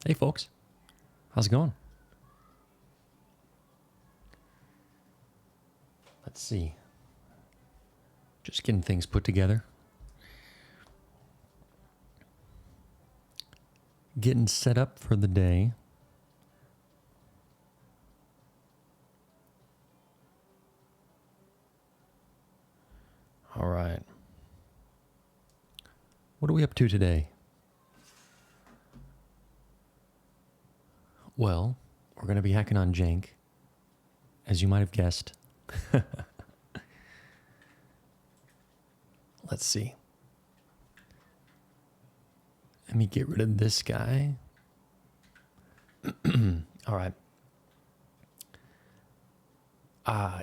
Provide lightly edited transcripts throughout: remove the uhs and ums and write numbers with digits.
Hey folks, how's it going? Let's see. Just getting things put together. Getting set up for the day. All right. What are we up to today? Well, we're going to be hacking on jank, as you might have guessed. Let's see. Let me get rid of this guy. All right.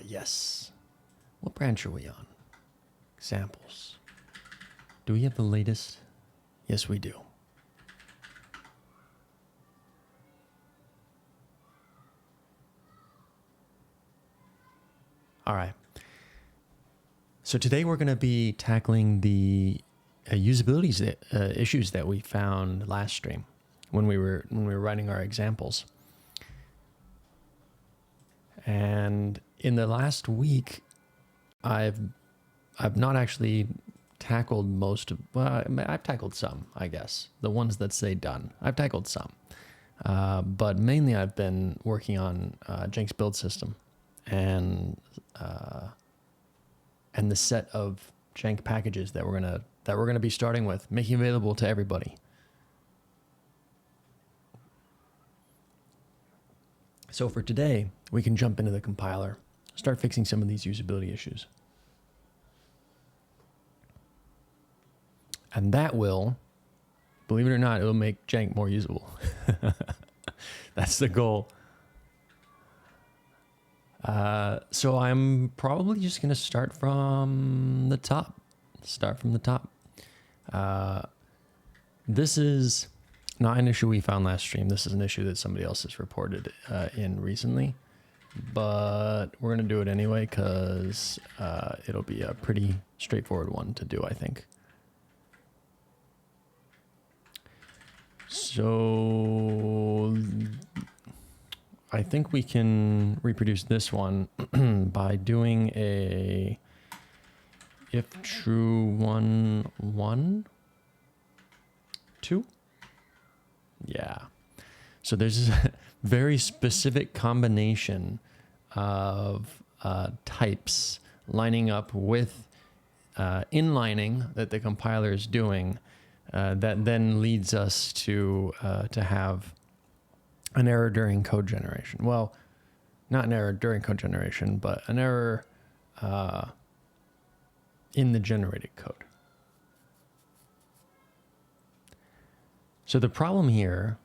Yes. What branch are we on? Examples. Do we have the latest? Yes, we do. All right. So today we're going to be tackling the usability issues that we found last stream when we were writing our examples. And in the last week, I've not actually tackled most of. Well, I've tackled some, I guess. The ones that say done, I've tackled some, but mainly I've been working on Jank's build system and the set of jank packages that we're gonna be starting with, making available to everybody. So for today, we can jump into the compiler, start fixing some of these usability issues. And that will, believe it or not, it will make jank more usable. That's the goal. So I'm probably just going to start from the top. This is not an issue we found last stream. This is an issue that somebody else has reported in recently. But we're going to do it anyway because it'll be a pretty straightforward one to do, I think. So I think we can reproduce this one by doing a if true 1 1 2. Yeah. So there's a very specific combination of types lining up with inlining that the compiler is doing that then leads us to have an error during code generation. Well, not an error during code generation, but an error in the generated code. So the problem here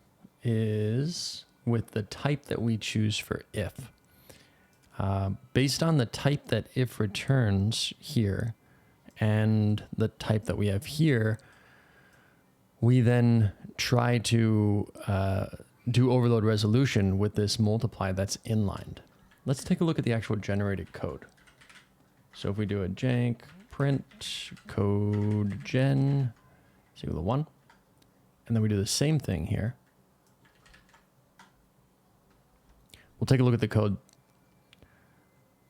is with the type that we choose for if. Based on the type that if returns here and the type that we have here, we then try to do overload resolution with this multiply that's inlined. Let's take a look at the actual generated code. So if we do a jank print code gen is equal to 1, and then we do the same thing here, we'll take a look at the code.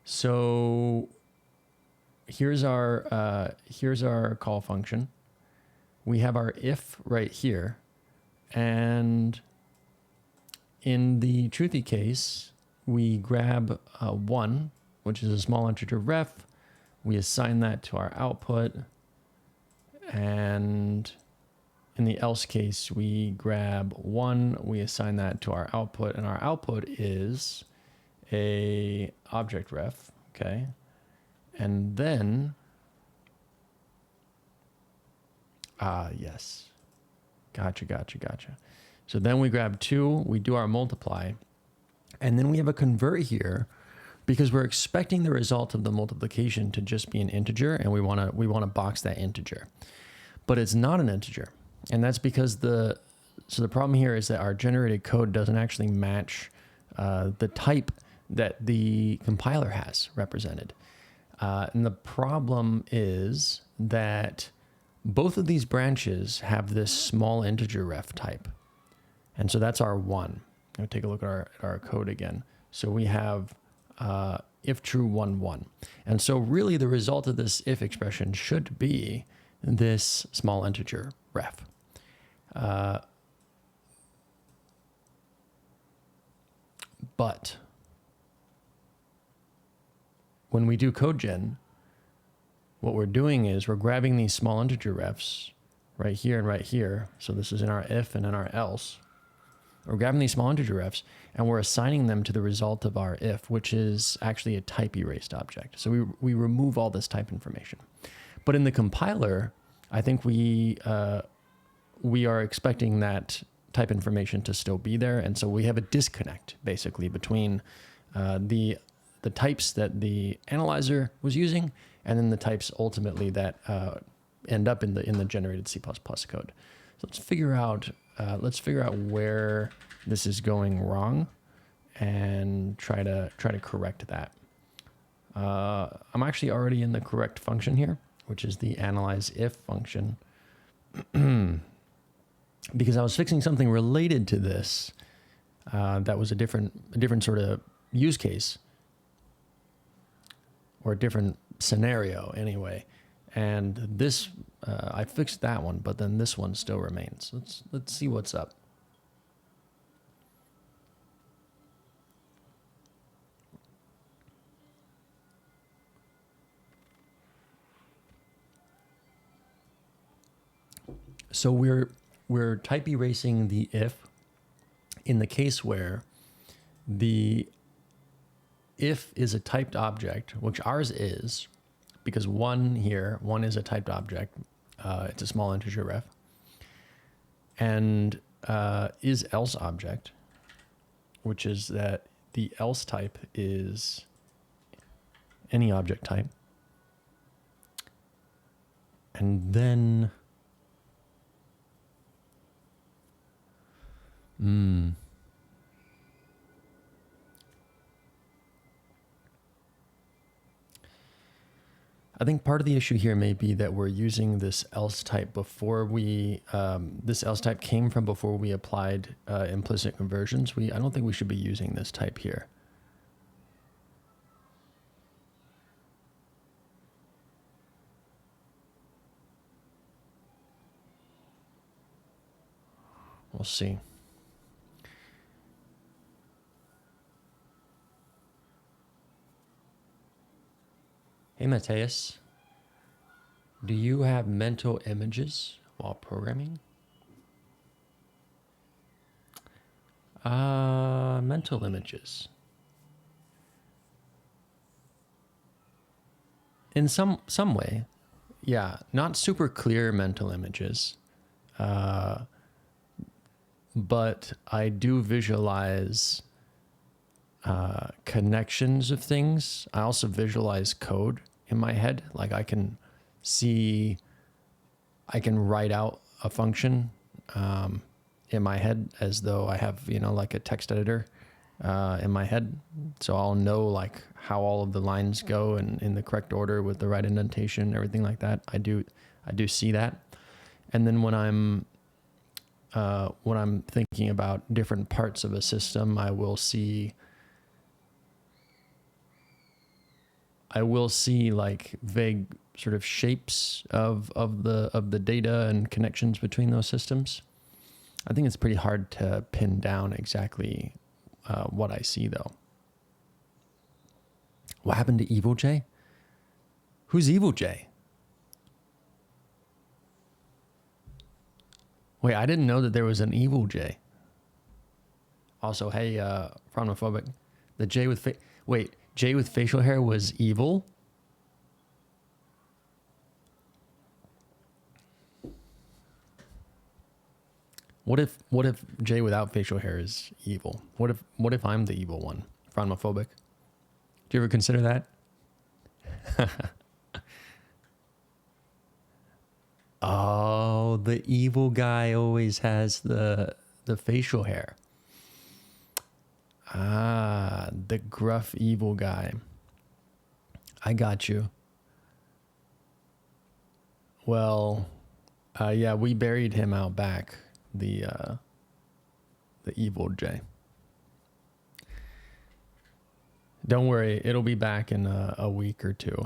So here's our call function. We have our if right here, and in the truthy case, we grab 1, which is a small integer ref. We assign that to our output. And in the else case, we grab 1, we assign that to our output, and our output is a object ref, okay? And then, yes. Gotcha. So then we grab 2, we do our multiply, and then we have a convert here because we're expecting the result of the multiplication to just be an integer, and we want to box that integer. But it's not an integer. And that's because the problem here is that our generated code doesn't actually match the type that the compiler has represented. And the problem is that both of these branches have this small integer ref type. And so that's our one. I'll take a look at our code again. So we have if true 1, 1. And so really the result of this if expression should be this small integer ref. But when we do code gen, what we're doing is we're grabbing these small integer refs right here and right here. So this is in our if and in our else. We're grabbing these small integer refs and we're assigning them to the result of our if, which is actually a type erased object. So we remove all this type information. But in the compiler, I think we are expecting that type information to still be there. And so we have a disconnect basically between the types that the analyzer was using and then the types ultimately that end up in the generated C++ code. So let's figure out where this is going wrong and try to correct that. I'm actually already in the correct function here, which is the analyze if function, because I was fixing something related to this that was a different sort of use case or a different scenario anyway. And this, I fixed that one, but then this one still remains. Let's see what's up. So we're type erasing the if in the case where the if is a typed object, which ours is, because one is a typed object. It's a small integer ref. And is else object, which is that the else type is any object type. And then I think part of the issue here may be that we're using this else type before we, this else type came from before we applied implicit conversions. I don't think we should be using this type here. We'll see. Hey, Mateus, do you have mental images while programming? Mental images. In some way, yeah, not super clear mental images, but I do visualize connections of things. I also visualize code in my head. Like I can write out a function in my head as though I have, like a text editor in my head. So I'll know like how all of the lines go and in the correct order with the right indentation, everything like that. I do see that. And then when I'm thinking about different parts of a system, I will see like vague sort of shapes of the data and connections between those systems. I think it's pretty hard to pin down exactly what I see though. What happened to Evil J? Who's Evil J? Wait, I didn't know that there was an Evil J. Also, hey, Fromophobic, the J with J with facial hair was evil? What if J without facial hair is evil? What if I'm the evil one? Fromophobic. Do you ever consider that? Oh, the evil guy always has the facial hair. Ah, the gruff evil guy. I got you. Well, yeah, we buried him out back. the evil J. Don't worry, it'll be back in a week or two.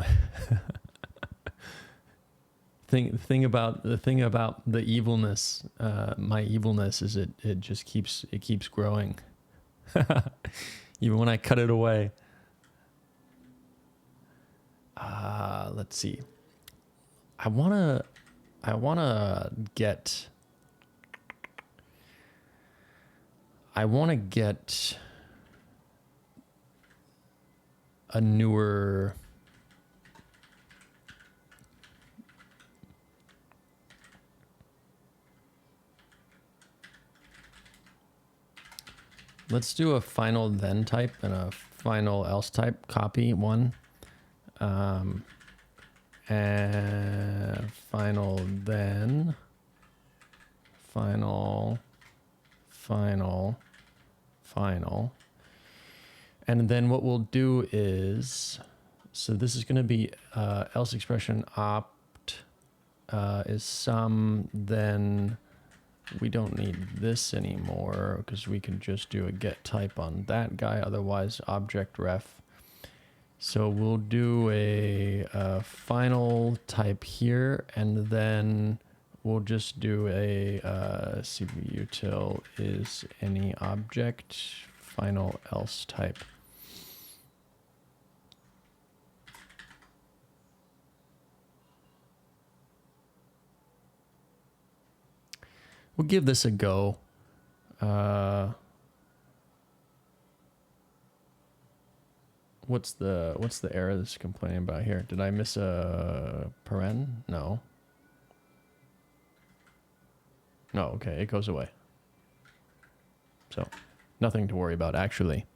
The thing about the evilness, my evilness, is it just keeps growing, even when I cut it away. Let's see. I wanna get a newer. Let's do a final then type and a final else type. Copy one. And final then. Final. And then what we'll do is, so this is going to be else expression opt is sum, then we don't need this anymore because we can just do a get type on that guy, otherwise object ref. So we'll do a final type here, and then we'll just do a cputil is any object final else type. We'll give this a go. What's the error that's complaining about here? Did I miss a paren? No. No, okay, it goes away. So, nothing to worry about, actually.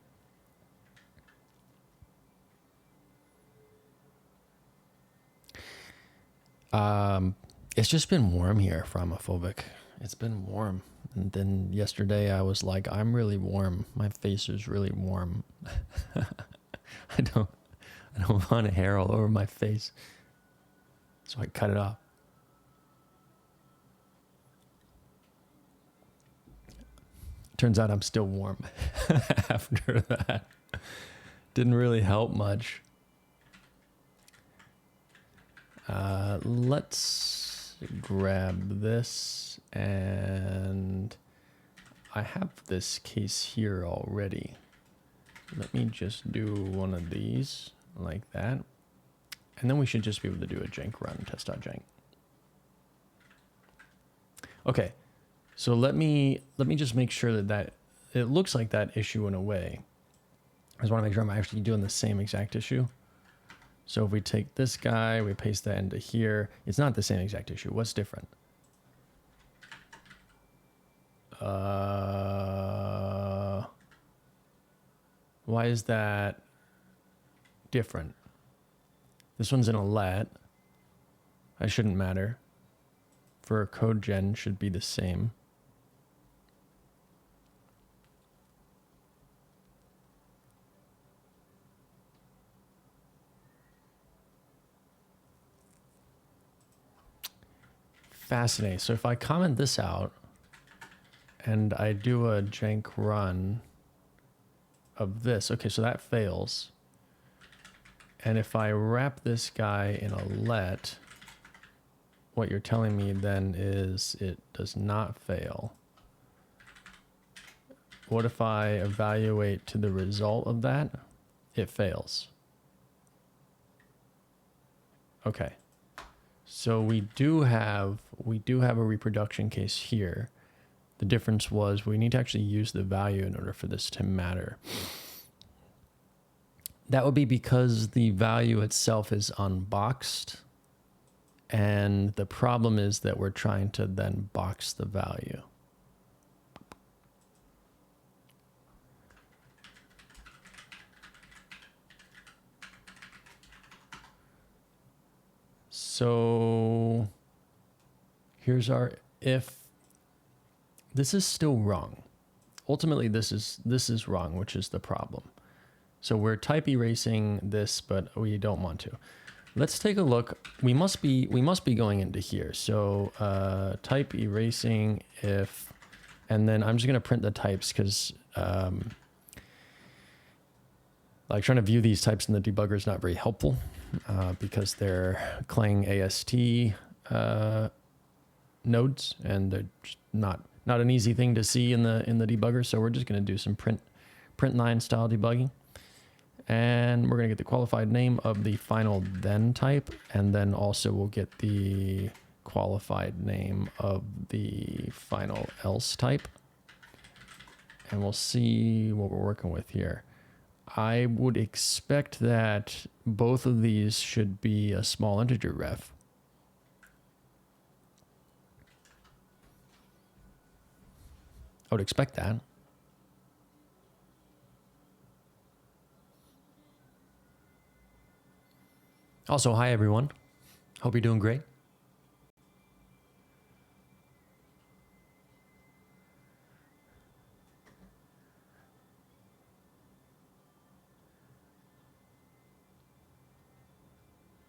It's just been warm here, Framophobic. It's been warm. And then yesterday I was like, I'm really warm. My face is really warm. I don't want a hair all over my face. So I cut it off. Turns out I'm still warm after that. Didn't really help much. Let's grab this, and I have this case here already. Let me just do one of these like that. And then we should just be able to do a jank run, test.jank. Okay, so let me just make sure that it looks like that issue went away. I just want to make sure I'm actually doing the same exact issue. So if we take this guy, we paste that into here. It's not the same exact issue. What's different? Why is that different? This one's in a let. That shouldn't matter. For code gen should be the same. Fascinating. So if I comment this out and I do a jank run of this, okay, so that fails. And if I wrap this guy in a let, what you're telling me then is it does not fail. What if I evaluate to the result of that? It fails. Okay. So we do have a reproduction case here. The difference was we need to actually use the value in order for this to matter. That would be because the value itself is unboxed. And the problem is that we're trying to then box the value. So here's our if. This is still wrong. Ultimately, this is wrong, which is the problem. So we're type erasing this, but we don't want to. Let's take a look. We must be going into here. So type erasing if, And then I'm just going to print the types because like trying to view these types in the debugger is not very helpful because they're Clang AST nodes, and they're just not an easy thing to see in the debugger. So we're just going to do some print line style debugging, and we're going to get the qualified name of the final then type, and then also we'll get the qualified name of the final else type, and we'll see what we're working with here. I would expect that both of these should be a small integer ref. I would expect that. Also, hi everyone. Hope you're doing great.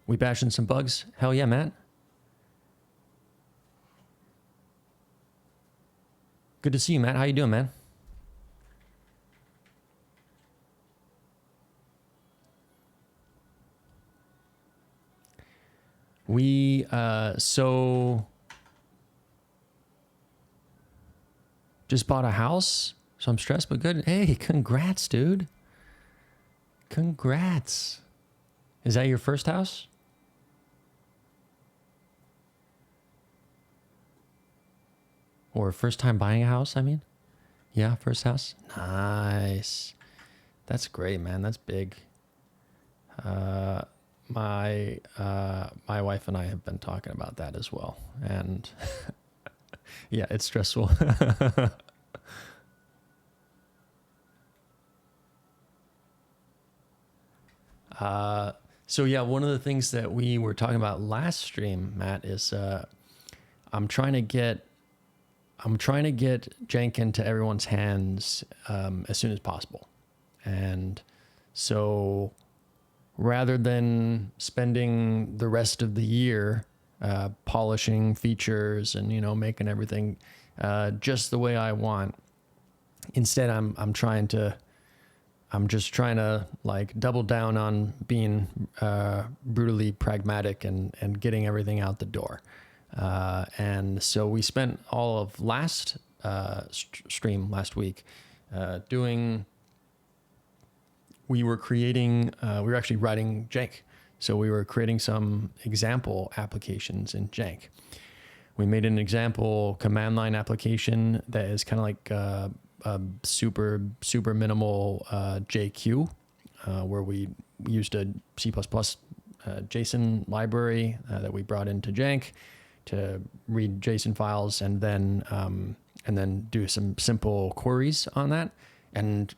We bashing some bugs? Hell yeah, Matt. Good to see you, Matt. How you doing, man? We, so just bought a house, so I'm stressed, but good. Hey, congrats, dude. Congrats. Is that your first house? Or first time buying a house, I mean? Yeah, first house. Nice. That's great, man. That's big. My wife and I have been talking about that as well. And yeah, it's stressful. So yeah, one of the things that we were talking about last stream, Matt, is I'm trying to get jank into everyone's hands as soon as possible. And so rather than spending the rest of the year polishing features and, you know, making everything just the way I want, instead I'm just trying to like double down on being brutally pragmatic and getting everything out the door. And so we spent all of last stream last week we were actually writing jank. So we were creating some example applications in jank. We made an example command line application that is kind of like a super minimal JQ, where we used a C++ JSON library that we brought into jank to read JSON files and then do some simple queries on that. And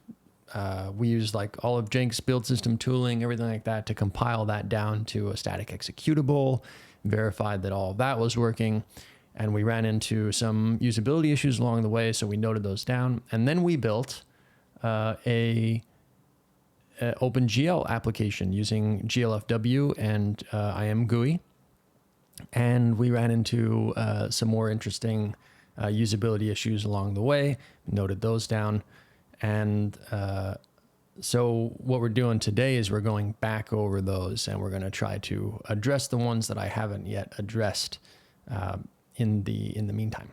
we used like all of jank's build system tooling, everything like that, to compile that down to a static executable, verified that all of that was working. And we ran into some usability issues along the way, so we noted those down. And then we built a OpenGL application using GLFW and IMGUI. And we ran into some more interesting usability issues along the way, noted those down. And so what we're doing today is we're going back over those, and we're going to try to address the ones that I haven't yet addressed in the meantime.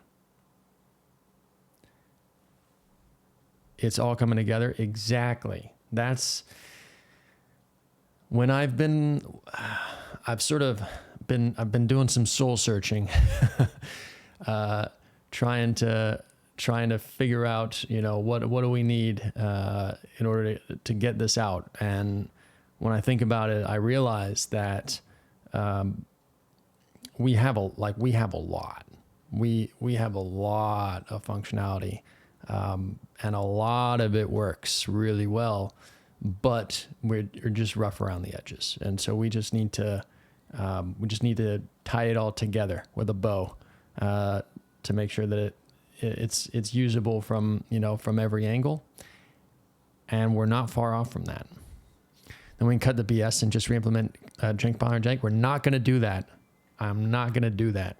It's all coming together. Exactly. That's when I've been doing some soul searching, trying to figure out, you know, what do we need in order to get this out. And when I think about it, I realize that we have a lot. We have a lot of functionality, and a lot of it works really well, but we're just rough around the edges. And so we just need to tie it all together with a bow to make sure that it's usable from every angle. And we're not far off from that. Then we can cut the BS and just re-implement jank behind jank. We're not going to do that. I'm not going to do that.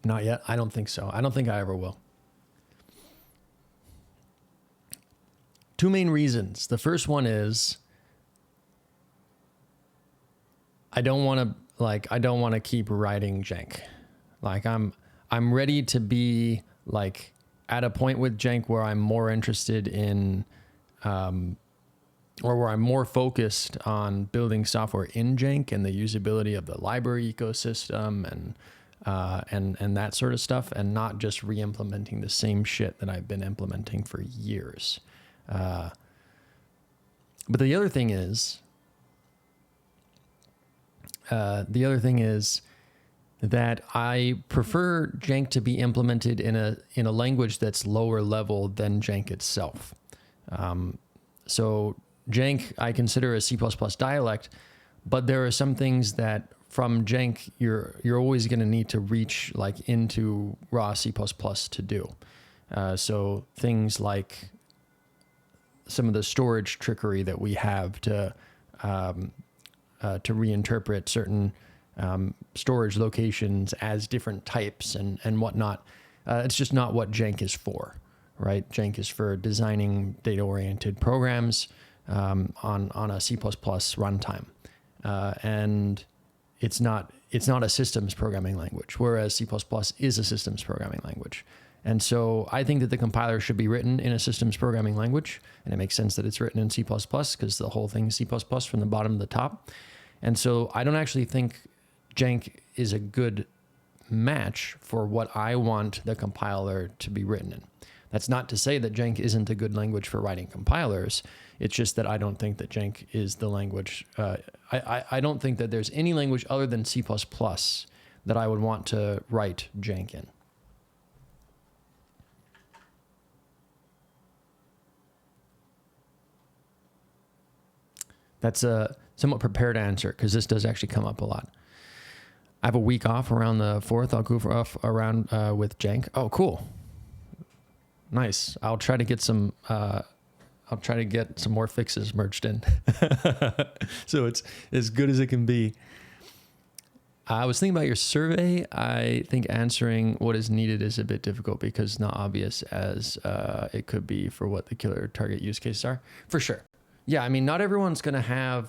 Not yet. I don't think so. I don't think I ever will. Two main reasons. The first one is I don't want to keep writing jank. Like I'm ready to be like at a point with jank where I'm more interested in or where I'm more focused on building software in jank and the usability of the library ecosystem and that sort of stuff, and not just re-implementing the same shit that I've been implementing for years. But the other thing is that I prefer jank to be implemented in a language that's lower level than jank itself. So jank I consider a C++ dialect, but there are some things that from jank you're always going to need to reach like into raw C++ to do. So things like some of the storage trickery that we have to reinterpret certain storage locations as different types and whatnot. It's just not what jank is for, right? Jank is for designing data-oriented programs on a C++ runtime, and it's not a systems programming language, whereas C++ is a systems programming language. And so I think that the compiler should be written in a systems programming language, and it makes sense that it's written in C++ because the whole thing is C++ from the bottom to the top. And so I don't actually think jank is a good match for what I want the compiler to be written in. That's not to say that jank isn't a good language for writing compilers. It's just that I don't think that jank is the language. I don't think that there's any language other than C++ that I would want to write jank in. That's a somewhat prepared answer because this does actually come up a lot. I have a week off around the 4th. I'll goof off around with jank. Oh, cool. Nice. I'll try to get some more fixes merged in. So it's as good as it can be. I was thinking about your survey. I think answering what is needed is a bit difficult because it's not obvious as it could be for what the killer target use cases are. For sure. Yeah, I mean, not everyone's going to have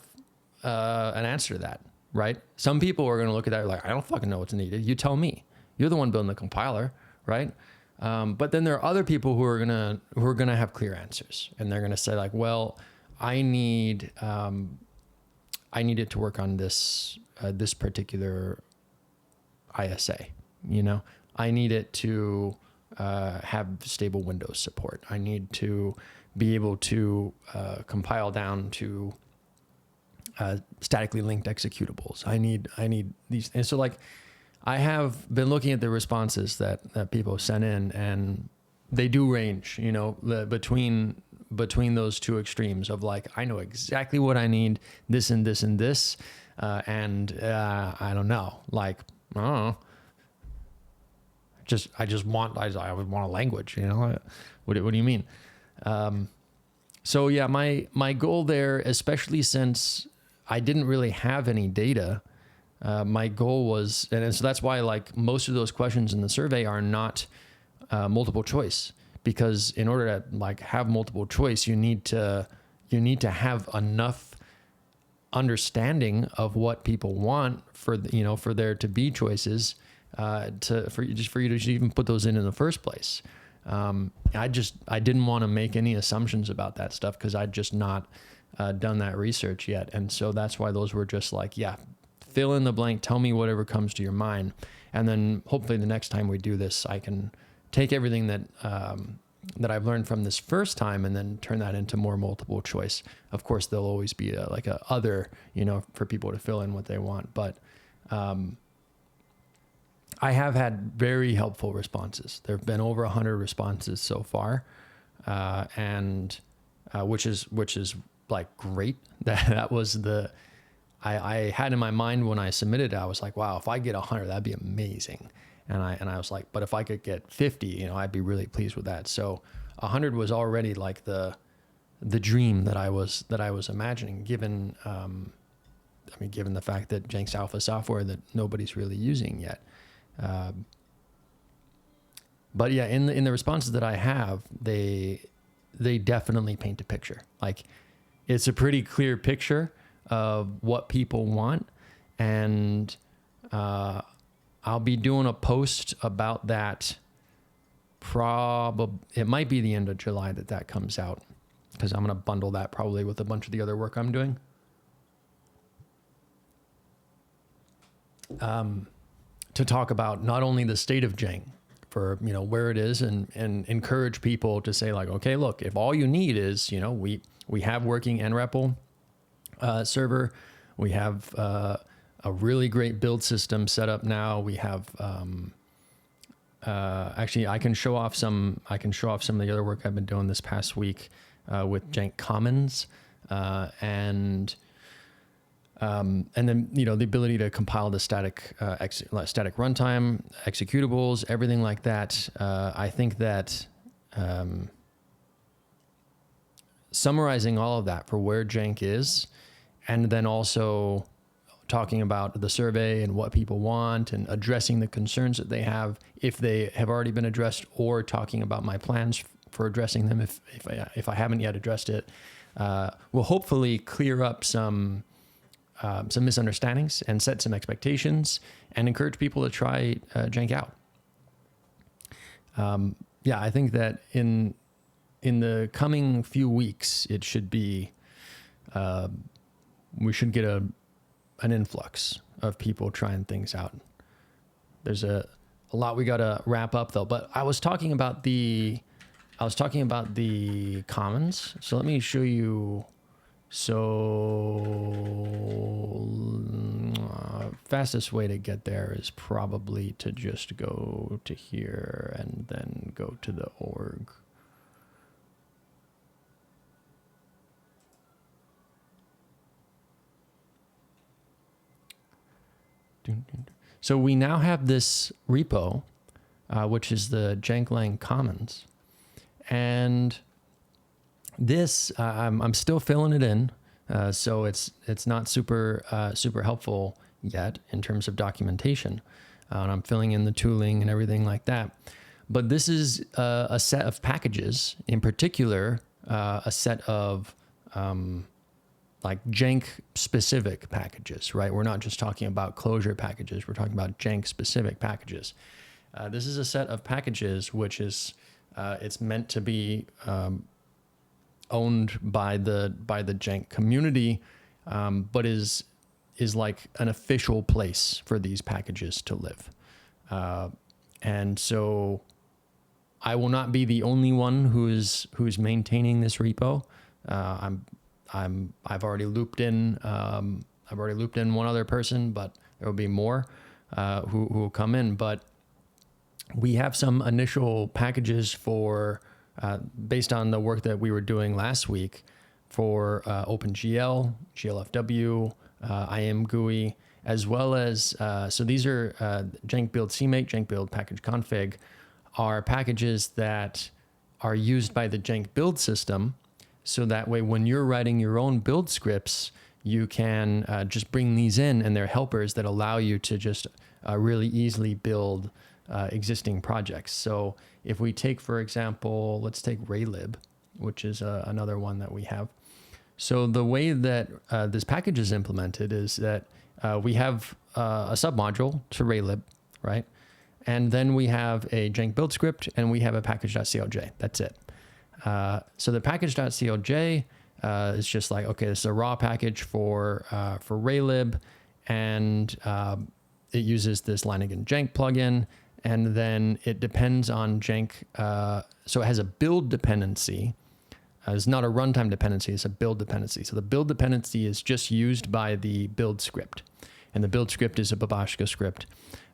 an answer to that, right? Some people are going to look at that like, I don't fucking know what's needed. You tell me. You're the one building the compiler, right? But then there are other people who are gonna have clear answers, and they're gonna say like, well, I need it to work on this particular ISA. You know, I need it to have stable Windows support. I need to be able to compile down to statically linked executables. I need these, and so like. I have been looking at the responses that people sent in, and they do range, you know, between those two extremes of like, I know exactly what I need, this and this and this, and I don't know, like, I don't know, I would want a language, you know, what do you mean? So yeah, my goal there, especially since I didn't really have any data. My goal was, and so that's why like most of those questions in the survey are not multiple choice, because in order to like have multiple choice, you need to have enough understanding of what people want for there to be choices for you to even put those in the first place. I didn't want to make any assumptions about that stuff because I'd just not done that research yet, and so that's why those were just like, yeah. Fill in the blank, tell me whatever comes to your mind. And then hopefully the next time we do this, I can take everything that I've learned from this first time and then turn that into more multiple choice. Of course, there'll always be a other, you know, for people to fill in what they want. But I have had very helpful responses. There have been over 100 responses so far, and which is like great. That was the... I had in my mind when I submitted it, I was like, wow, if I get 100, that'd be amazing. And I was like, but if I could get 50, you know, I'd be really pleased with that. So 100 was already like the dream that I was imagining, given the fact that jank's alpha software that nobody's really using yet. But yeah, in the responses that I have, they definitely paint a picture. Like, it's a pretty clear picture of what people want, and I'll be doing a post about that. It might be the end of July that comes out, because I'm going to bundle that probably with a bunch of the other work I'm doing. To talk about not only the state of jank for, where it is, and encourage people to say, like, okay, look, if all you need is, we have working nREPL server, we have a really great build system set up now. We have actually, I can show off some of the other work I've been doing this past week with Jank Commons, and then, the ability to compile the static runtime, executables, everything like that. I think that summarizing all of that for where jank is, and then also talking about the survey and what people want, and addressing the concerns that they have if they have already been addressed, or talking about my plans for addressing them if I haven't yet addressed it, will hopefully clear up some misunderstandings and set some expectations, and encourage people to try jank out. I think that in the coming few weeks, it should be, we should get an influx of people trying things out. There's a lot we got to wrap up though, but I was talking about the commons. So let me show you. Fastest way to get there is probably to just go to here and then go to the org. So we now have this repo, which is the Janklang Commons, and this I'm still filling it in, so it's not super helpful yet in terms of documentation, and I'm filling in the tooling and everything like that. But this is a set of packages, in particular, a set of like jank specific packages, right? We're not just talking about closure packages. We're talking about jank specific packages. This is a set of packages which is it's meant to be owned by the jank community, but is like an official place for these packages to live. And so I will not be the only one who's maintaining this repo. I've already looped in one other person, but there will be more who will come in. But we have some initial packages for based on the work that we were doing last week for OpenGL, GLFW, IAM GUI, as well as so these are jank build CMake, jank build package config, are packages that are used by the jank build system. So that way, when you're writing your own build scripts, you can just bring these in, and they're helpers that allow you to just really easily build existing projects. So if we take, for example, let's take Raylib, which is another one that we have. So the way that this package is implemented is that we have a submodule to Raylib, right? And then we have a jank build script, and we have a package.clj. That's it. So the package.clj is just like, okay, this is a raw package for Raylib, and it uses this Lanigan jank plugin, and then it depends on jank. So it has a build dependency. It's not a runtime dependency, it's a build dependency. So the build dependency is just used by the build script, and the build script is a Babashka script.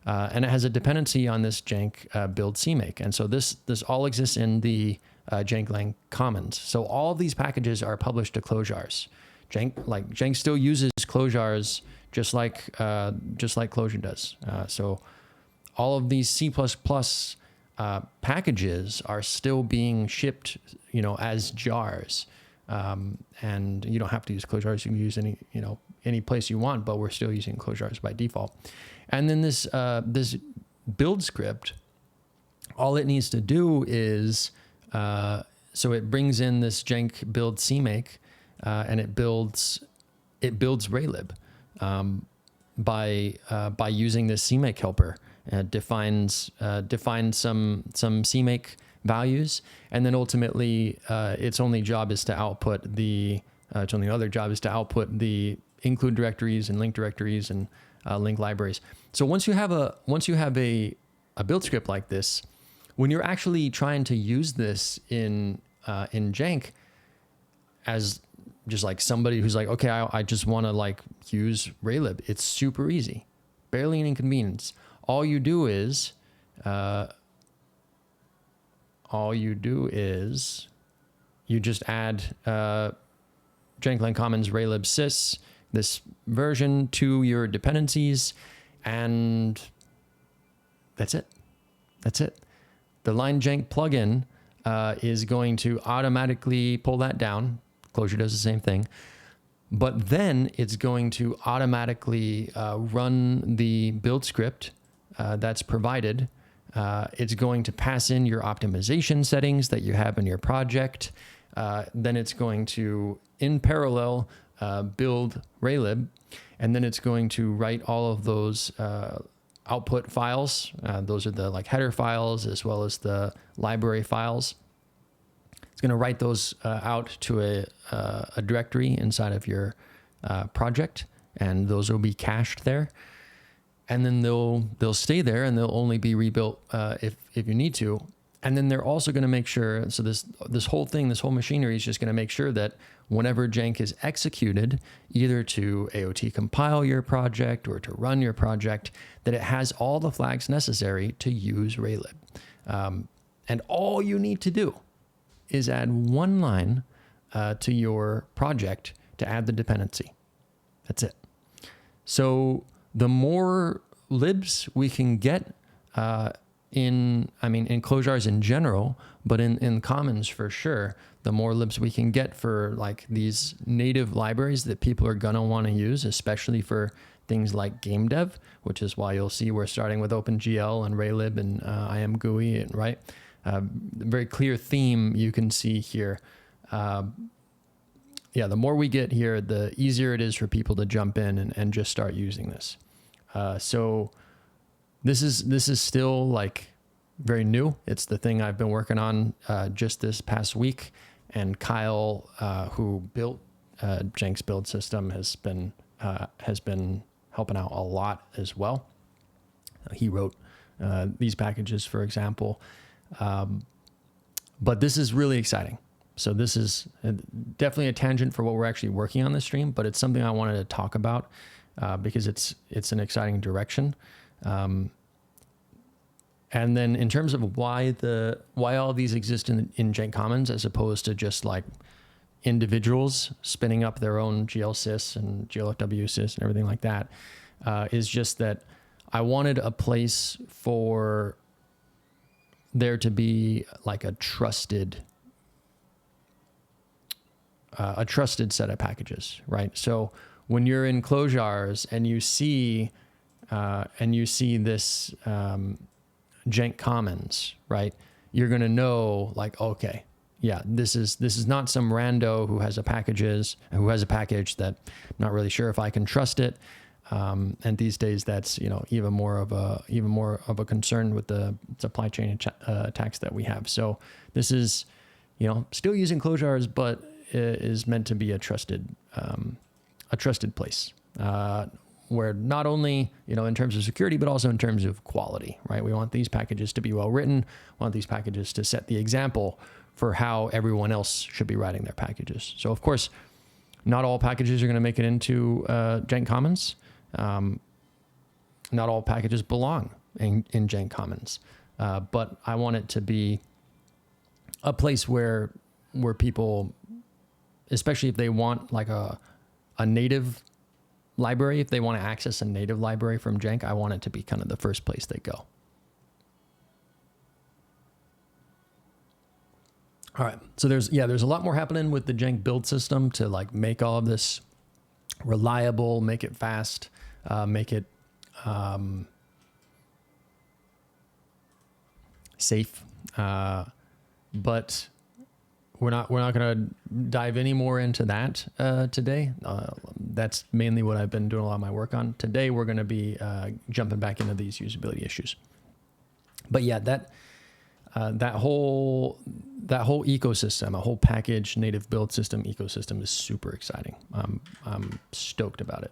And it has a dependency on this jank build CMake. And so this all exists in the Janklang Commons. So all of these packages are published to clojars. Jank still uses clojars just like Clojure does. So all of these C++ packages are still being shipped, as jars. And you don't have to use clojars. You can use any place you want, but we're still using clojars by default. And then this build script, all it needs to do is, so it brings in this jank build CMake, and it builds Raylib by using this CMake helper. Defines some CMake values, and then ultimately its only job is to output the its only other job is to output the include directories and link directories and link libraries. So once you have a build script like this, when you're actually trying to use this in jank as just like somebody who's like, okay, I just want to like use Raylib, it's super easy, barely an inconvenience. All you do is you just add Clang Commons Raylib sys, this version, to your dependencies, and that's it. That's it. The line jank plugin is going to automatically pull that down. Clojure does the same thing. But then it's going to automatically run the build script that's provided. It's going to pass in your optimization settings that you have in your project. Then it's going to, in parallel, build Raylib, and then it's going to write all of those output files. Those are the like header files as well as the library files. It's going to write those out to a directory inside of your project, and those will be cached there. And then they'll stay there, and they'll only be rebuilt if you need to. And then they're also going to make sure, so this whole machinery is just going to make sure that whenever jank is executed, either to AOT compile your project or to run your project, that it has all the flags necessary to use Raylib. And all you need to do is add one line to your project to add the dependency. That's it. So the more libs we can get in Clojars in general, but in Commons for sure, the more libs we can get for like these native libraries that people are gonna want to use, especially for things like game dev, which is why you'll see we're starting with OpenGL and Raylib and IMGUI, and right. Very clear theme you can see here. The more we get here, the easier it is for people to jump in and just start using this. So this is still like very new. It's the thing I've been working on just this past week, and Kyle, who built Jank's build system, has been helping out a lot as well. He wrote these packages, for example. But this is really exciting. So this is definitely a tangent for what we're actually working on this stream, but it's something I wanted to talk about because it's an exciting direction. And then in terms of why all these exist in Jank Commons as opposed to just like individuals spinning up their own GLSys and GLFWSys and everything like that, is just that I wanted a place for there to be like a trusted set of packages, right? So when you're in Clojars and you see this Jank Commons, right? You're gonna know like, okay, yeah, this is not some rando who has a package that I'm not really sure if I can trust it. And these days, that's even more of a concern with the supply chain attacks that we have. So this is still using Clojars, but is meant to be a trusted place where not only in terms of security, but also in terms of quality. Right? We want these packages to be well written. We want these packages to set the example for how everyone else should be writing their packages. So of course, not all packages are going to make it into Jank Commons. Not all packages belong in Jank Commons, but I want it to be a place where people, especially if they want like a native library, if they want to access a native library from Jank, I want it to be kind of the first place they go. All right, so there's a lot more happening with the Jank build system to like make all of this reliable, make it fast, make it safe. But we're not going to dive any more into that today. That's mainly what I've been doing a lot of my work on. Today we're going to be jumping back into these usability issues. But yeah, that whole ecosystem, a whole package native build system ecosystem is super exciting. I'm stoked about it.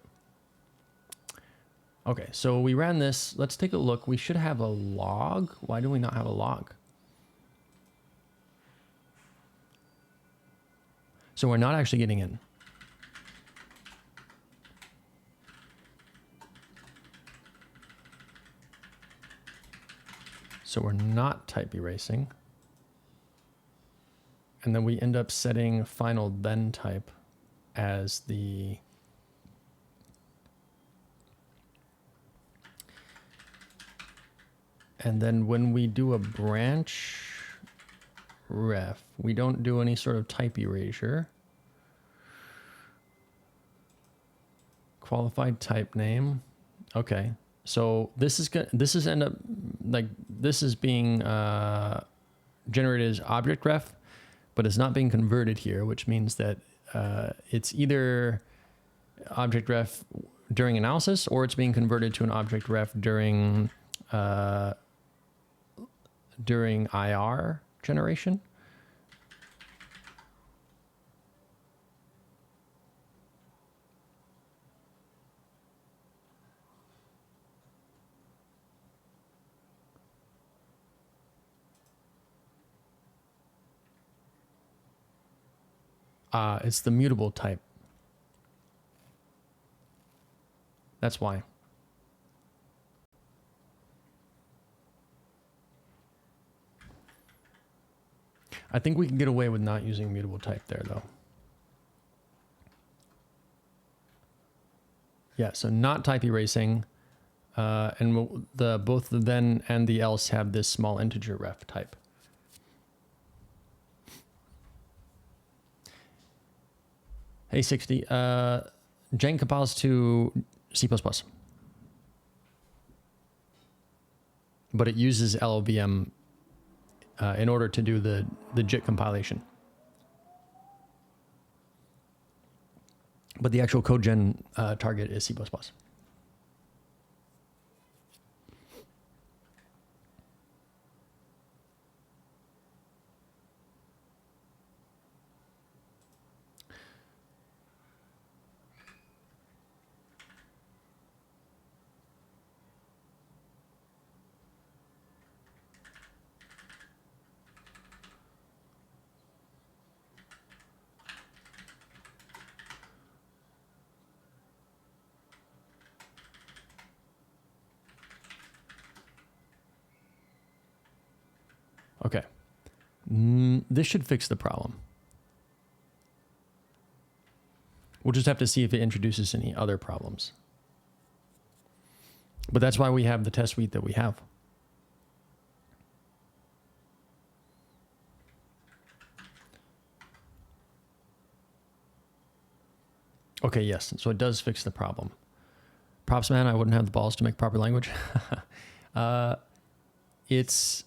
Okay, so we ran this. Let's take a look. We should have a log. Why do we not have a log? So we're not actually getting in. So we're not type erasing. And then we end up setting final then type as the and then when we do a branch ref, we don't do any sort of type erasure. Qualified type name. Okay. So this is end up like this is being generated as object ref, but it's not being converted here, which means that it's either object ref during analysis or it's being converted to an object ref during IR generation. It's the mutable type. That's why. I think we can get away with not using mutable type there, though. Yeah, so not type erasing, and both the then and the else have this small integer ref type. Hey 60, jank compiles to C++, but it uses LLVM in order to do the JIT compilation. But the actual code gen target is C++. Okay. This should fix the problem. We'll just have to see if it introduces any other problems. But that's why we have the test suite that we have. Okay, yes. So it does fix the problem. Props, man. I wouldn't have the balls to make proper language. It's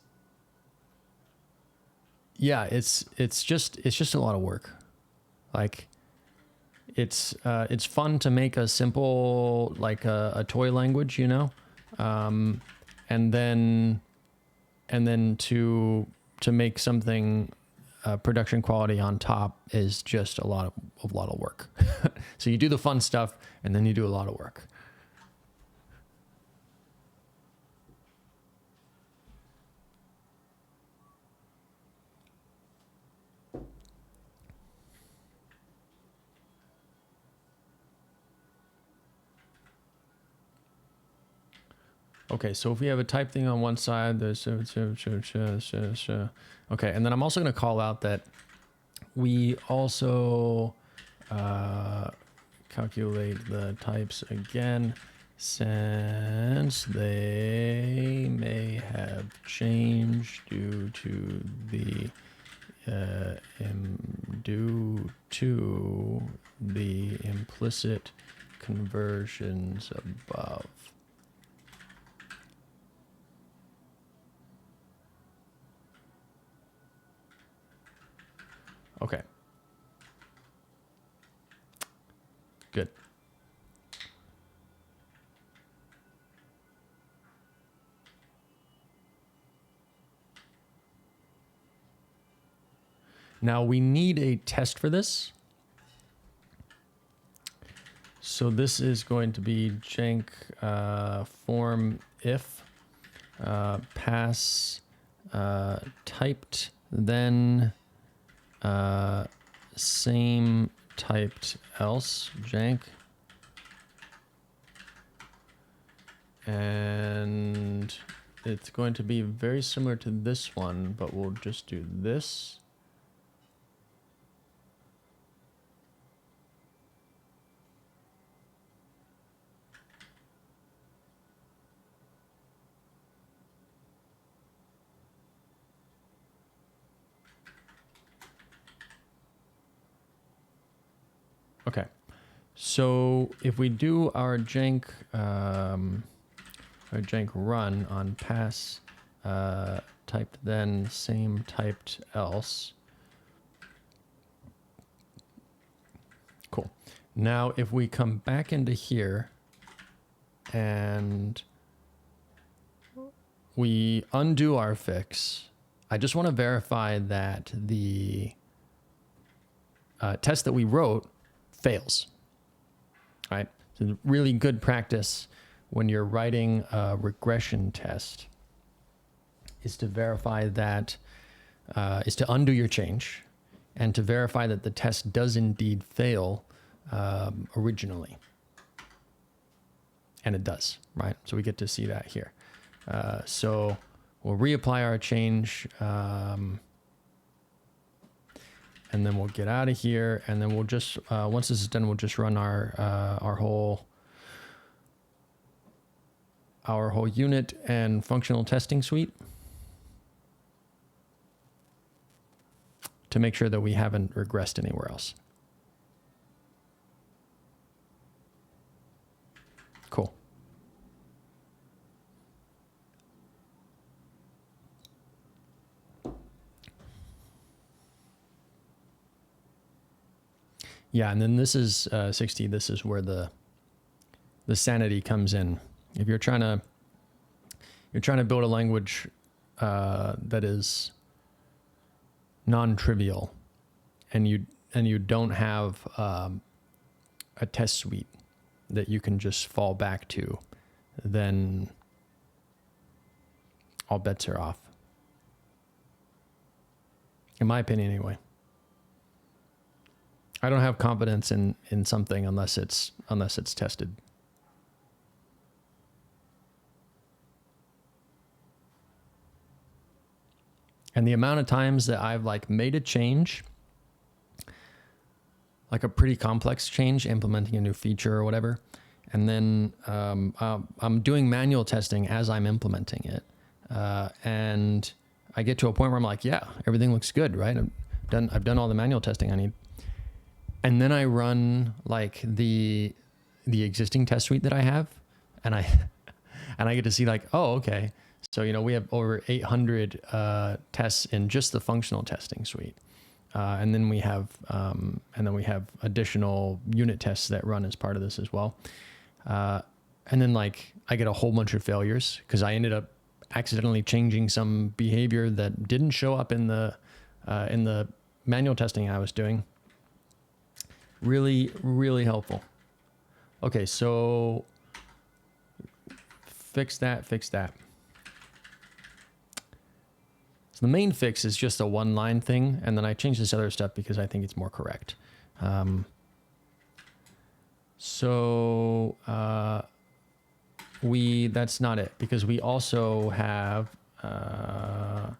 just a lot of work. Like it's fun to make a simple, like a toy language, you know? And then to make something production quality on top is just a lot of work. So you do the fun stuff and then you do a lot of work. Okay, so if we have a type thing on one side, there's okay, and then I'm also going to call out that we also calculate the types again, since they may have changed due to the implicit conversions above. Okay. Good. Now we need a test for this. So this is going to be jank form if pass typed then same typed else jank, and it's going to be very similar to this one, but we'll just do this. Okay, so if we do our jank run on pass typed then same typed else. Cool. Now if we come back into here and we undo our fix, I just want to verify that the test that we wrote fails. All right. So really good practice when you're writing a regression test is to verify that, is to undo your change and to verify that the test does indeed fail originally. And it does, right? So we get to see that here. So we'll reapply our change, and then we'll get out of here, and then we'll just, once this is done, we'll just run our whole unit and functional testing suite to make sure that we haven't regressed anywhere else. Cool. Yeah, and then this is 60. This is where the sanity comes in. If you're trying to build a language that is non-trivial, and you don't have a test suite that you can just fall back to, then all bets are off. In my opinion, anyway. I don't have confidence in something unless it's tested. And the amount of times that I've like made a change, like a pretty complex change, implementing a new feature or whatever, and then I'm doing manual testing as I'm implementing it, and I get to a point where I'm like, yeah, everything looks good, right? I've done all the manual testing I need. And then I run like the existing test suite that I have, and I get to see like, oh, okay. So, we have over 800 tests in just the functional testing suite. And then we have additional unit tests that run as part of this as well. And then like I get a whole bunch of failures because I ended up accidentally changing some behavior that didn't show up in the manual testing I was doing. Really, really helpful. Okay, so fix that. So the main fix is just a one-line thing, and then I changed this other stuff because I think it's more correct. That's not it, because we also have a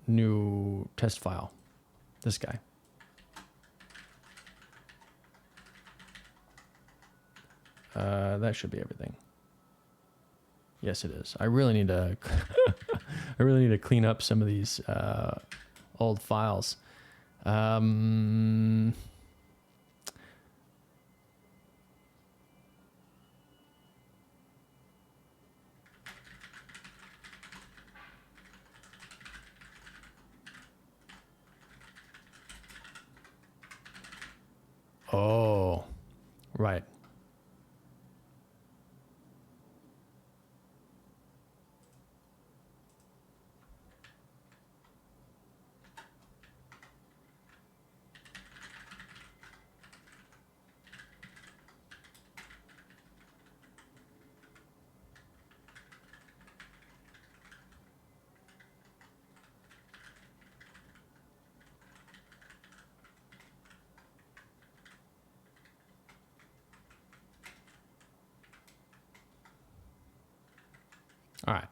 new test file. This guy. That should be everything. Yes, it is. I really need to clean up some of these old files. Oh, right. All right.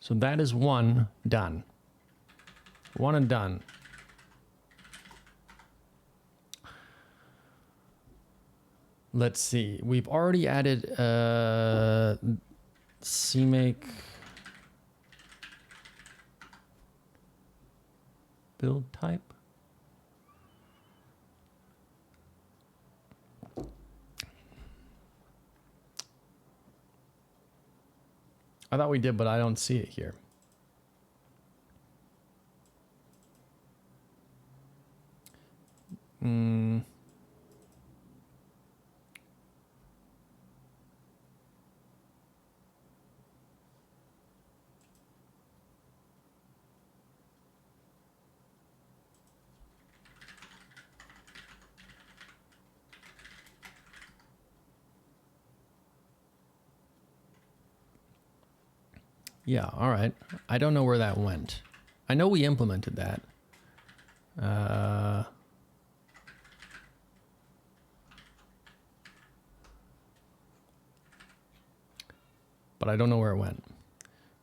So that is one done. One and done. Let's see. We've already added CMake build type. I thought we did, but I don't see it here. Yeah, all right. I don't know where that went. I know we implemented that. But I don't know where it went.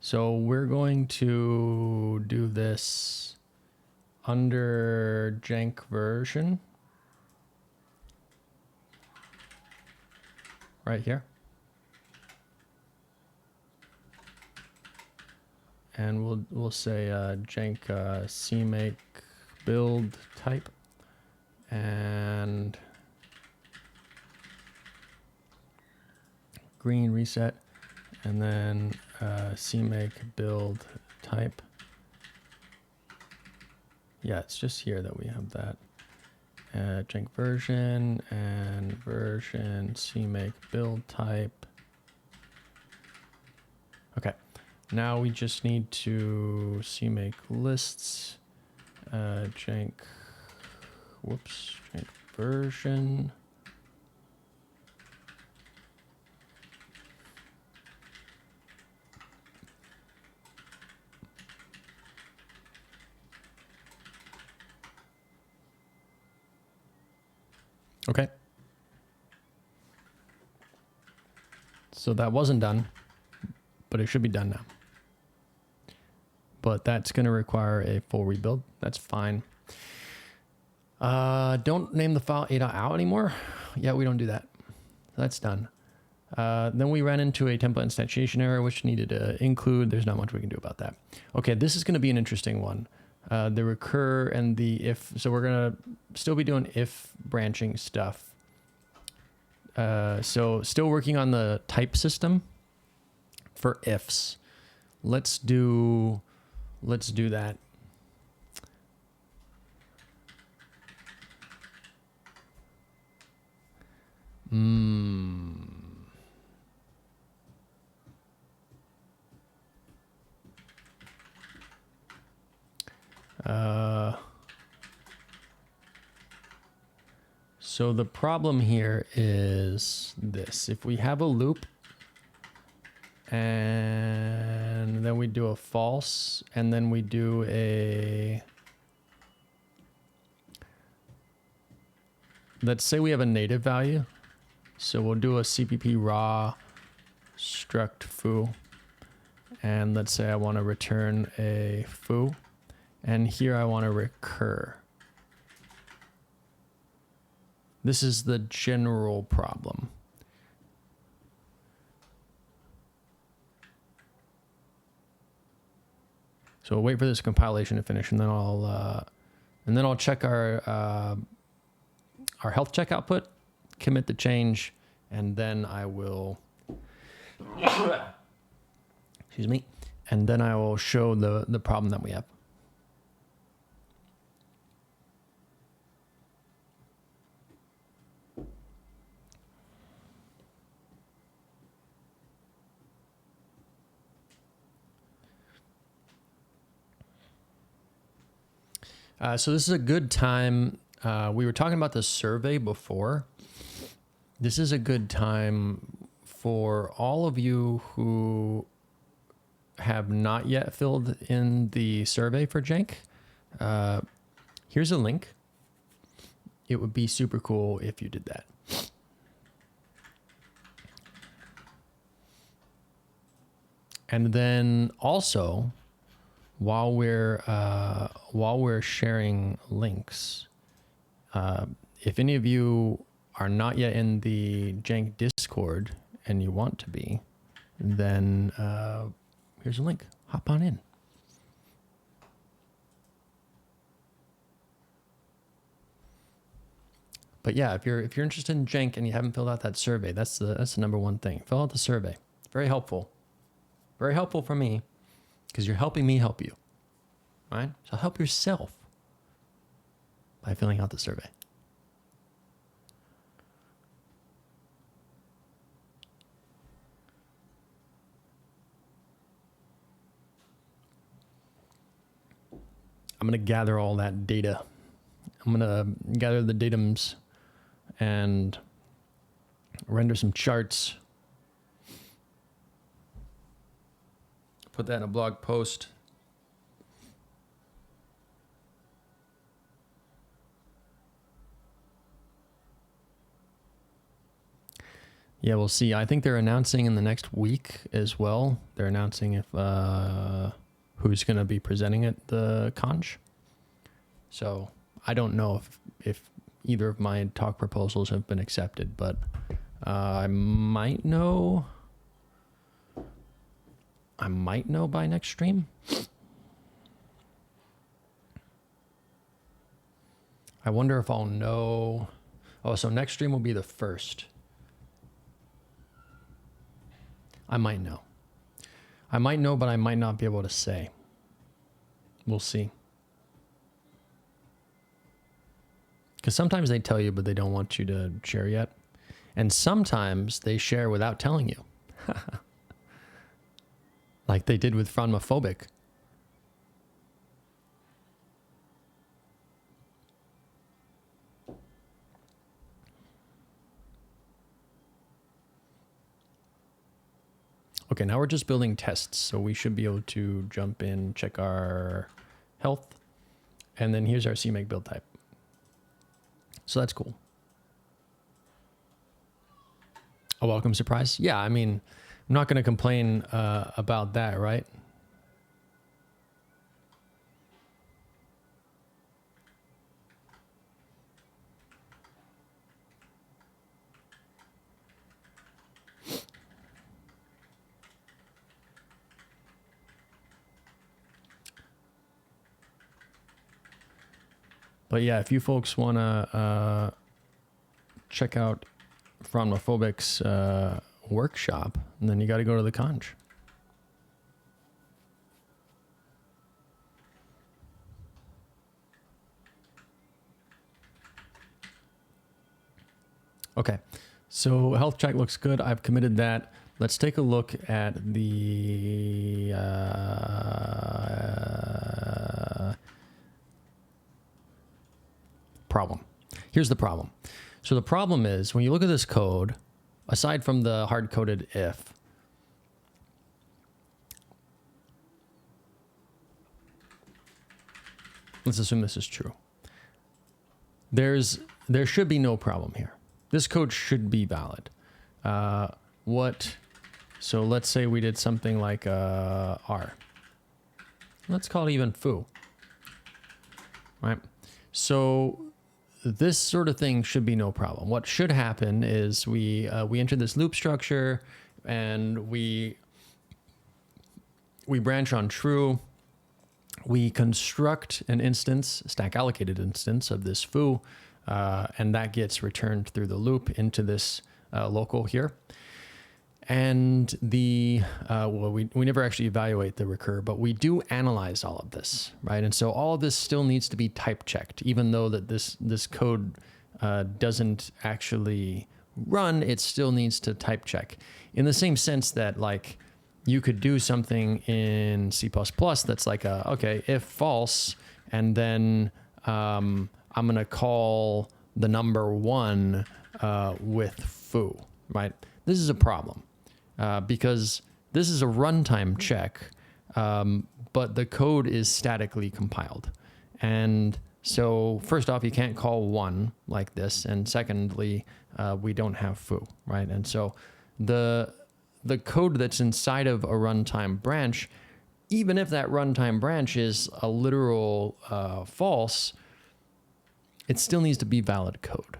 So we're going to do this under jank version. Right here. And we'll say jank CMake build type and green reset, and then CMake build type. Yeah, it's just here that we have that. Jank version and version CMake build type. Okay. Now we just need to CMake lists, jank version. Okay. So that wasn't done, but it should be done now. But that's going to require a full rebuild. That's fine. Don't name the file a.out anymore. Yeah, we don't do that. That's done. Then we ran into a template instantiation error, which needed to include. There's not much we can do about that. Okay, this is going to be an interesting one. The recur and the if. So we're going to still be doing if branching stuff. So still working on the type system for ifs. Let's do that. So the problem here is this. If we have a loop and then we do a false and then we do a, let's say we have a native value. So we'll do a CPP raw struct foo. And let's say I want to return a foo. And here I want to recur. This is the general problem. So we'll wait for this compilation to finish, and then I'll check our health check output, commit the change, and then I will excuse me, and then I will show the problem that we have. So this is a good time. We were talking about the survey before. This is a good time for all of you who have not yet filled in the survey for jank. Here's a link. It would be super cool if you did that. And then also, while we're sharing links, if any of you are not yet in the jank Discord and you want to be, then here's a link. Hop on in. But yeah, if you're interested in jank and you haven't filled out that survey, that's the number one thing. Fill out the survey. Very helpful. Very helpful for me, because you're helping me help you. All right? So help yourself by filling out the survey. I'm going to gather all that data. I'm going to gather the datums and render some charts. Put that in a blog post. Yeah, we'll see. I think they're announcing in the next week as well. They're announcing if who's going to be presenting at the conch. So I don't know if either of my talk proposals have been accepted, but I might know. I might know by next stream. I wonder if I'll know. Oh, so next stream will be the 1st. I might know. I might know, but I might not be able to say. We'll see. Because sometimes they tell you, but they don't want you to share yet. And sometimes they share without telling you. Like they did with Phonomophobic. Okay, now we're just building tests, so we should be able to jump in, check our health, and then here's our CMake build type. So that's cool. A welcome surprise? Yeah, I mean, I'm not going to complain about that, right? But yeah, if you folks want to check out Phonomophobic's workshop, and then you got to go to the conch. Okay, so health check looks good. I've committed that. Let's take a look at the problem. Here's the problem. So the problem is when you look at this code, aside from the hard-coded if, let's assume this is true. There should be no problem here. This code should be valid. So let's say we did something like R. Let's call it even foo. Right? So this sort of thing should be no problem. What should happen is we enter this loop structure and we branch on true. We construct an instance, stack allocated instance of this foo, and that gets returned through the loop into this local here. And the, well, we never actually evaluate the recur, but we do analyze all of this, right? And so all of this still needs to be type checked, even though that this code doesn't actually run, it still needs to type check. In the same sense that like you could do something in C++ that's like okay, if false, and then I'm gonna call the number 1 with foo, right? This is a problem because this is a runtime check, but the code is statically compiled. And so first off, you can't call 1 like this. And secondly, we don't have foo, right? And so the code that's inside of a runtime branch, even if that runtime branch is a literal false, it still needs to be valid code.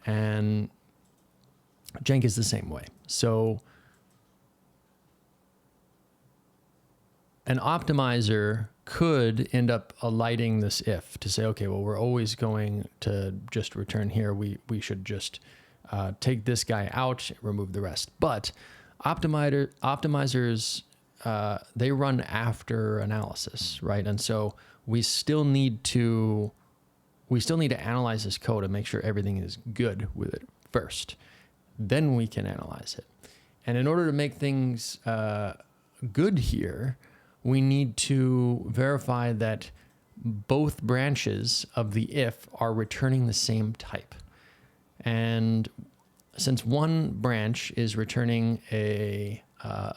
And jank is the same way. So an optimizer could end up alighting this if to say, okay, well, we're always going to just return here. We should just take this guy out, remove the rest. But optimizers, they run after analysis, right? And so we still need to analyze this code and make sure everything is good with it first. Then we can analyze it. And in order to make things good here, we need to verify that both branches of the if are returning the same type. And since one branch is returning a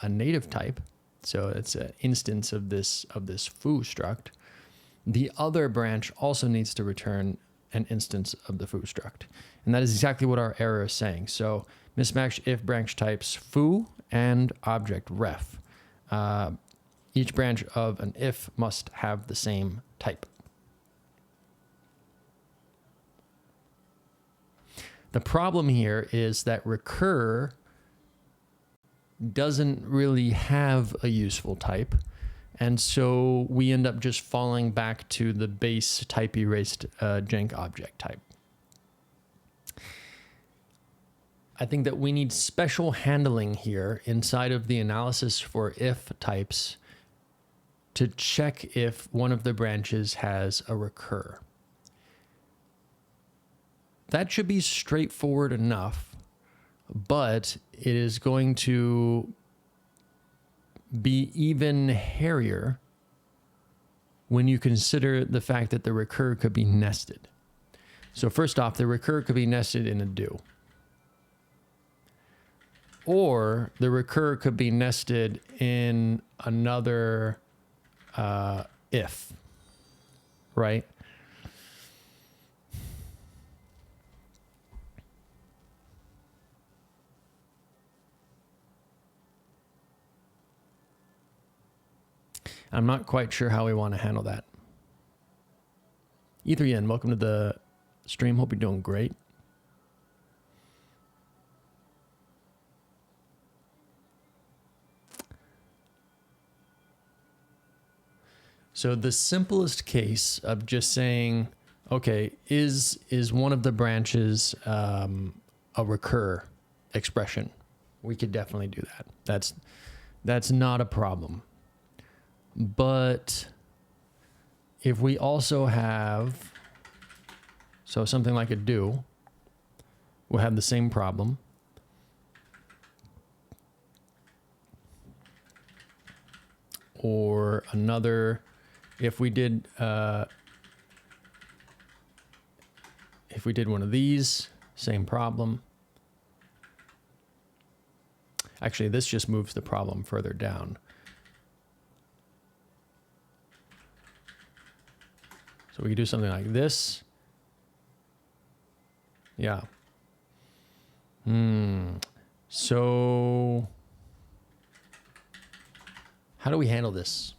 native type, so it's an instance of this foo struct, the other branch also needs to return an instance of the foo struct. And that is exactly what our error is saying. So mismatch if branch types foo and object ref. Each branch of an if must have the same type. The problem here is that recur doesn't really have a useful type. And so we end up just falling back to the base type erased jank object type. I think that we need special handling here inside of the analysis for if types to check if one of the branches has a recur. That should be straightforward enough, but it is going to be even hairier when you consider the fact that the recur could be nested. So first off, the recur could be nested in a do. Or the recur could be nested in another if, right? I'm not quite sure how we want to handle that. Etherian, welcome to the stream. Hope you're doing great. So the simplest case of just saying, okay, is one of the branches a recur expression? We could definitely do that. That's not a problem. But if we also have, so something like a do, we'll have the same problem. Or another, if we did one of these, same problem. Actually, this just moves the problem further down. So we could do something like this. Yeah. So how do we handle this?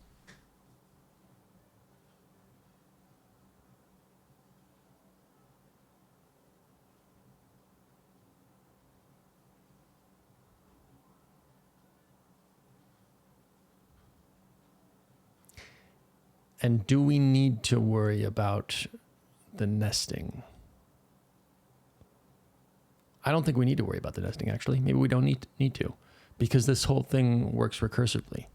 And do we need to worry about the nesting? I don't think we need to worry about the nesting, actually. Maybe we don't need to. because this whole thing works recursively.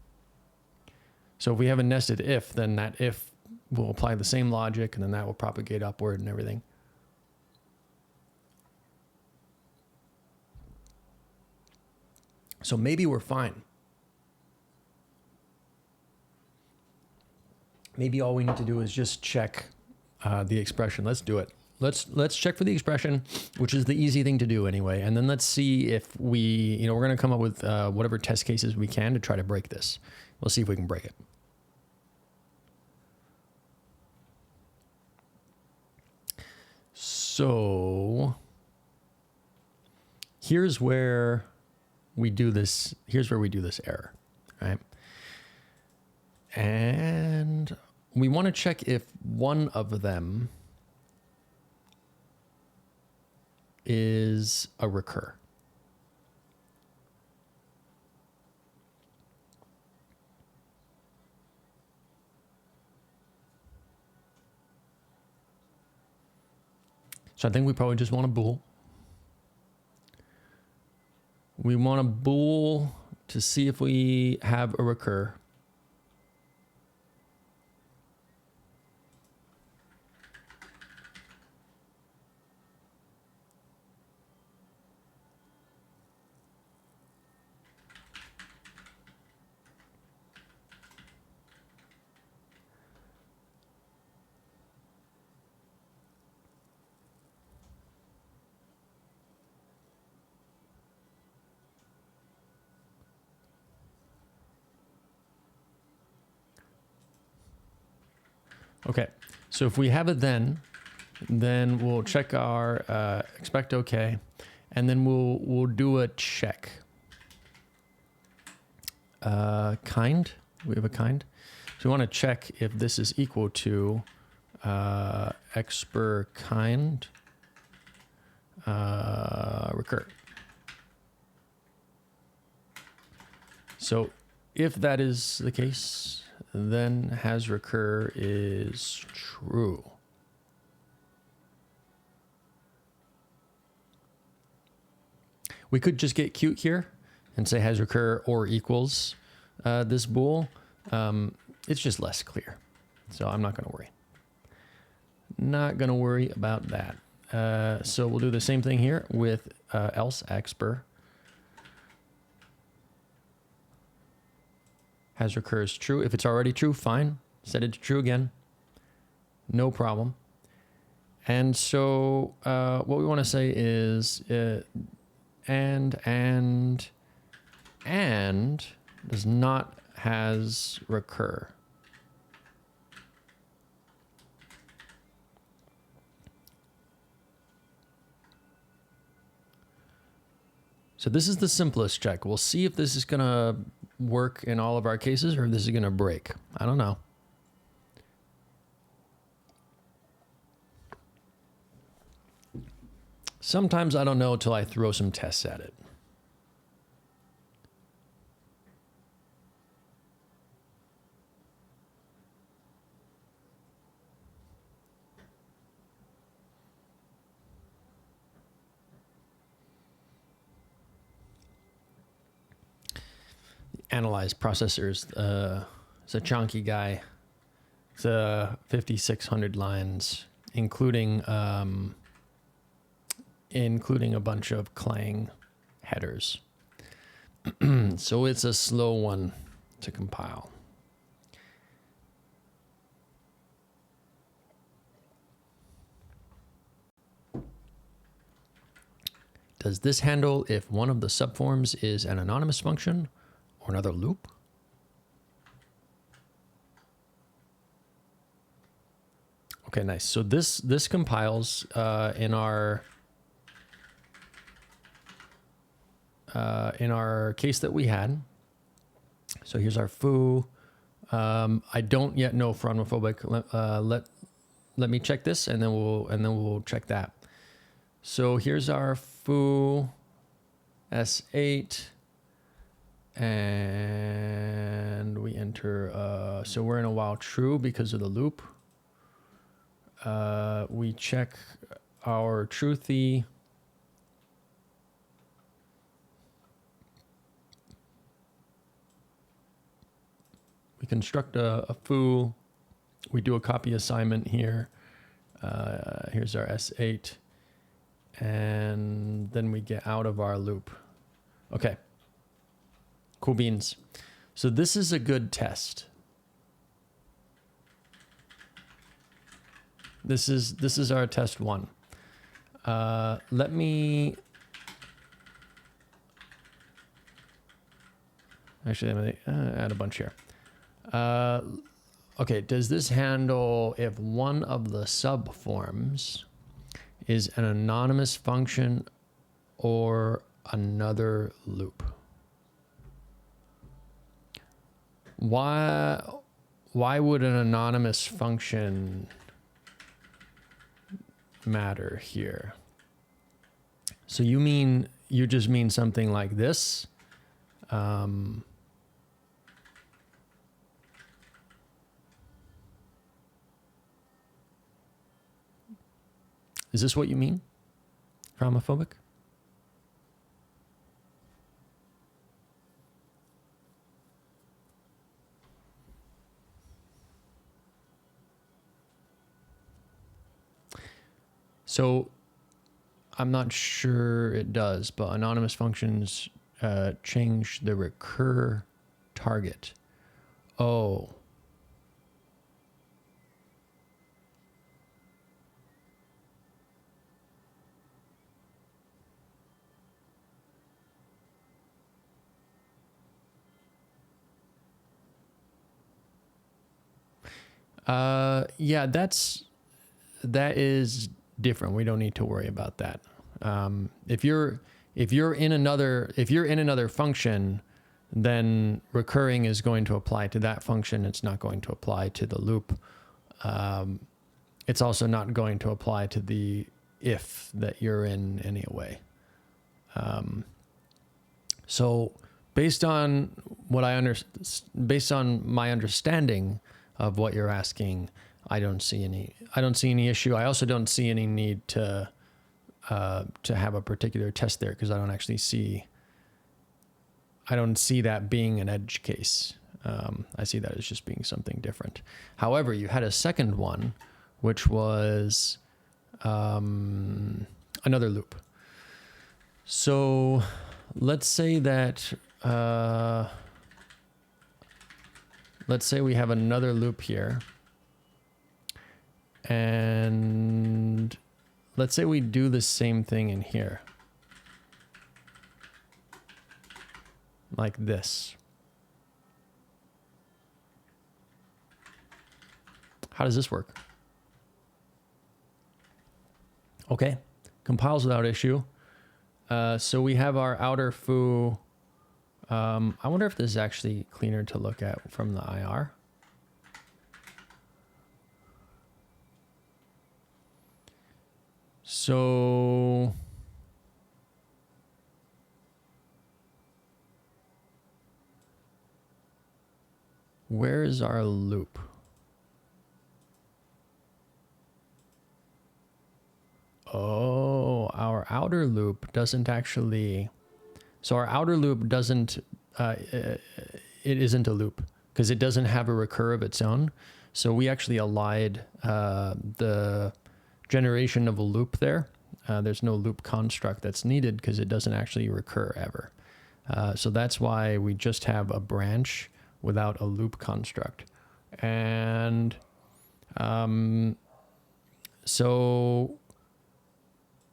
So if we have a nested if, then that if will apply the same logic, and then that will propagate upward and everything. So maybe we're fine. Maybe all we need to do is just check the expression. Let's do it. Let's check for the expression, which is the easy thing to do anyway. And then let's see if we, we're going to come up with whatever test cases we can to try to break this. We'll see if we can break it. So here's where we do this. Here's where we do this error, right? And we want to check if one of them is a recur. So I think we probably just want a bool. We want a bool to see if we have a recur. Okay, so if we have it then we'll check our expect OK, and then we'll do a check. Kind, we have a kind. So we want to check if this is equal to expr kind recur. So if that is the case, then has recur is true. We could just get cute here and say has recur or equals this bool. It's just less clear. So I'm not going to worry. Not going to worry about that. So we'll do the same thing here with else expr. Has recur is true. If it's already true, fine. Set it to true again. No problem. And so what we want to say is and does not has recur. So this is the simplest check. We'll see if this is going to work in all of our cases or if this is going to break. I don't know. Sometimes I don't know until I throw some tests at it. Analyze processors. It's a chunky guy. It's 5,600 lines, including a bunch of Clang headers. So it's a slow one to compile. Does this handle if one of the subforms is an anonymous function or another loop? Okay, nice. So this compiles in our case that we had. So here's our foo. I don't yet know for homophobic. Let me check this, and then we'll check that. So here's our foo S8, and we enter. So we're in a while true because of the loop. We check our truthy. we construct a foo, we do a copy assignment here. Here's our S8, and then we get out of our loop. Okay, cool beans. So this is a good test. This is our test one. Let me actually add a bunch here. Okay, does this handle if one of the subforms is an anonymous function or another loop? Why would an anonymous function matter here? So you just mean something like this? Is this what you mean? Homophobic? So I'm not sure it does, but anonymous functions change the recur target. Oh. Yeah, that is different. We don't need to worry about that. If you're in another function, then recurring is going to apply to that function. It's not going to apply to the loop. It's also not going to apply to the if that you're in anyway. So based on based on my understanding of what you're asking, I don't see any issue. I also don't see any need to have a particular test there, because I don't see that being an edge case. I see that as just being something different. However, you had a second one, which was another loop. So let's say that let's say we have another loop here, and let's say we do the same thing in here, like this. How does this work? Okay, compiles without issue. So we have our outer foo. I wonder if this is actually cleaner to look at from the IR. So where is our loop? Oh, our outer loop doesn't actually. So our outer loop doesn't, it isn't a loop because it doesn't have a recur of its own. So we actually allied the generation of a loop there. There's no loop construct that's needed because it doesn't actually recur ever. So that's why we just have a branch without a loop construct. And so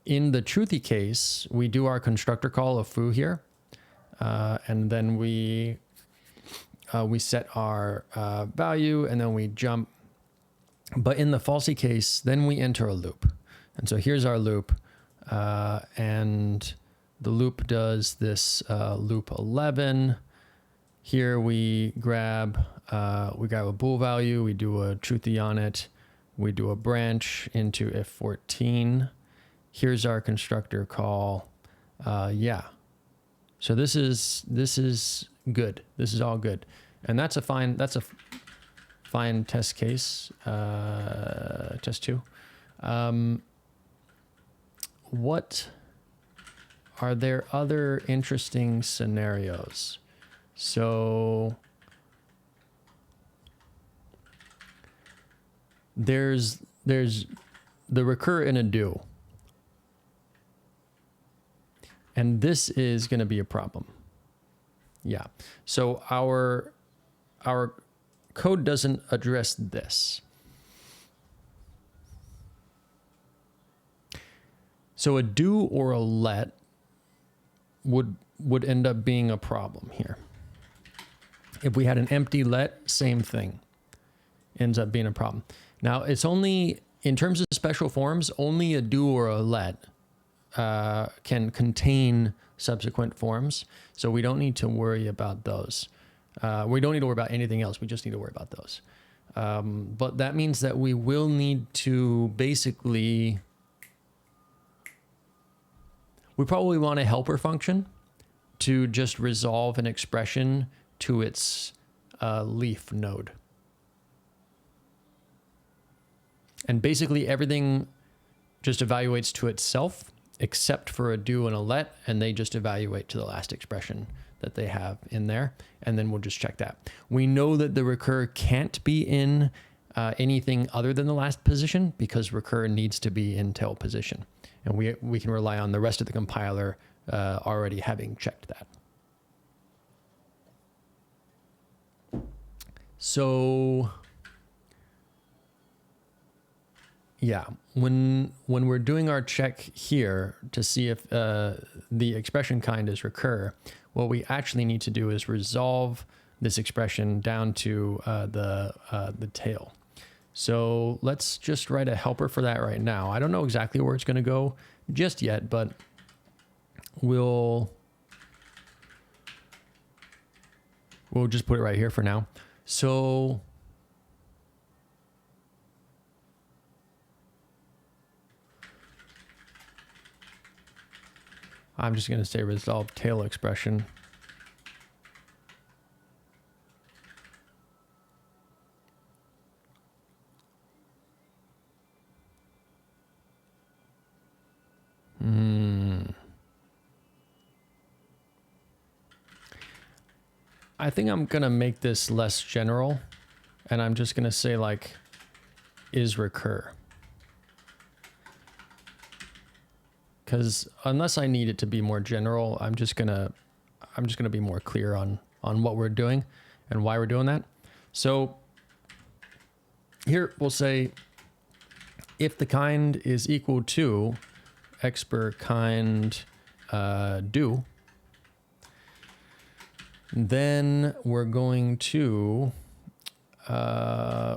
in the truthy case, we do our constructor call of foo here, and then we set our value, and then we jump. But in the falsy case, then we enter a loop. And so here's our loop, and the loop does this loop 11. Here we grab a bool value, we do a truthy on it, we do a branch into if 14. Here's our constructor call. Yeah. So this is good. This is all good. And that's a fine test case, test 2. What are there other interesting scenarios? So there's the recur and a do. And this is going to be a problem. Yeah. So our code doesn't address this. So a do or a let would end up being a problem here. If we had an empty let, same thing. Ends up being a problem. Now, it's only, in terms of special forms, only a do or a let can contain subsequent forms. So we don't need to worry about those. We don't need to worry about anything else. We just need to worry about those. But that means that we will need to basically, we probably want a helper function to just resolve an expression to its leaf node. And basically everything just evaluates to itself, except for a do and a let, and they just evaluate to the last expression that they have in there, and then we'll just check that. We know that the recur can't be in anything other than the last position, because recur needs to be in tail position. And we can rely on the rest of the compiler already having checked that. So yeah, when we're doing our check here to see if the expression kind is recur, what we actually need to do is resolve this expression down to the tail. So let's just write a helper for that right now. I don't know exactly where it's going to go just yet, but we'll just put it right here for now. So I'm just going to say resolve tail expression. I think I'm going to make this less general, and I'm just going to say like is recur. Because unless I need it to be more general, I'm just gonna be more clear on what we're doing and why we're doing that. So here we'll say if the kind is equal to expr kind do, then we're going to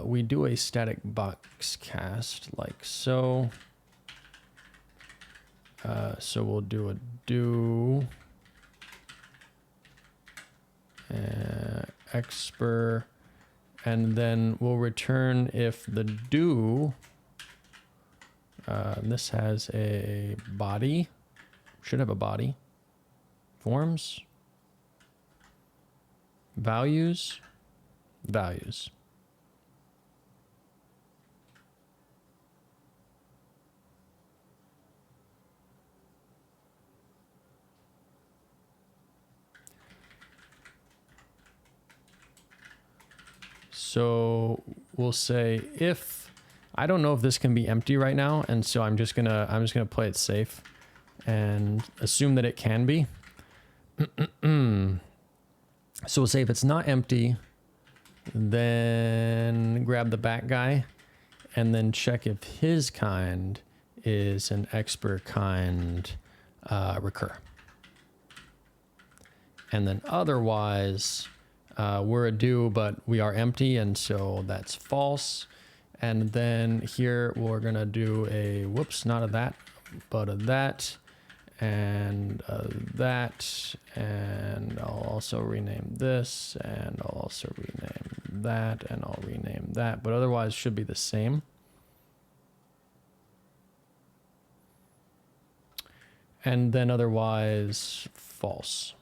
we do a static box cast like so. So we'll do a do expr, and then we'll return if the do, this has a body, should have a body, forms, values. So we'll say if, I don't know if this can be empty right now, and so I'm just gonna play it safe and assume that it can be. So we'll say if it's not empty, then grab the back guy and then check if his kind is an expr kind recur. And then otherwise, we're a do, but we are empty, and so that's false. And then here we're gonna do a, whoops, not a that, but a that, and that, and I'll also rename this, and I'll also rename that, and I'll rename that, but otherwise should be the same. And then otherwise false.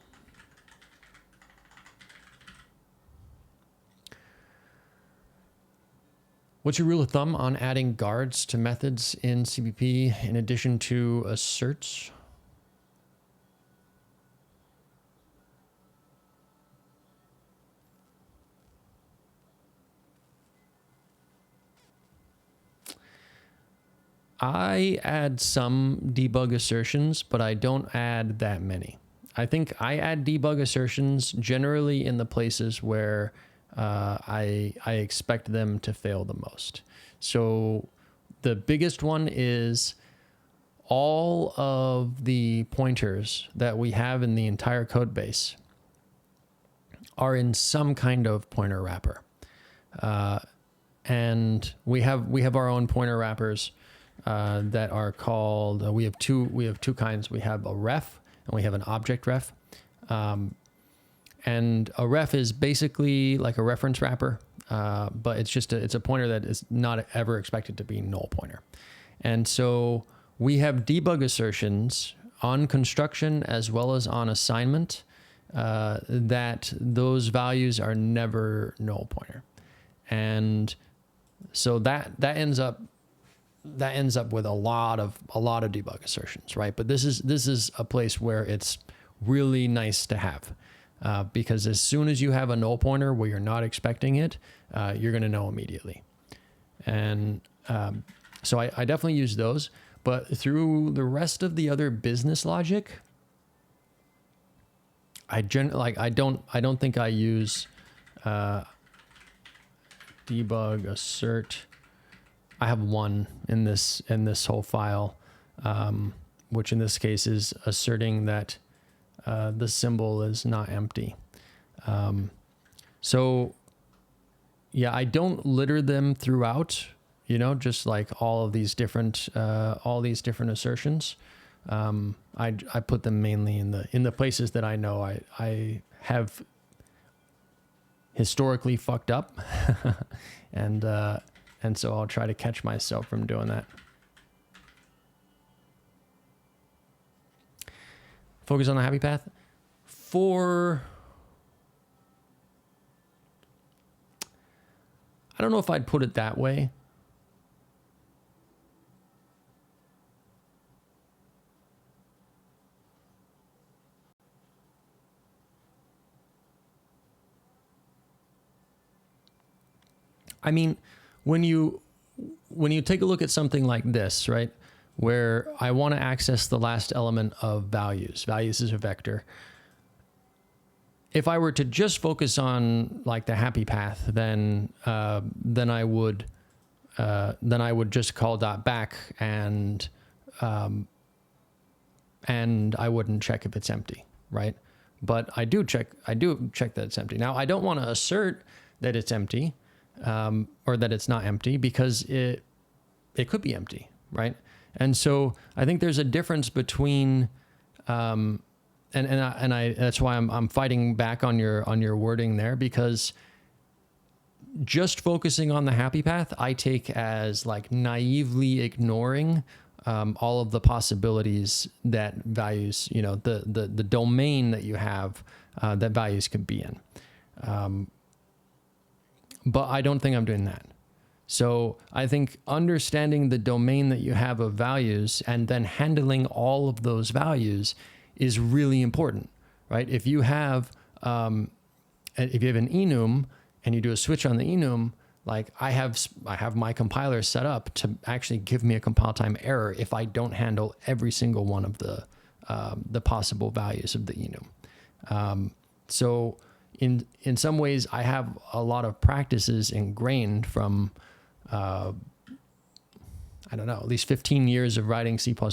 What's your rule of thumb on adding guards to methods in CPP in addition to asserts? I add some debug assertions, but I don't add that many. I think I add debug assertions generally in the places where I expect them to fail the most. So the biggest one is all of the pointers that we have in the entire code base are in some kind of pointer wrapper. And we have our own pointer wrappers that are called, we have two kinds. We have a ref and we have an object ref. And a ref is basically like a reference wrapper, but it's a pointer that is not ever expected to be null pointer. And so we have debug assertions on construction as well as on assignment that those values are never null pointer. And so that ends up with a lot of debug assertions, right? But this is a place where it's really nice to have, because as soon as you have a null pointer where you're not expecting it, you're going to know immediately. And so I definitely use those, but through the rest of the other business logic, I don't think I use debug assert. I have one in this whole file, which in this case is asserting that the symbol is not empty. So yeah, I don't litter them throughout, just like all these different assertions. I put them mainly in the places that I know I have historically fucked up, and so I'll try to catch myself from doing that. Focus on the happy path. I don't know if I'd put it that way. I mean, when you take a look at something like this, right, where I want to access the last element of values is a vector. If I were to just focus on like the happy path, then I would just call dot back and I wouldn't check if it's empty, right? But I do check that it's empty. Now I don't want to assert that it's empty, or that it's not empty, because it could be empty, right? And so I think there's a difference between, and I that's why I'm fighting back on your wording there, because just focusing on the happy path, I take as like naively ignoring all of the possibilities that values, the domain that you have that values could be in. But I don't think I'm doing that. So I think understanding the domain that you have of values and then handling all of those values is really important, right? If you have an enum and you do a switch on the enum, like I have my compiler set up to actually give me a compile time error if I don't handle every single one of the possible values of the enum. So in some ways, I have a lot of practices ingrained from, I don't know, at least 15 years of writing C++, to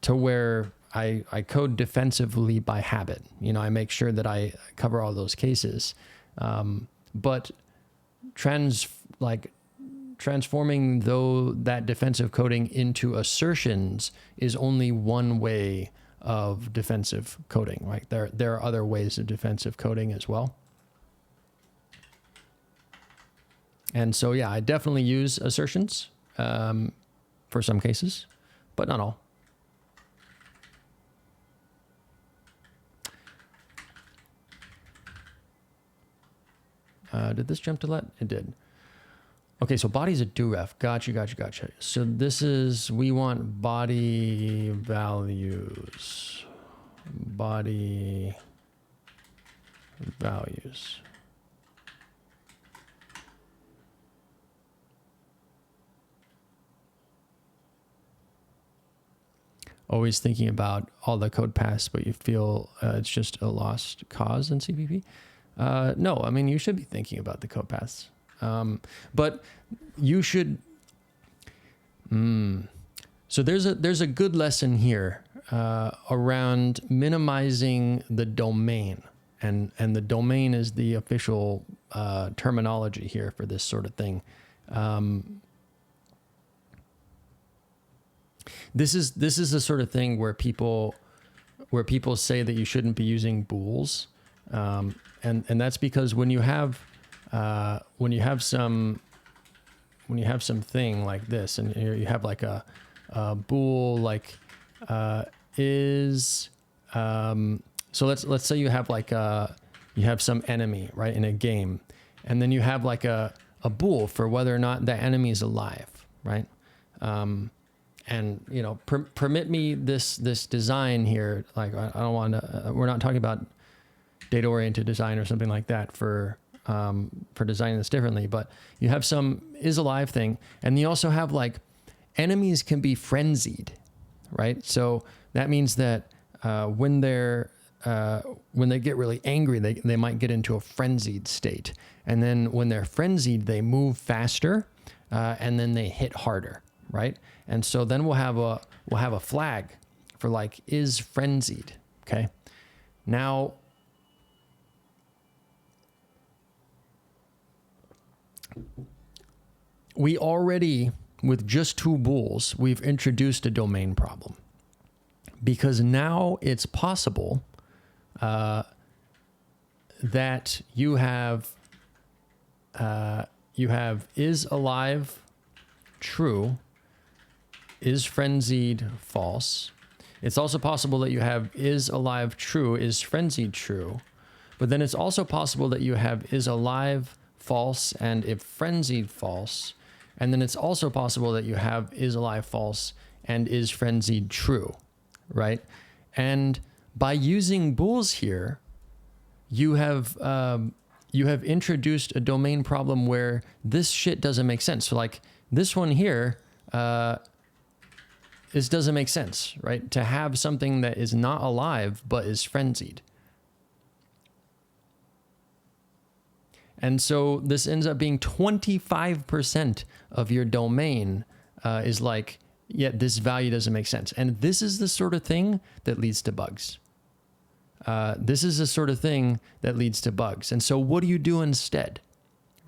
where I code defensively by habit. I make sure that I cover all those cases. But transforming that defensive coding into assertions is only one way of defensive coding, right? There are other ways of defensive coding as well. And so, yeah, I definitely use assertions for some cases, but not all. Did this jump to let? It did. Okay, so body's a do-ref. Gotcha. So we want body values. Body values. always thinking about all the code paths, but you feel it's just a lost cause in CPP. No, I mean, you should be thinking about the code paths. But you should, so there's a good lesson here around minimizing the domain, and the domain is the official terminology here for this sort of thing. This is the sort of thing where people say that you shouldn't be using bools, and that's because when you have some thing like this, and you have like a bool like is so let's say you have like you have some enemy, right, in a game, and then you have like a bool for whether or not that enemy is alive, right? And you know, permit me this design here. Like I don't want to. We're not talking about data-oriented design or something like that for designing this differently. But you have some is alive thing, and you also have like enemies can be frenzied, right? So that means that when they get really angry, they might get into a frenzied state, and then when they're frenzied, they move faster, and then they hit harder, right? And so then we'll have a flag for like is frenzied. Okay. Now we already, with just two bools, we've introduced a domain problem, because now it's possible that you have is alive true, is frenzied false. It's also possible that you have is alive true, is frenzied true, but then it's also possible that you have is alive false and if frenzied false, and then it's also possible that you have is alive false and is frenzied true, right? And by using bools here, you have introduced a domain problem where this shit doesn't make sense. So like this one here, this doesn't make sense, right? To have something that is not alive but is frenzied. And so this ends up being 25% of your domain is like, yeah, this value doesn't make sense. And this is the sort of thing that leads to bugs. This is the sort of thing that leads to bugs. And so what do you do instead,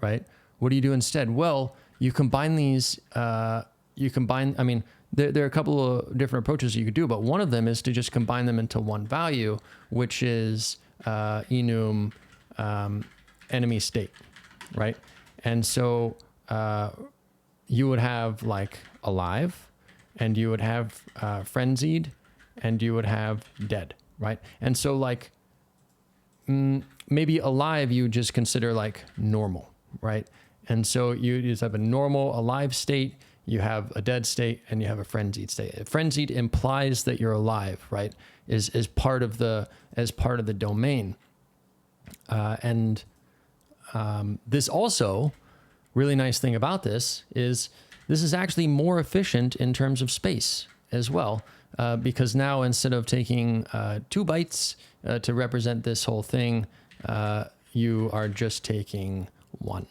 right? What do you do instead? Well, you combine these, I mean, there are a couple of different approaches you could do, but one of them is to just combine them into one value, which is enum enemy state, right? And so you would have like alive, and you would have frenzied, and you would have dead, right? And so like maybe alive you just consider like normal, right? And so you just have a normal alive state, you have a dead state, and you have a frenzied state. Frenzied implies that you're alive, right? Is part of the domain. This also, really nice thing about this is actually more efficient in terms of space as well, because now instead of taking 2 bytes to represent this whole thing, you are just taking 1.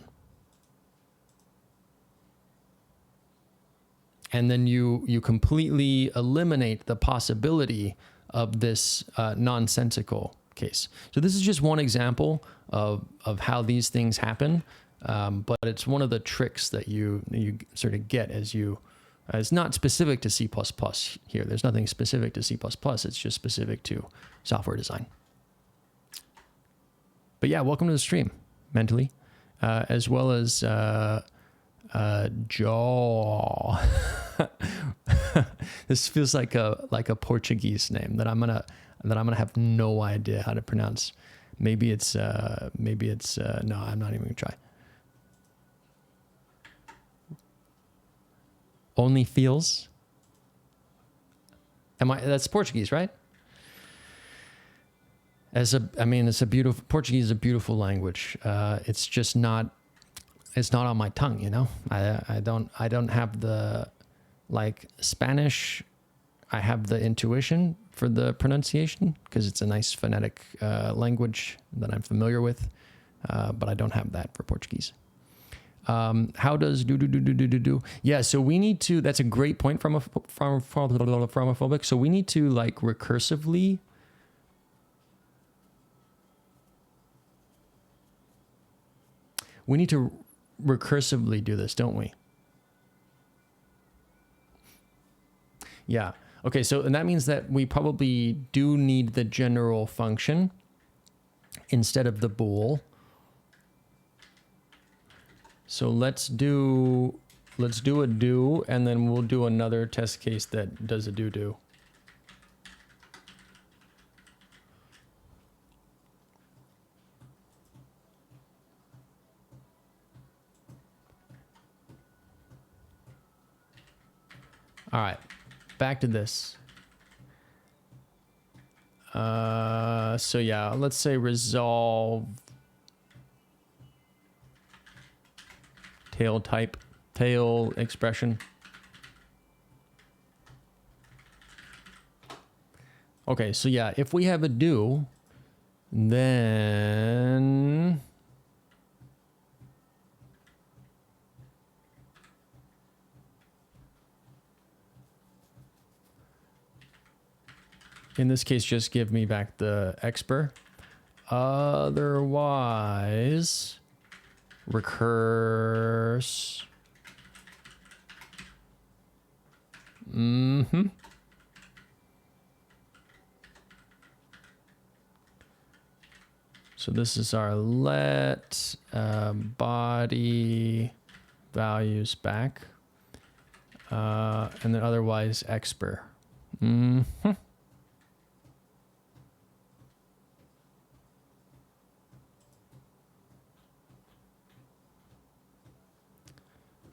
And then you completely eliminate the possibility of this nonsensical case. So this is just one example of how these things happen, but it's one of the tricks that you sort of get as you. It's not specific to C++ here. There's nothing specific to C++. It's just specific to software design. But yeah, welcome to the stream, Mentally, as well as Jaw. This feels like a Portuguese name that I'm gonna have no idea how to pronounce. Maybe it's no, I'm not even gonna try. Only feels. That's Portuguese, right? It's a beautiful, Portuguese is a beautiful language. It's just not, it's not on my tongue, you know? I don't have the, like Spanish I have the intuition for the pronunciation because it's a nice phonetic language that I'm familiar with, but I don't have that for Portuguese. How does do? Yeah, so we need to, that's a great point from phobic. So we need to like recursively do this, don't we? Yeah. Okay, so and that means that we probably do need the general function instead of the bool. So let's do a do, and then we'll do another test case that does a do. All right, back to this. So yeah, let's say resolve tail type, tail expression. Okay, so yeah, if we have a do, then in this case, just give me back the expr. Otherwise, recurse. So this is our let body values back, and then otherwise expr.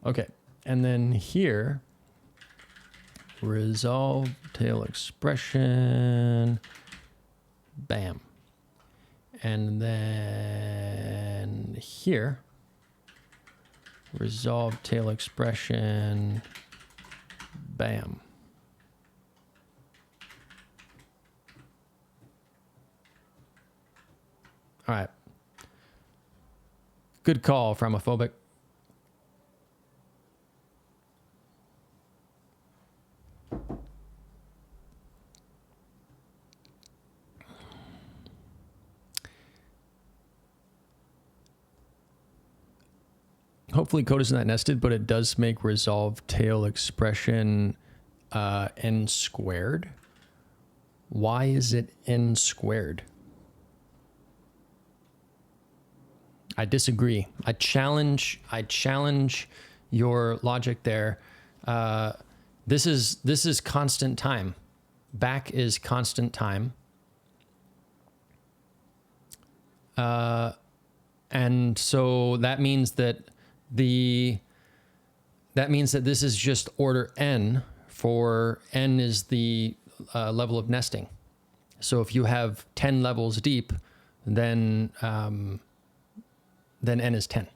Okay, and then here, resolve tail expression, bam. And then here, resolve tail expression, bam. All right. Good call, Fromophobic. Hopefully code is not nested, but it does make resolve tail expression n squared. Why is it n squared? I disagree. I challenge your logic there. This is constant time. Back is constant time. And so that means that this is just order n, for n is the level of nesting. So if you have 10 levels deep, then n is 10.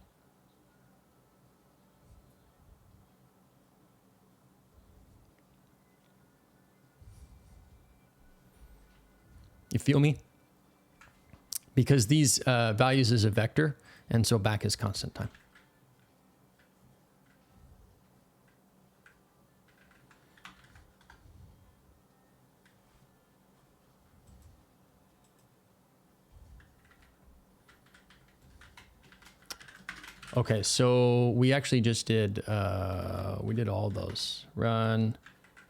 You feel me? Because these values is a vector, and so back is constant time. Okay, so we actually just did, we did all those. Run,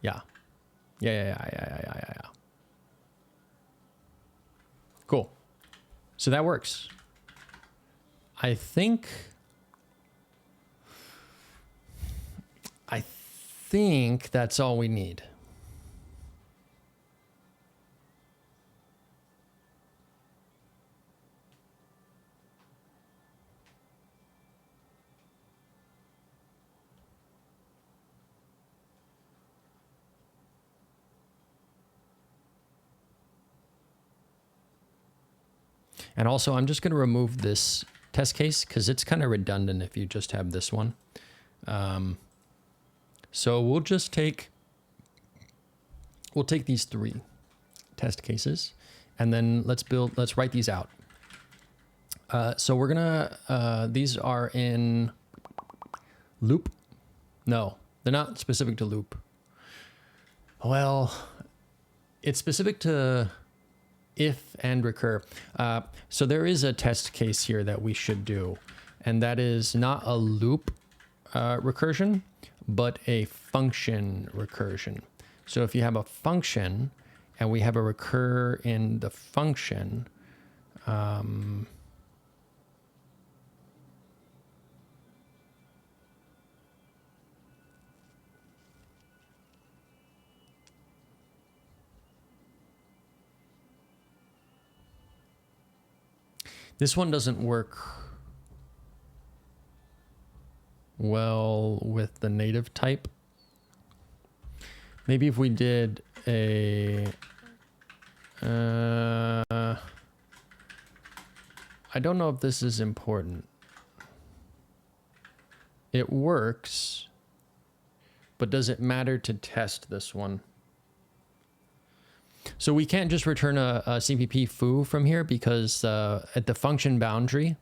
yeah. Yeah. Cool. So that works. I think that's all we need. And also, I'm just going to remove this test case because it's kind of redundant if you just have this one. So we'll just take we'll take these 3 test cases and then let's write these out. So we're gonna, these are in loop. No, they're not specific to loop. Well, it's specific to if and recur. So there is a test case here that we should do, and that is not a loop recursion, but a function recursion. So if you have a function and we have a recur in the function, this one doesn't work well with the native type. Maybe if we did a, I don't know if this is important. It works, but does it matter to test this one? So we can't just return a CPP foo from here because at the function boundary,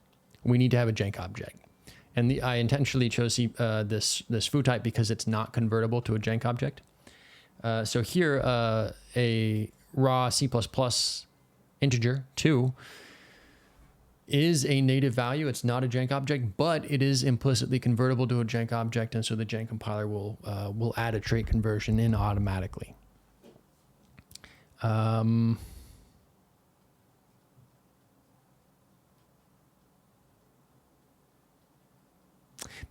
we need to have a jank object. And I intentionally chose this foo type because it's not convertible to a jank object. So here, a raw C++ integer 2 is a native value. It's not a jank object, but it is implicitly convertible to a jank object. And so the jank compiler will add a trait conversion in automatically.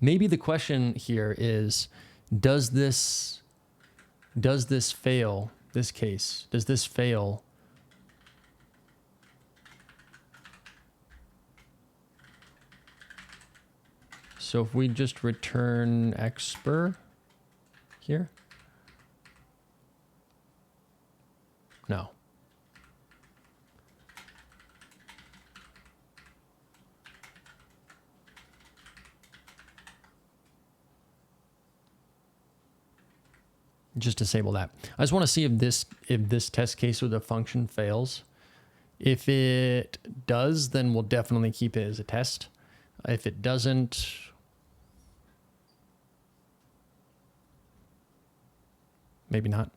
Maybe the question here is, does this fail, this case? Does this fail? So if we just return expr here? No. Just disable that. I just want to see if this test case with a function fails. If it does, then we'll definitely keep it as a test. If it doesn't, maybe not.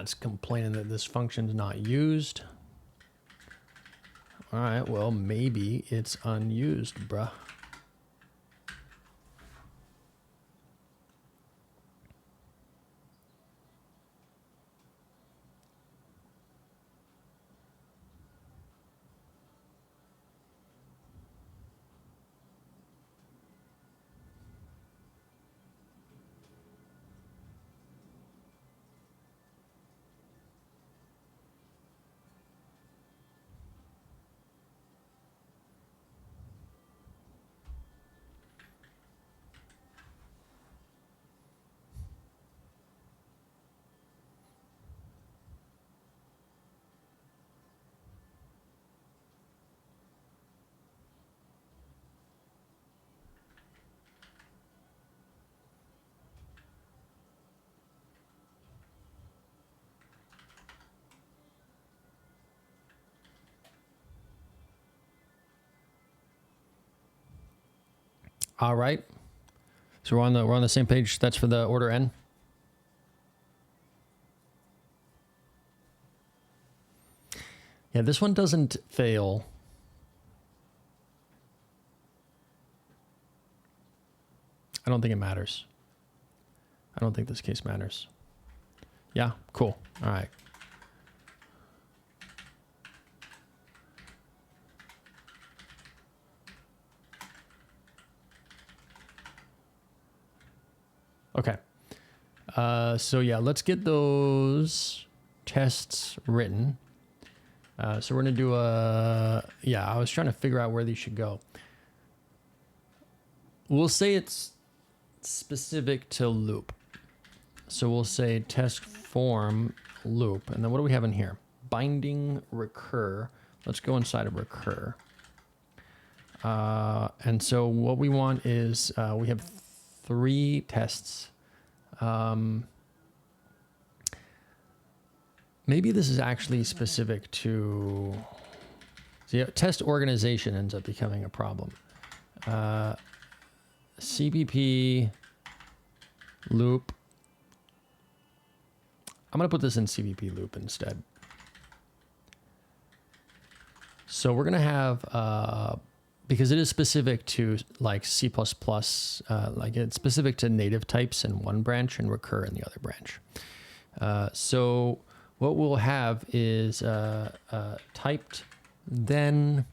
It's complaining that this function's not used. All right, well, maybe it's unused, bruh. All right. So we're on the same page. That's for the order n. Yeah, this one doesn't fail. I don't think it matters. I don't think this case matters. Yeah, cool. All right. Okay. So yeah, let's get those tests written. So we're going to do yeah, I was trying to figure out where these should go. We'll say it's specific to loop. So we'll say test form loop. And then what do we have in here? binding recur. Let's go inside of recur. And so what we want is we have 3 tests. Maybe this is actually specific to... See, test organization ends up becoming a problem. CBP loop. I'm going to put this in CBP loop instead. So we're going to have, because it is specific to like C++, like it's specific to native types in one branch and recur in the other branch. So what we'll have is typed, then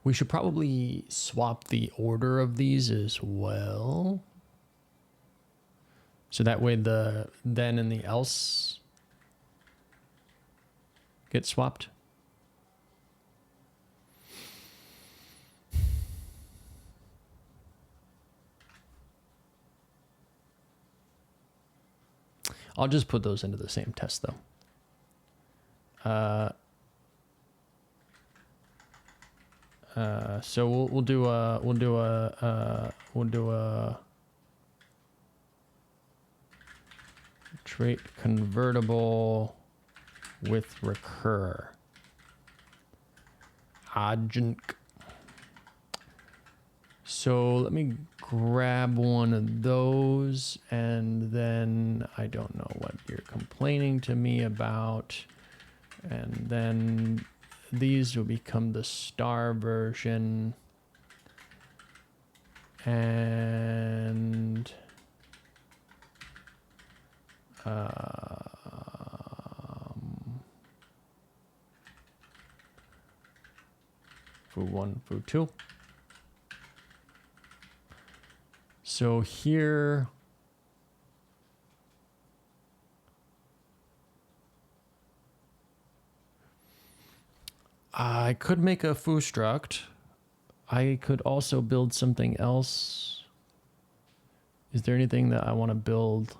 we should probably swap the order of these as well. So that way the then and the else get swapped. I'll just put those into the same test though. So we'll do a trait convertible with recur. Jank. So let me grab one of those, and then I don't know what you're complaining to me about. And then these will become the star version. And foo1, foo2. So here, I could make a foo struct. I could also build something else. Is there anything that I want to build?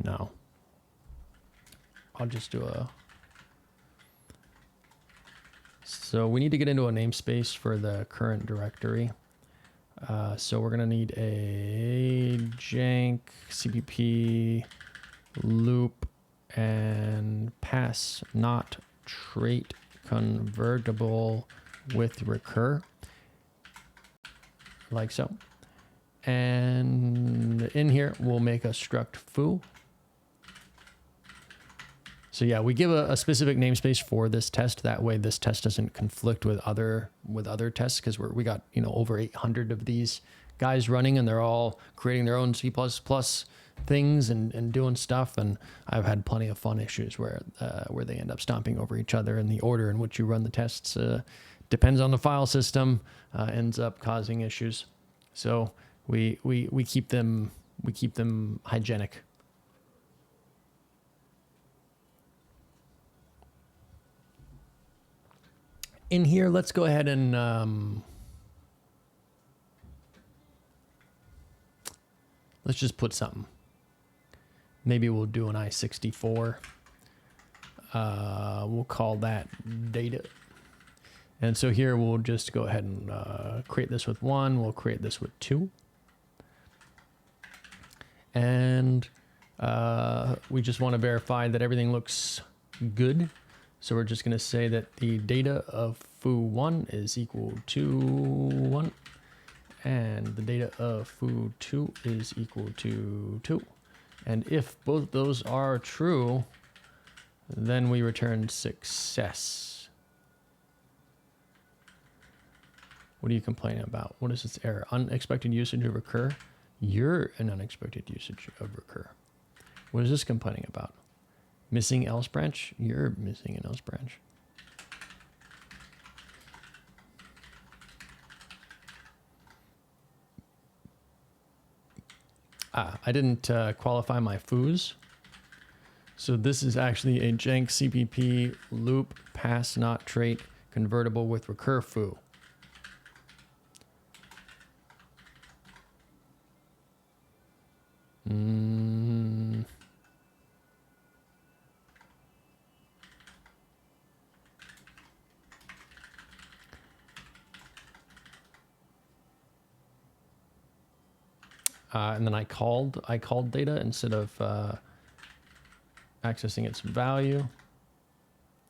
No. I'll just do a... So we need to get into a namespace for the current directory. So we're going to need a jank CPP loop and pass not trait convertible with recur, like so. And in here, we'll make a struct foo. So yeah, we give a specific namespace for this test. That way this test doesn't conflict with other tests, because we got, you know, over 800 of these guys running, and they're all creating their own C++ things and doing stuff. And I've had plenty of fun issues where they end up stomping over each other, and the order in which you run the tests depends on the file system, ends up causing issues. So we keep them hygienic. In here, let's go ahead and let's just put something. Maybe we'll do an I64. We'll call that data. And so here we'll just go ahead and create this with 1. We'll create this with 2. And we just want to verify that everything looks good. So we're just going to say that the data of foo1 is equal to 1, and the data of foo2 is equal to 2. And if both those are true, then we return success. What are you complaining about? What is this error? Unexpected usage of recur? You're an unexpected usage of recur. What is this complaining about? Missing else branch? You're missing an else branch. I didn't qualify my foos. So this is actually a jank CPP loop pass not trait convertible with recur foo. and then I called data instead of accessing its value.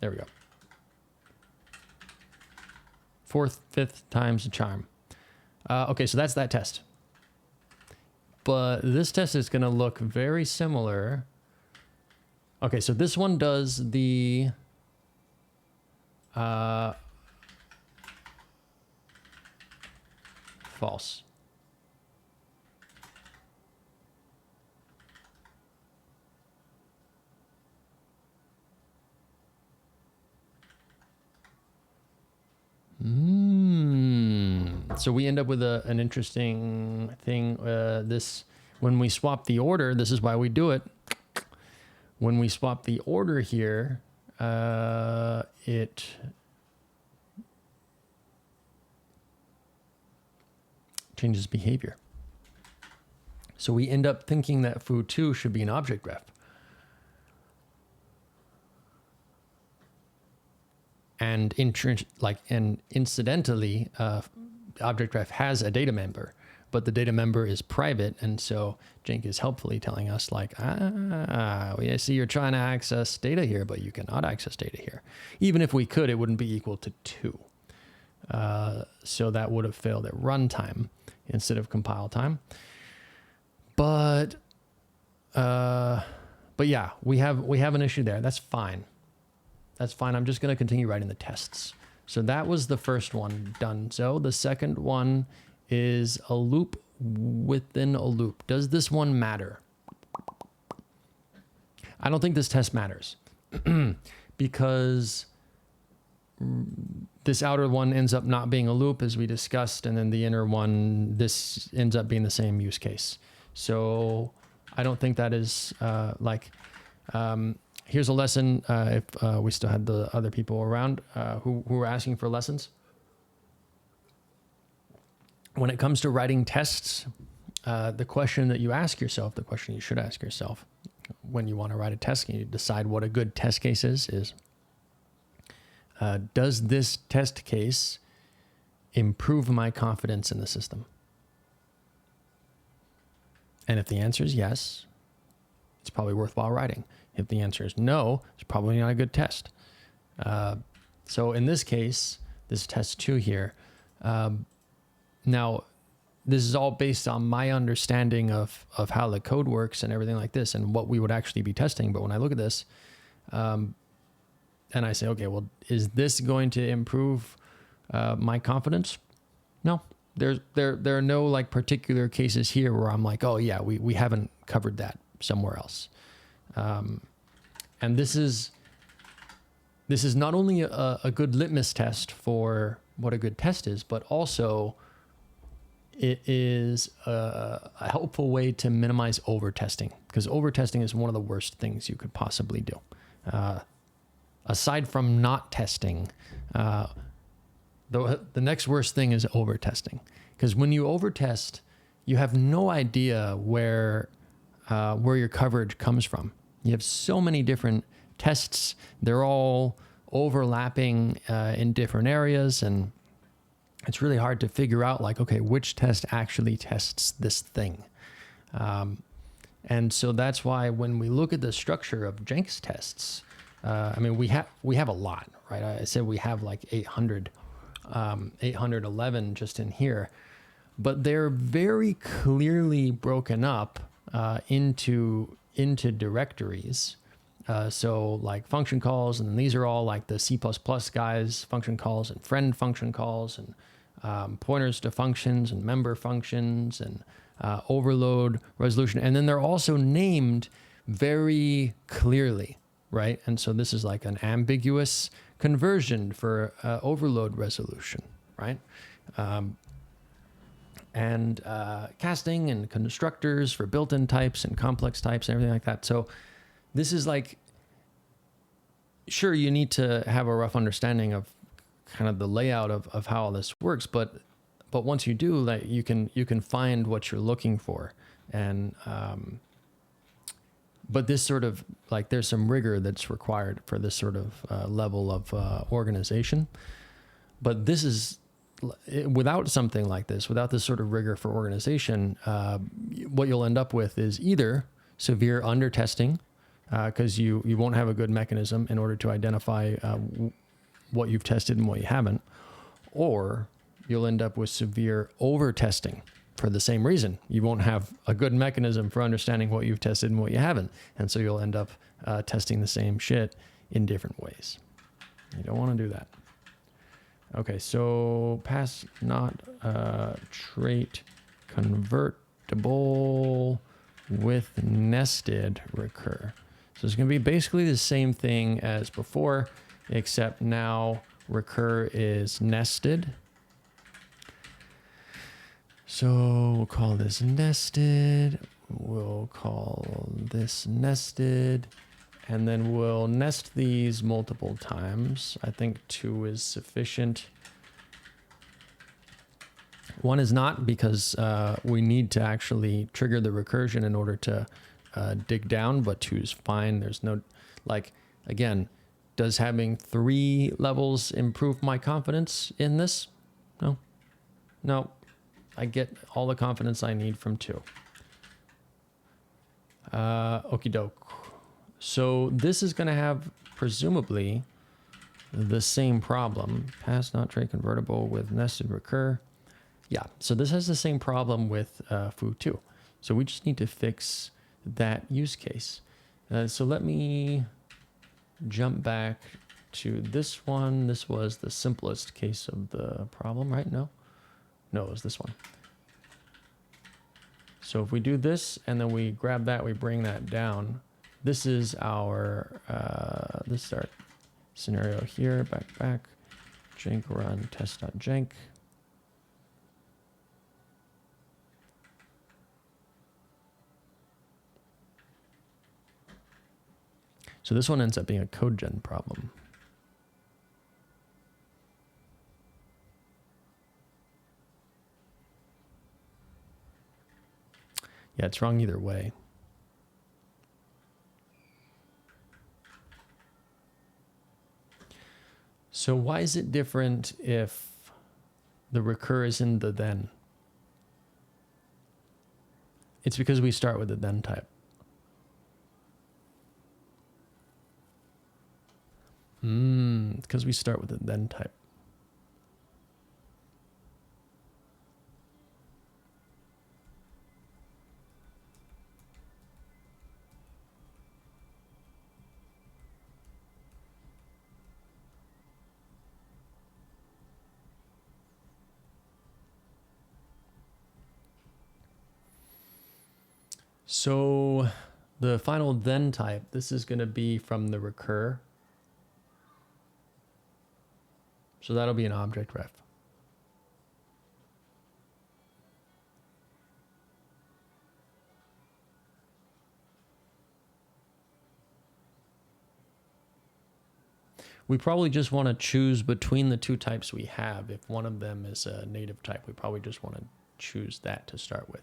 There we go. Fourth, fifth time's the charm. Okay, so that's that test. But this test is going to look very similar. Okay, so this one does the false. So we end up with an interesting thing. This, when we swap the order, this is why we do it. When we swap the order here, it changes behavior. So we end up thinking that foo2 should be an object graph. And incidentally, object graph has a data member, but the data member is private. And so jank is helpfully telling us like, I see you're trying to access data here, but you cannot access data here. Even if we could, it wouldn't be equal to 2. So that would have failed at runtime instead of compile time. But yeah, we have an issue there. That's fine. That's fine. I'm just going to continue writing the tests. So that was the first one done. So the second one is a loop within a loop. Does this one matter? I don't think this test matters because this outer one ends up not being a loop as we discussed. And then the inner one, this ends up being the same use case. So I don't think that is here's a lesson if we still had the other people around who were asking for lessons. When it comes to writing tests, the question that you ask yourself, the question you should ask yourself when you want to write a test and you decide what a good test case is does this test case improve my confidence in the system? And if the answer is yes, it's probably worthwhile writing. If the answer is no, it's probably not a good test. So in this case, this test 2 here, now this is all based on my understanding of how the code works and everything like this and what we would actually be testing. But when I look at this and I say, okay, well, is this going to improve my confidence? No, there are no like particular cases here where I'm like, oh yeah, we haven't covered that somewhere else. And this is not only a good litmus test for what a good test is, but also it is a helpful way to minimize over-testing, because over-testing is one of the worst things you could possibly do. Aside from not testing, the next worst thing is over-testing, because when you over-test, you have no idea where your coverage comes from. You have so many different tests. They're all overlapping in different areas. And it's really hard to figure out like, okay, which test actually tests this thing. And so that's why when we look at the structure of jank's tests, I mean, we have a lot, right? I said we have like 811 just in here, but they're very clearly broken up into directories. So like function calls, and these are all like the C++ guys, function calls and friend function calls and pointers to functions and member functions and overload resolution. And then they're also named very clearly, right? And so this is like an ambiguous conversion for overload resolution, right? And casting and constructors for built-in types and complex types and everything like that. So this is like, sure, you need to have a rough understanding of kind of the layout of how all this works, but once you do, like you can find what you're looking for. And but this sort of like there's some rigor that's required for this sort of level of organization. But this is without something like this, without this sort of rigor for organization, what you'll end up with is either severe under testing, because you won't have a good mechanism in order to identify what you've tested and what you haven't, or you'll end up with severe over testing for the same reason. You won't have a good mechanism for understanding what you've tested and what you haven't, and so you'll end up testing the same shit in different ways. You don't want to do that. Okay, so pass not trait convertible with nested recur. So it's going to be basically the same thing as before, except now recur is nested. So we'll call this nested. We'll call this nested. And then we'll nest these multiple times. I think 2 is sufficient. 1 is not, because we need to actually trigger the recursion in order to dig down, but 2 is fine. There's no, like, again, does having 3 levels improve my confidence in this? No. No. I get all the confidence I need from 2. Okie doke. So this is going to have, presumably, the same problem. Pass not trait convertible with nested recur. Yeah, so this has the same problem with foo 2. So we just need to fix that use case. So let me jump back to this one. This was the simplest case of the problem, right? No, it was this one. So if we do this and then we grab that, we bring that down. This is our this is our scenario here. Back, jank run test.jank. So this one ends up being a code gen problem. Yeah, it's wrong either way. So why is it different if the recur is in the then? It's because we start with the then type. Because we start with the then type. So the final then type, this is going to be from the recur. So that'll be an object ref. We probably just want to choose between the 2 types we have. If one of them is a native type, we probably just want to choose that to start with.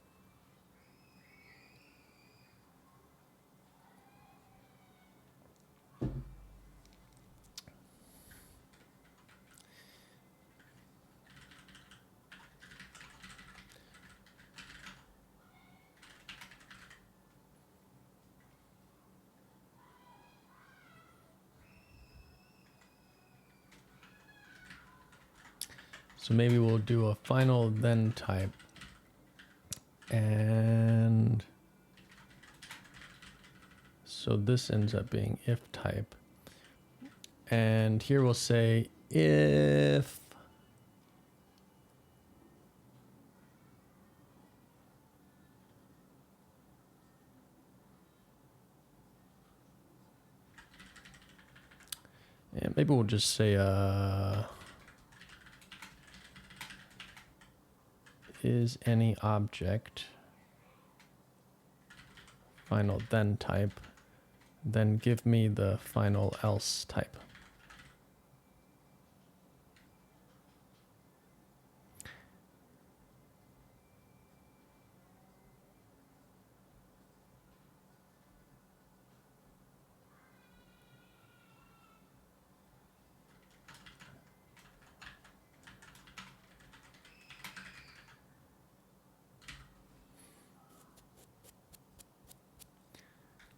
So maybe we'll do a final then type, and so this ends up being if type, and here we'll say if and maybe we'll just say is any object final then type, then give me the final else type.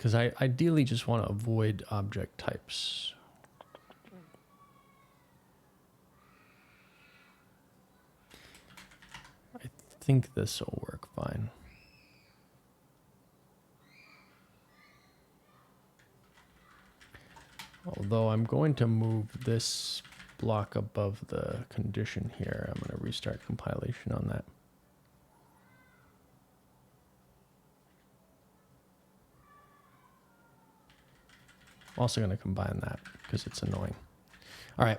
because I ideally just want to avoid object types. I think this will work fine. Although I'm going to move this block above the condition here. I'm going to restart compilation on that. I'm also going to combine that because it's annoying. All right.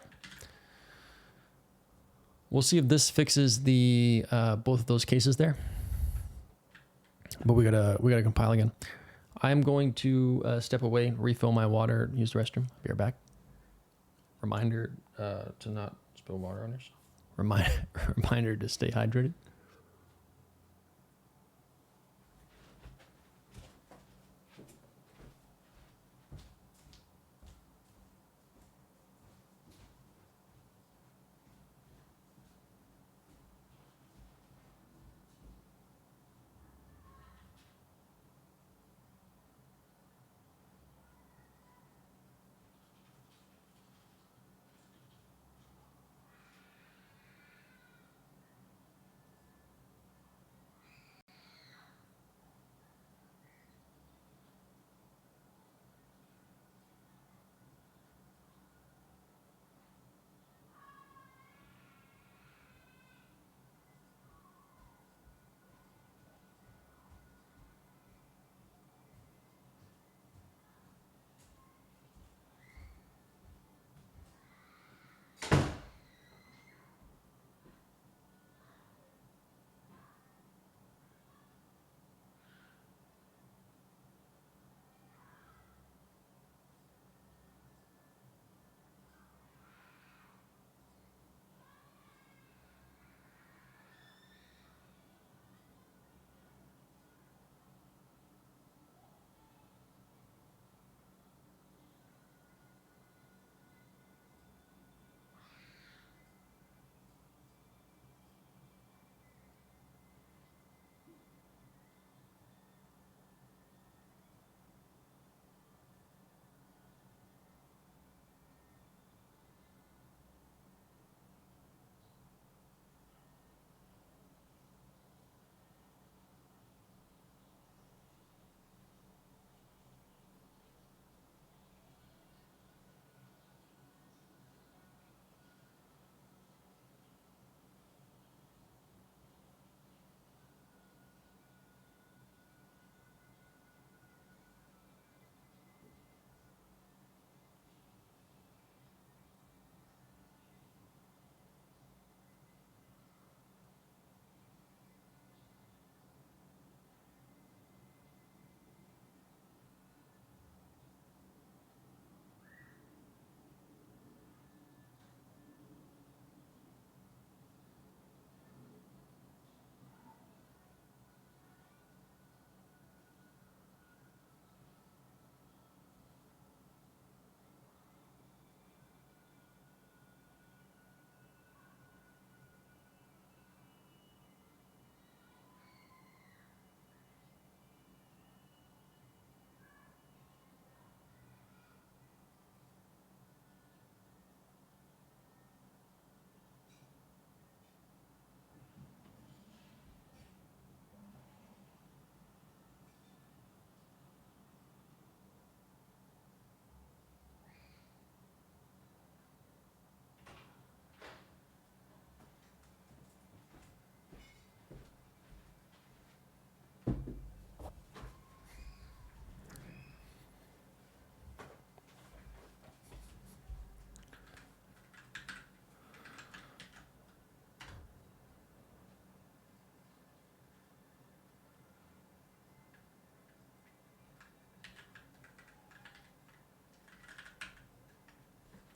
We'll see if this fixes the both of those cases there. But we gotta compile again. I'm going to step away, refill my water, use the restroom. Be right back. Reminder to not spill water on yourself. Reminder to stay hydrated.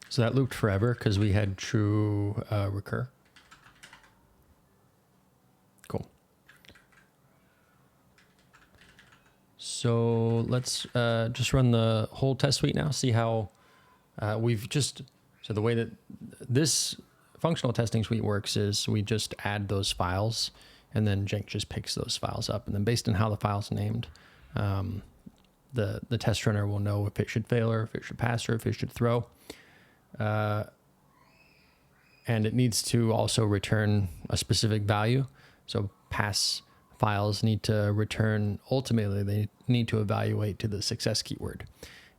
So that looped forever because we had true recur. Cool. So let's just run the whole test suite now, see how we've just, so the way that this functional testing suite works is we just add those files and then jank just picks those files up. And then based on how the file's named, the test runner will know if it should fail or if it should pass or if it should throw. And it needs to also return a specific value. So pass files need to return, ultimately, they need to evaluate to the success keyword.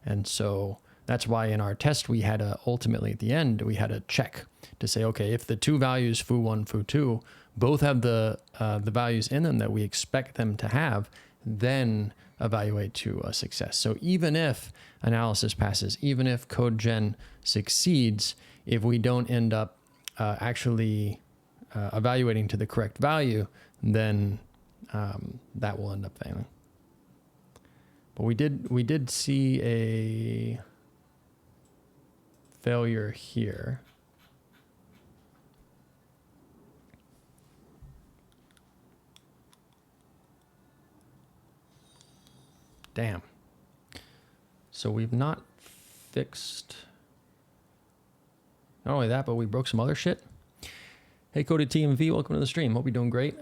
And so that's why in our test, we had ultimately at the end, we had a check to say, okay, if the two values foo1, foo2, both have the values in them that we expect them to have, then evaluate to a success. So even if analysis passes, even if code gen succeeds, if we don't end up actually evaluating to the correct value, then that will end up failing. But we did see a failure here. Damn. So we've not fixed, not only that, but we broke some other shit. Hey, Coded TMV, welcome to the stream. Hope you're doing great.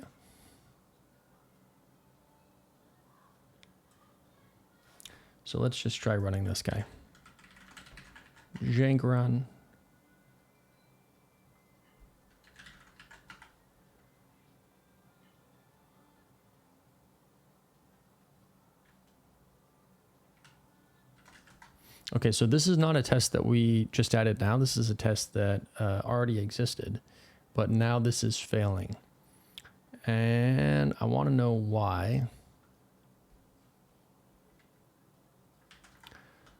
So let's just try running this guy. Jank run. Okay, so this is not a test that we just added now. This is a test that already existed, but now this is failing. And I want to know why.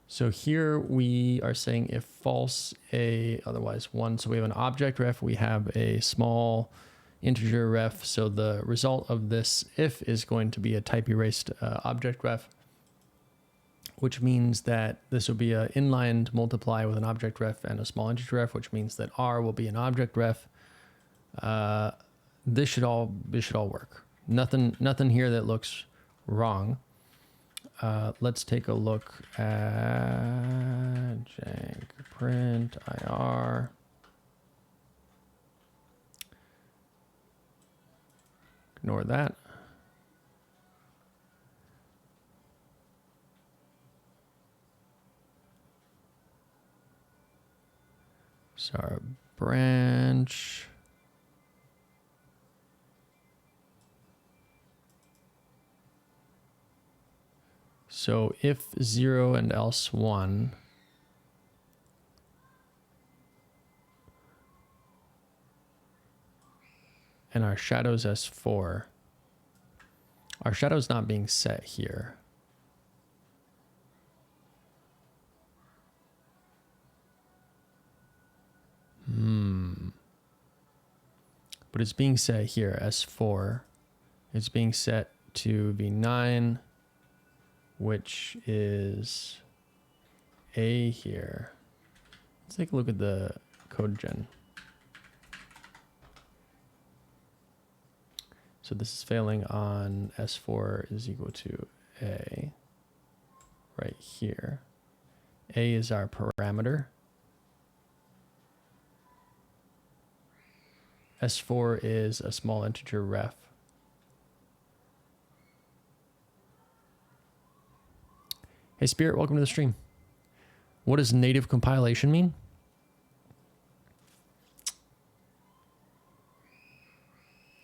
So here we are saying if false, A, otherwise 1. So we have an object ref, we have a small integer ref. So the result of this if is going to be a type erased object ref, which means that this will be an inline multiply with an object ref and a small integer ref, which means that R will be an object ref. This should all work. Nothing here that looks wrong. Let's take a look at jank print IR. Ignore that. So our branch. So if 0 and else 1, and our shadow's S4, our shadow's not being set here. But it's being set here, S4. It's being set to V9, which is A here. Let's take a look at the code gen. So this is failing on S4 is equal to A right here. A is our parameter. S4 is a small integer ref. Hey Spirit, welcome to the stream. What does native compilation mean?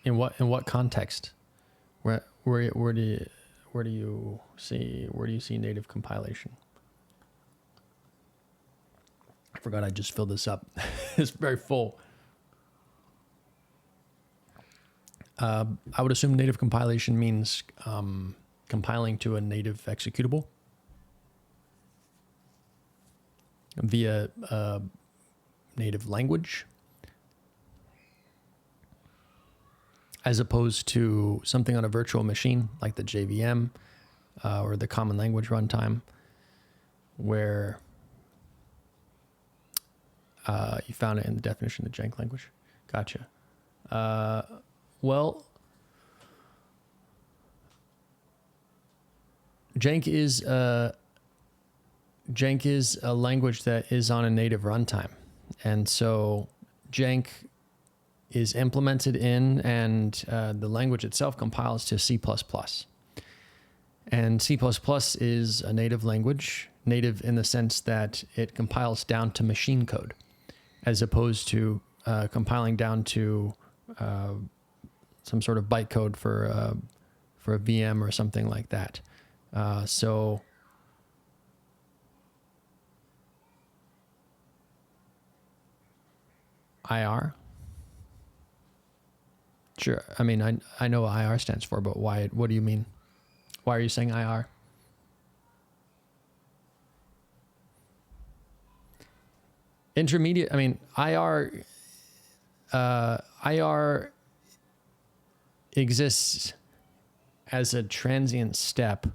In what context? Where do you see native compilation? I forgot I just filled this up. It's very full. I would assume native compilation means compiling to a native executable via native language, as opposed to something on a virtual machine like the JVM or the common language runtime, where you found it in the definition of the jank language. Gotcha. Well, jank is a language that is on a native runtime, and so jank is implemented in, and the language itself compiles to C++. And C++ is a native language, native in the sense that it compiles down to machine code, as opposed to compiling down to some sort of bytecode for a VM or something like that. So IR. Sure. I mean, I know what IR stands for, but why? What do you mean? Why are you saying IR? Intermediate. I mean, IR exists as a transient step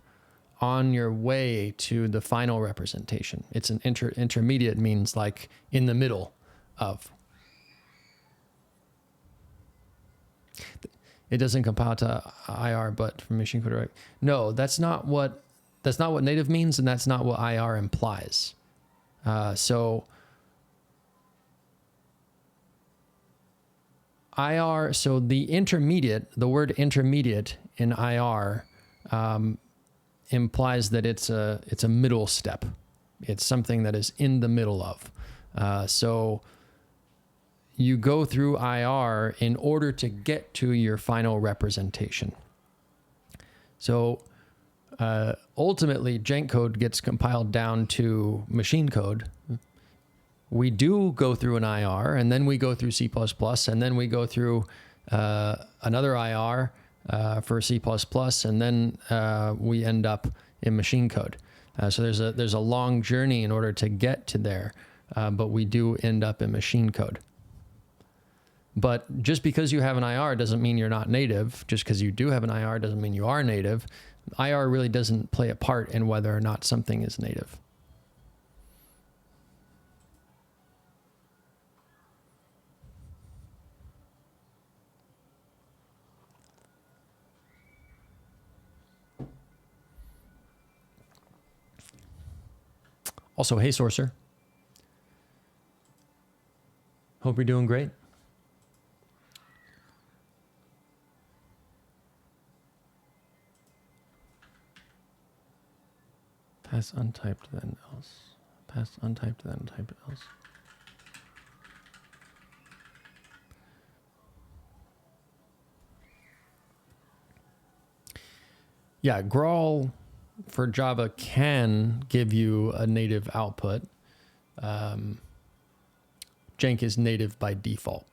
on your way to the final representation. It's an intermediate means like in the middle of. It doesn't compile to IR, but from machine code, right? No, that's not what native means, and that's not what IR implies. So IR, so the word intermediate in IR implies that it's a middle step. It's something that is in the middle of. So you go through IR in order to get to your final representation. So ultimately, jank code gets compiled down to machine code. We do go through an IR, and then we go through C++, and then we go through another IR for C++, and then we end up in machine code. So there's a long journey in order to get to there, but we do end up in machine code. But just because you have an IR doesn't mean you're not native. Just because you do have an IR doesn't mean you are native. IR really doesn't play a part in whether or not something is native. Also, hey, Sorcerer. Hope you're doing great. Pass untyped, then else. Pass untyped, then type else. Yeah, Graal for Java can give you a native output. Jank is native by default.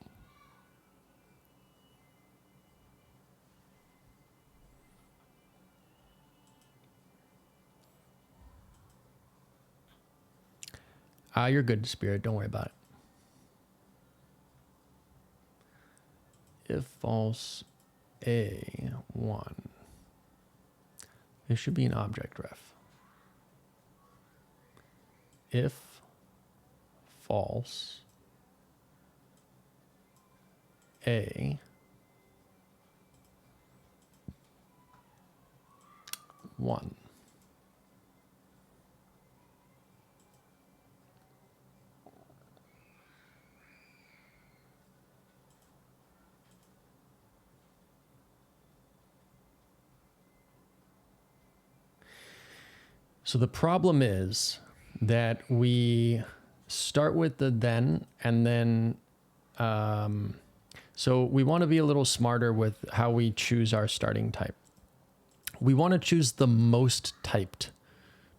You're good, Spirit. Don't worry about it. If false A1. It should be an object ref. If false A1. So the problem is that we start with the then, and then, so we want to be a little smarter with how we choose our starting type. We want to choose the most typed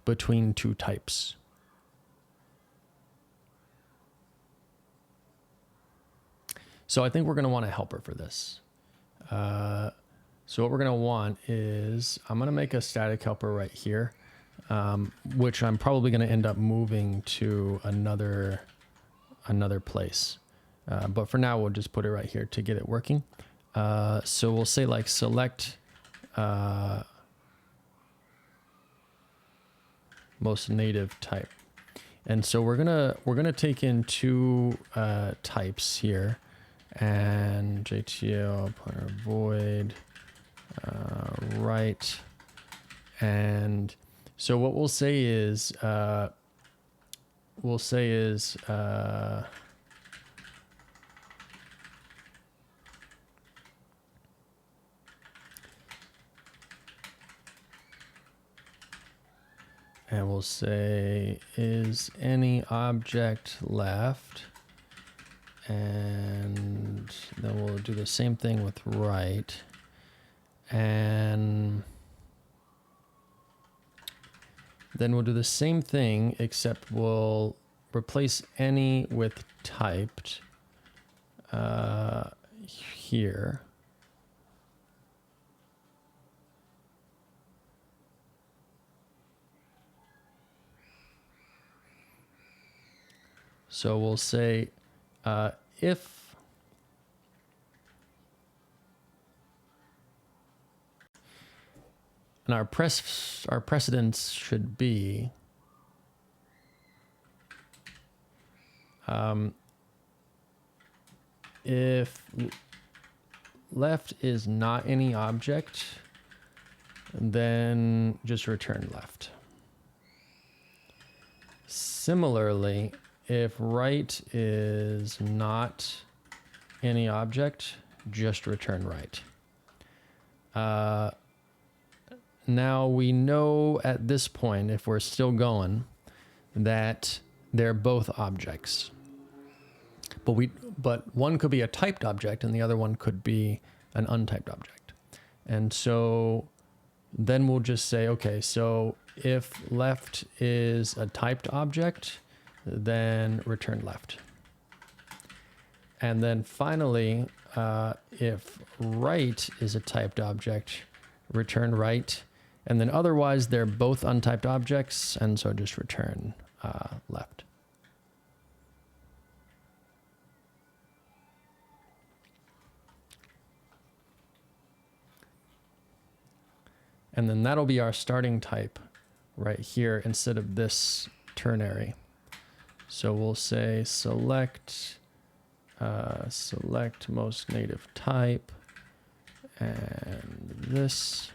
between two types. So I think we're going to want a helper for this. So what we're going to want is, I'm going to make a static helper right here. Which I'm probably going to end up moving to another place. But for now, we'll just put it right here to get it working. So we'll say like select most native type. And so we're gonna take in two types here, and JTL pointer void right, and so what we'll say is, And we'll say, is any object left? And then we'll do the same thing with right. And then we'll do the same thing, except we'll replace any with typed here. So we'll say if and our precedence should be if left is not any object, then just return left. Similarly, if right is not any object, just return right. Now we know at this point, if we're still going, that they're both objects. But one could be a typed object and the other one could be an untyped object. And so then we'll just say, okay, so if left is a typed object, then return left. And then finally, if right is a typed object, return right. And then otherwise, they're both untyped objects, and so just return left. And then that'll be our starting type right here instead of this ternary. So we'll say select most native type and this.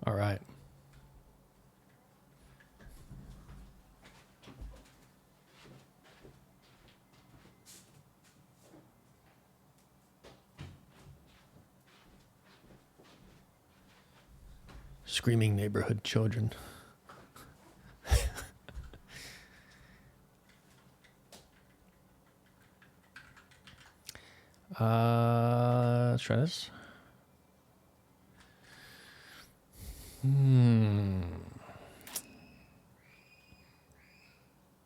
All right. Screaming neighborhood children. Let's try this.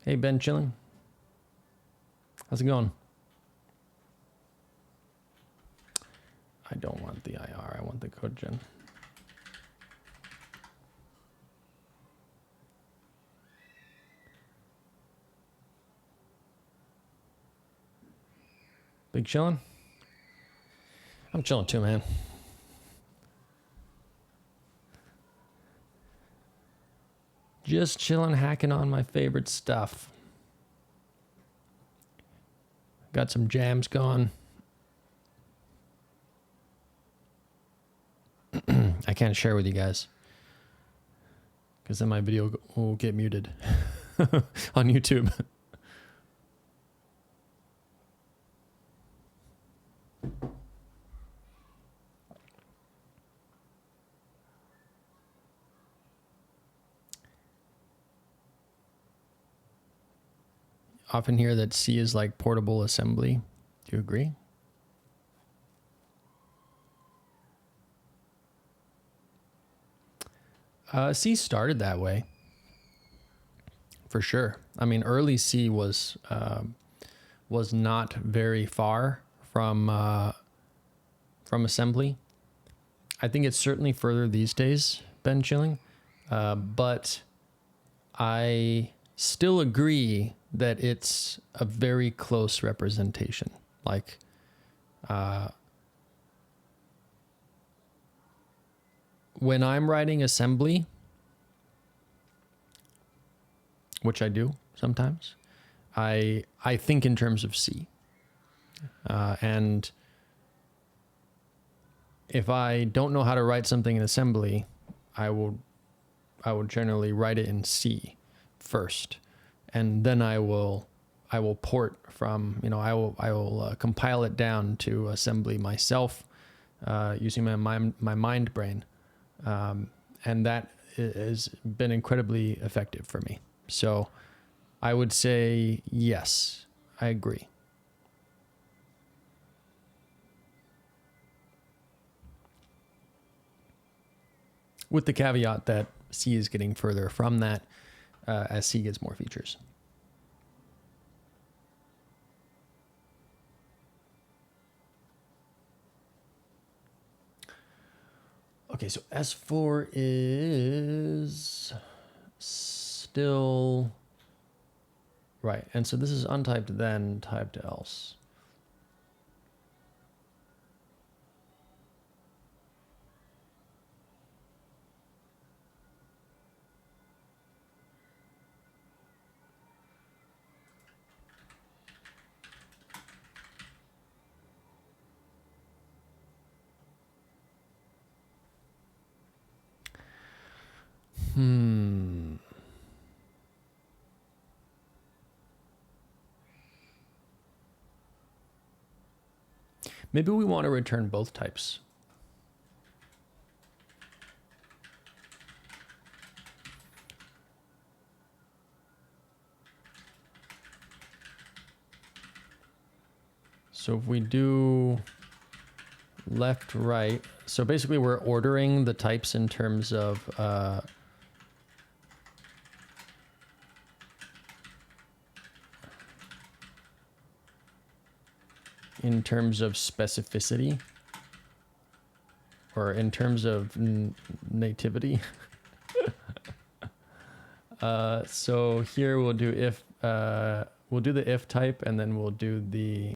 Hey, Ben, chilling? How's it going? I don't want the IR, I want the code gen. Big chilling? I'm chilling too, man. Just chilling, hacking on my favorite stuff. Got some jams going. I can't share with you guys because then my video will get muted on YouTube. Often hear that C is like portable assembly. Do you agree? C started that way, for sure. I mean, early C was not very far from assembly. I think it's certainly further these days, Ben Chilling, but I still agree that it's a very close representation. Like, when I'm writing assembly, which I do sometimes, I think in terms of C. And if I don't know how to write something in assembly, I will generally write it in C first, and then I will port from, I will compile it down to assembly myself, using my mind brain, and that has been incredibly effective for me. So I would say yes, I agree. With the caveat that C is getting further from that as C gets more features. Okay, so S4 is still right. And so this is untyped then, typed else. Maybe we want to return both types. So if we do left, right, so basically we're ordering the types in terms of specificity, or in terms of nativity. So here we'll do if, we'll do the if type, and then we'll do the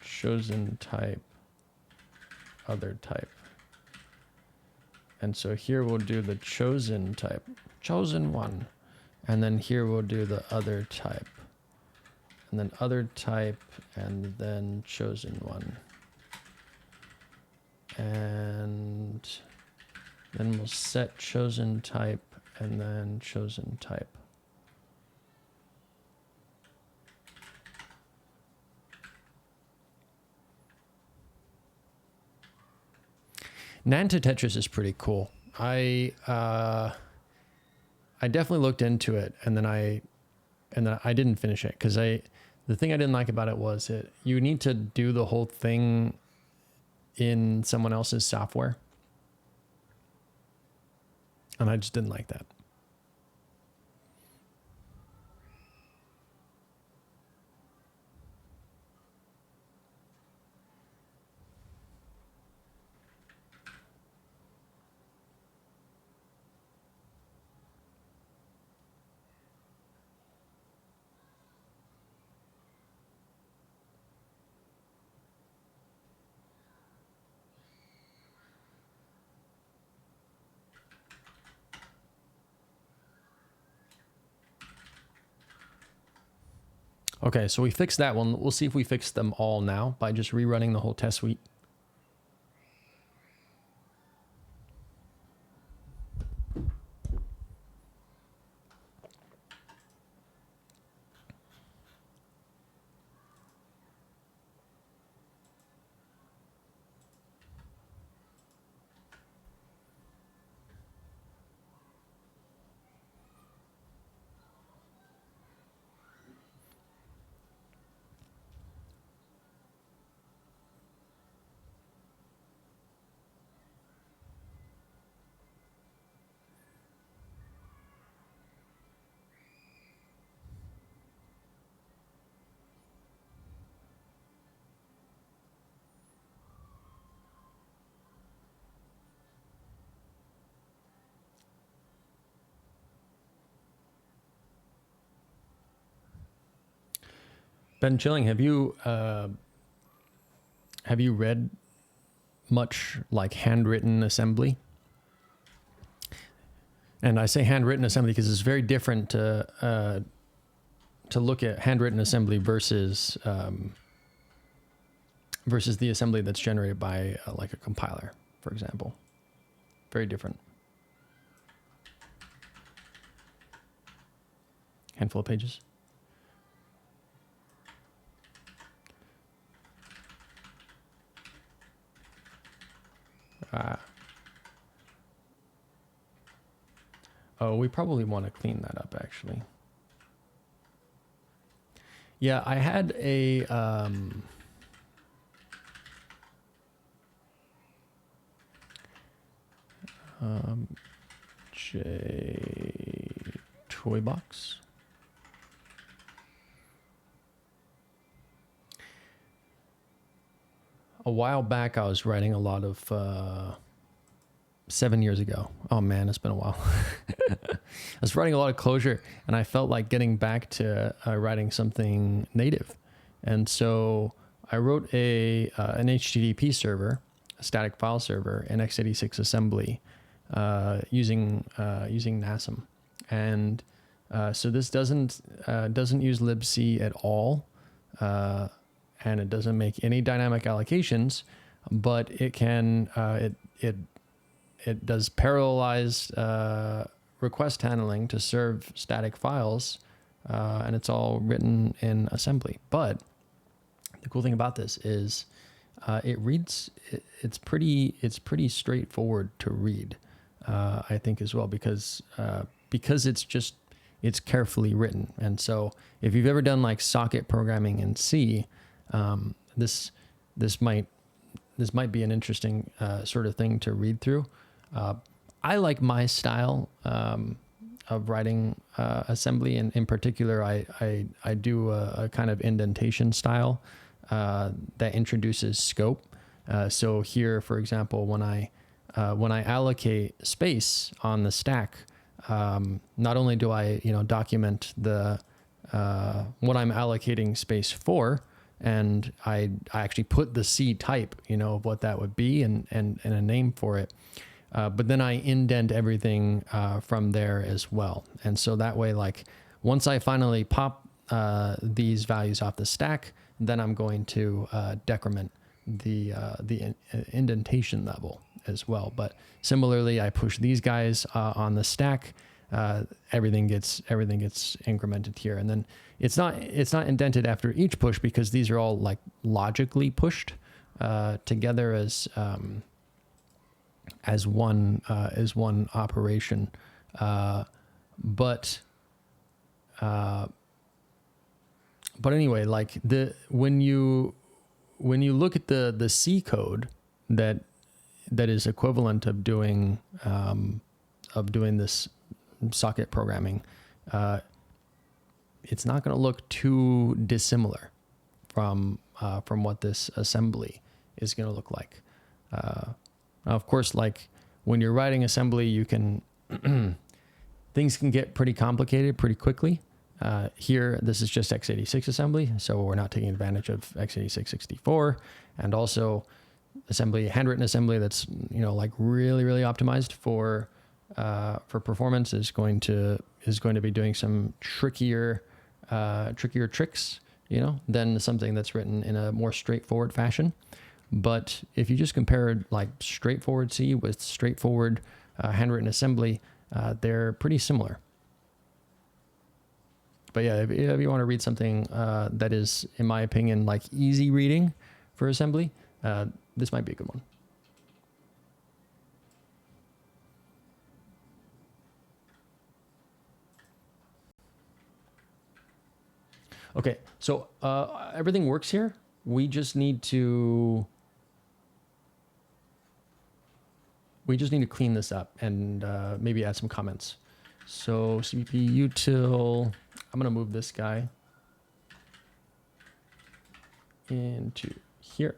chosen type, other type. And so here we'll do the chosen type, chosen one. And then here we'll do the other type. And then other type, and then chosen one. And then we'll set chosen type, and then chosen type. Nanta Tetris is pretty cool. I definitely looked into it, and then I didn't finish it because the thing I didn't like about it was you need to do the whole thing in someone else's software, and I just didn't like that. Okay, so we fixed that one. We'll see if we fix them all now by just rerunning the whole test suite. Ben Chilling, have you read much like handwritten assembly? And I say handwritten assembly because it's very different to look at handwritten assembly versus versus the assembly that's generated by like a compiler, for example. Very different. Handful of pages. Oh, we probably want to clean that up, actually. Yeah, I had a J toy box. A while back, I was writing a lot of 7 years ago. Oh man, it's been a while. I was writing a lot of Clojure, and I felt like getting back to writing something native. And so I wrote an HTTP server, a static file server in x86 assembly using NASM. And so this doesn't use libc at all, and it doesn't make any dynamic allocations, but it can it does parallelized request handling to serve static files, and it's all written in assembly. But the cool thing about this is it reads. It's pretty straightforward to read, I think, as well, because it's carefully written. And so if you've ever done like socket programming in C, this might be an interesting sort of thing to read through. I like my style of writing assembly, and in particular, I do a kind of indentation style that introduces scope. So here, for example, when I allocate space on the stack, not only do I document the what I'm allocating space for, and I actually put the C type of what that would be and a name for it. But then I indent everything from there as well. And so that way, like once I finally pop these values off the stack, then I'm going to decrement the indentation level as well. But similarly, I push these guys on the stack. Everything gets incremented here, and then it's not indented after each push because these are all like logically pushed together as one operation. But anyway, like when you look at the C code that is equivalent of doing this socket programming, it's not going to look too dissimilar from what this assembly is going to look like. Of course, like when you're writing assembly, you can things can get pretty complicated pretty quickly. Here, this is just x86 assembly, so we're not taking advantage of x86 64, and also handwritten assembly that's like really optimized for performance is going to be doing some trickier tricks than something that's written in a more straightforward fashion. But if you just compare like straightforward C with straightforward handwritten assembly, they're pretty similar. But yeah, if you want to read something that is, in my opinion, like easy reading for assembly, this might be a good one. Okay, so everything works here. We just need to clean this up and maybe add some comments. So cp util, I'm gonna move this guy into here.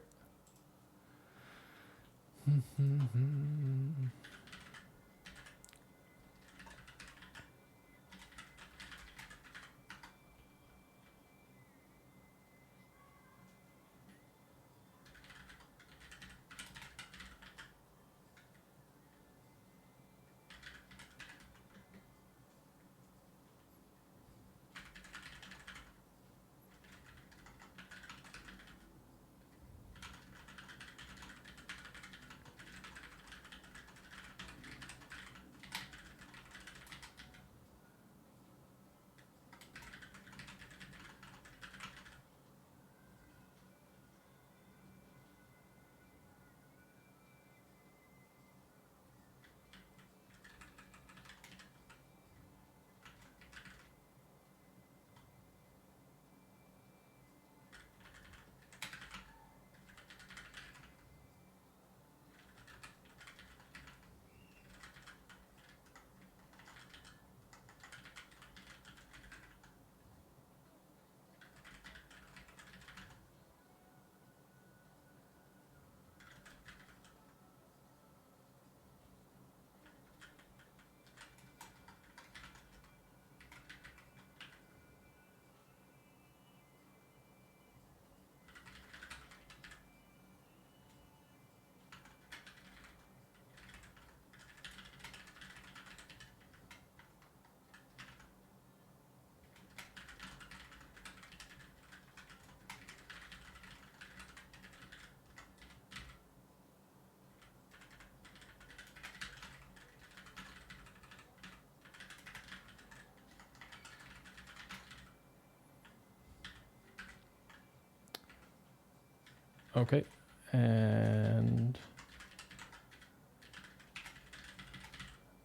Okay. And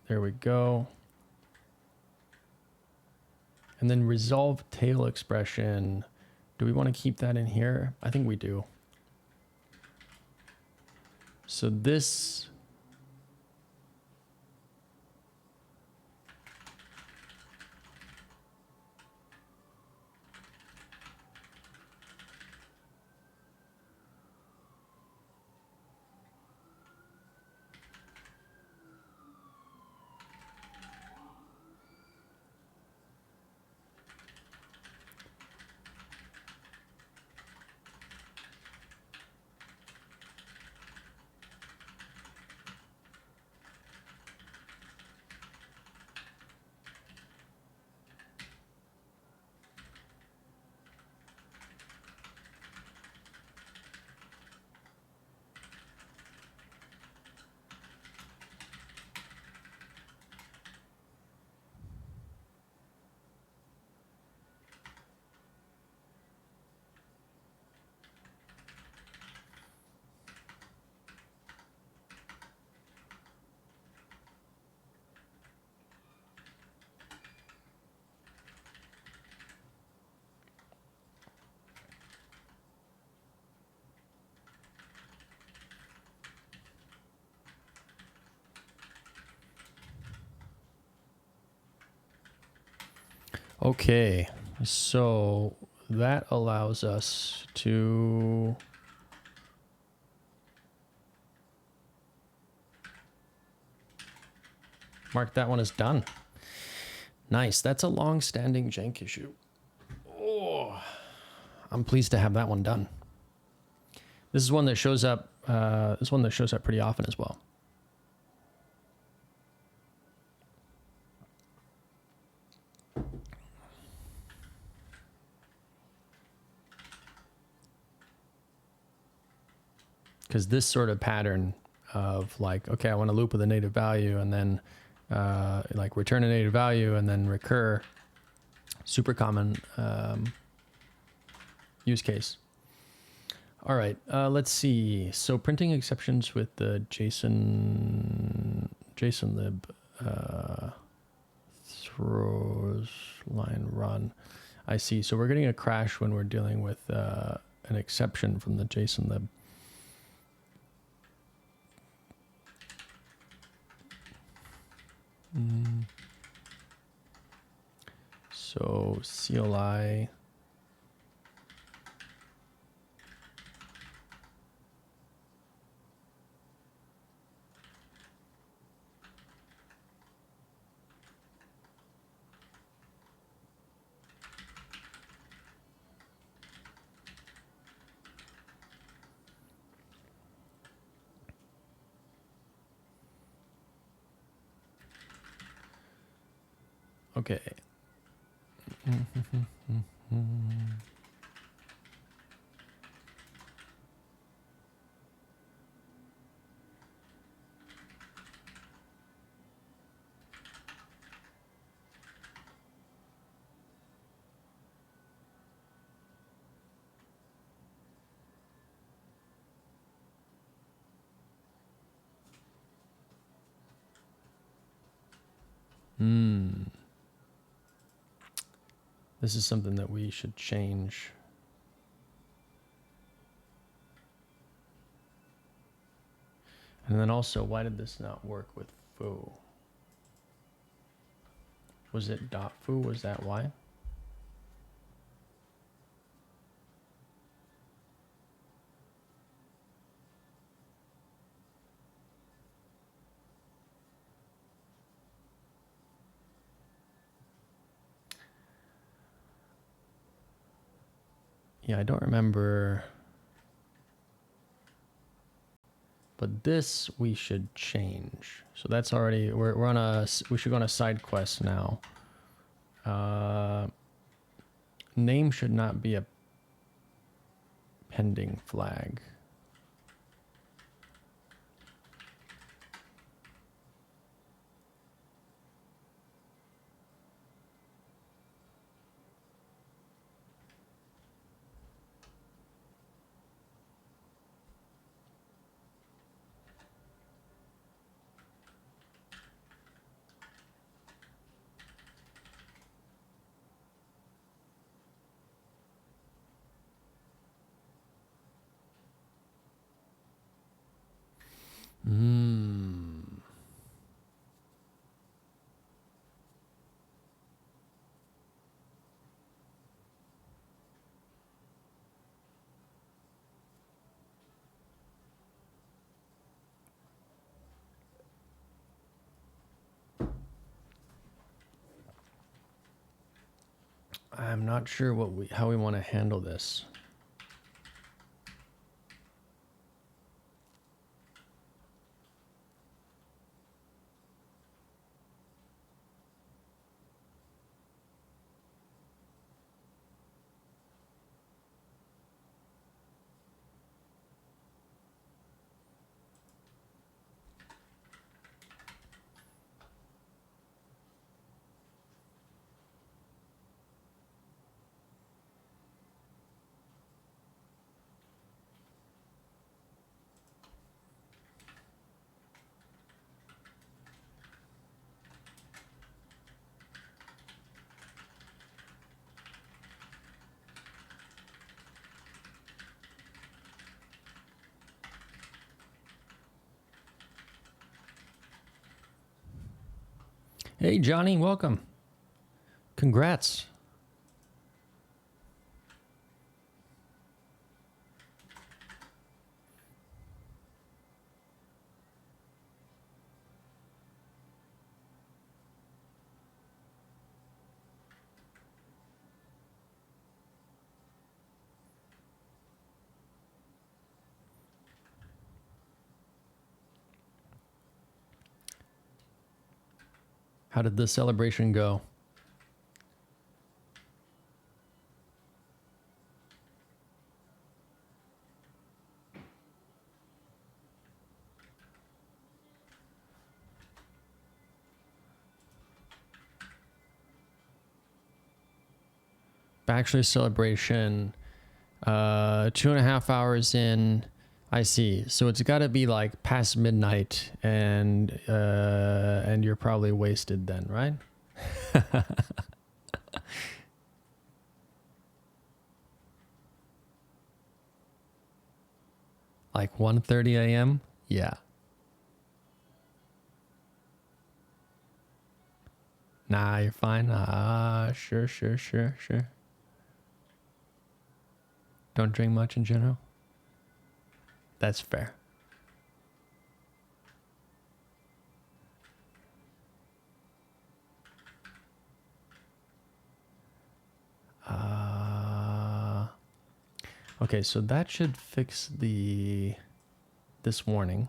there we go. And then resolve tail expression. Do we want to keep that in here? I think we do. So this, okay. So that allows us to mark that one as done. Nice. That's a long-standing jank issue. Oh, I'm pleased to have that one done. This is one that shows up. This one that shows up pretty often as well. Because this sort of pattern of like, okay, I want to loop with a native value and then like return a native value and then recur, super common use case. All right, let's see. So printing exceptions with the JSON lib throws line run. I see. So we're getting a crash when we're dealing with an exception from the JSON lib. So CLI. Okay. This is something that we should change. And then also, why did this not work with foo? Was it .foo? Was that why? Yeah, I don't remember. But this we should change. So that's already, we're on a, we should go on a side quest now. Name should not be a pending flag. Hmm. I'm not sure how we want to handle this. Hey, Johnny, welcome. Congrats. How did the celebration go? Bachelor celebration, 2.5 hours in. I see. So it's got to be like past midnight, and you're probably wasted then, right? Like 1:30 a.m. Yeah. Nah, you're fine. Sure, sure, sure, sure. Don't drink much in general. That's fair. Okay, so that should fix this warning.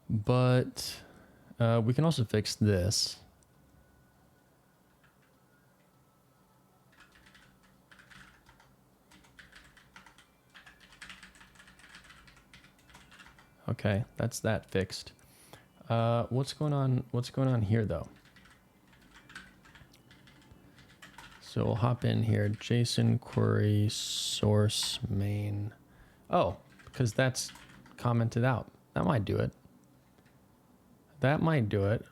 But we can also fix this. Okay, that's that fixed. What's going on? What's going on here though? So we'll hop in here. JSON query source main. Oh, because that's commented out. That might do it. That might do it.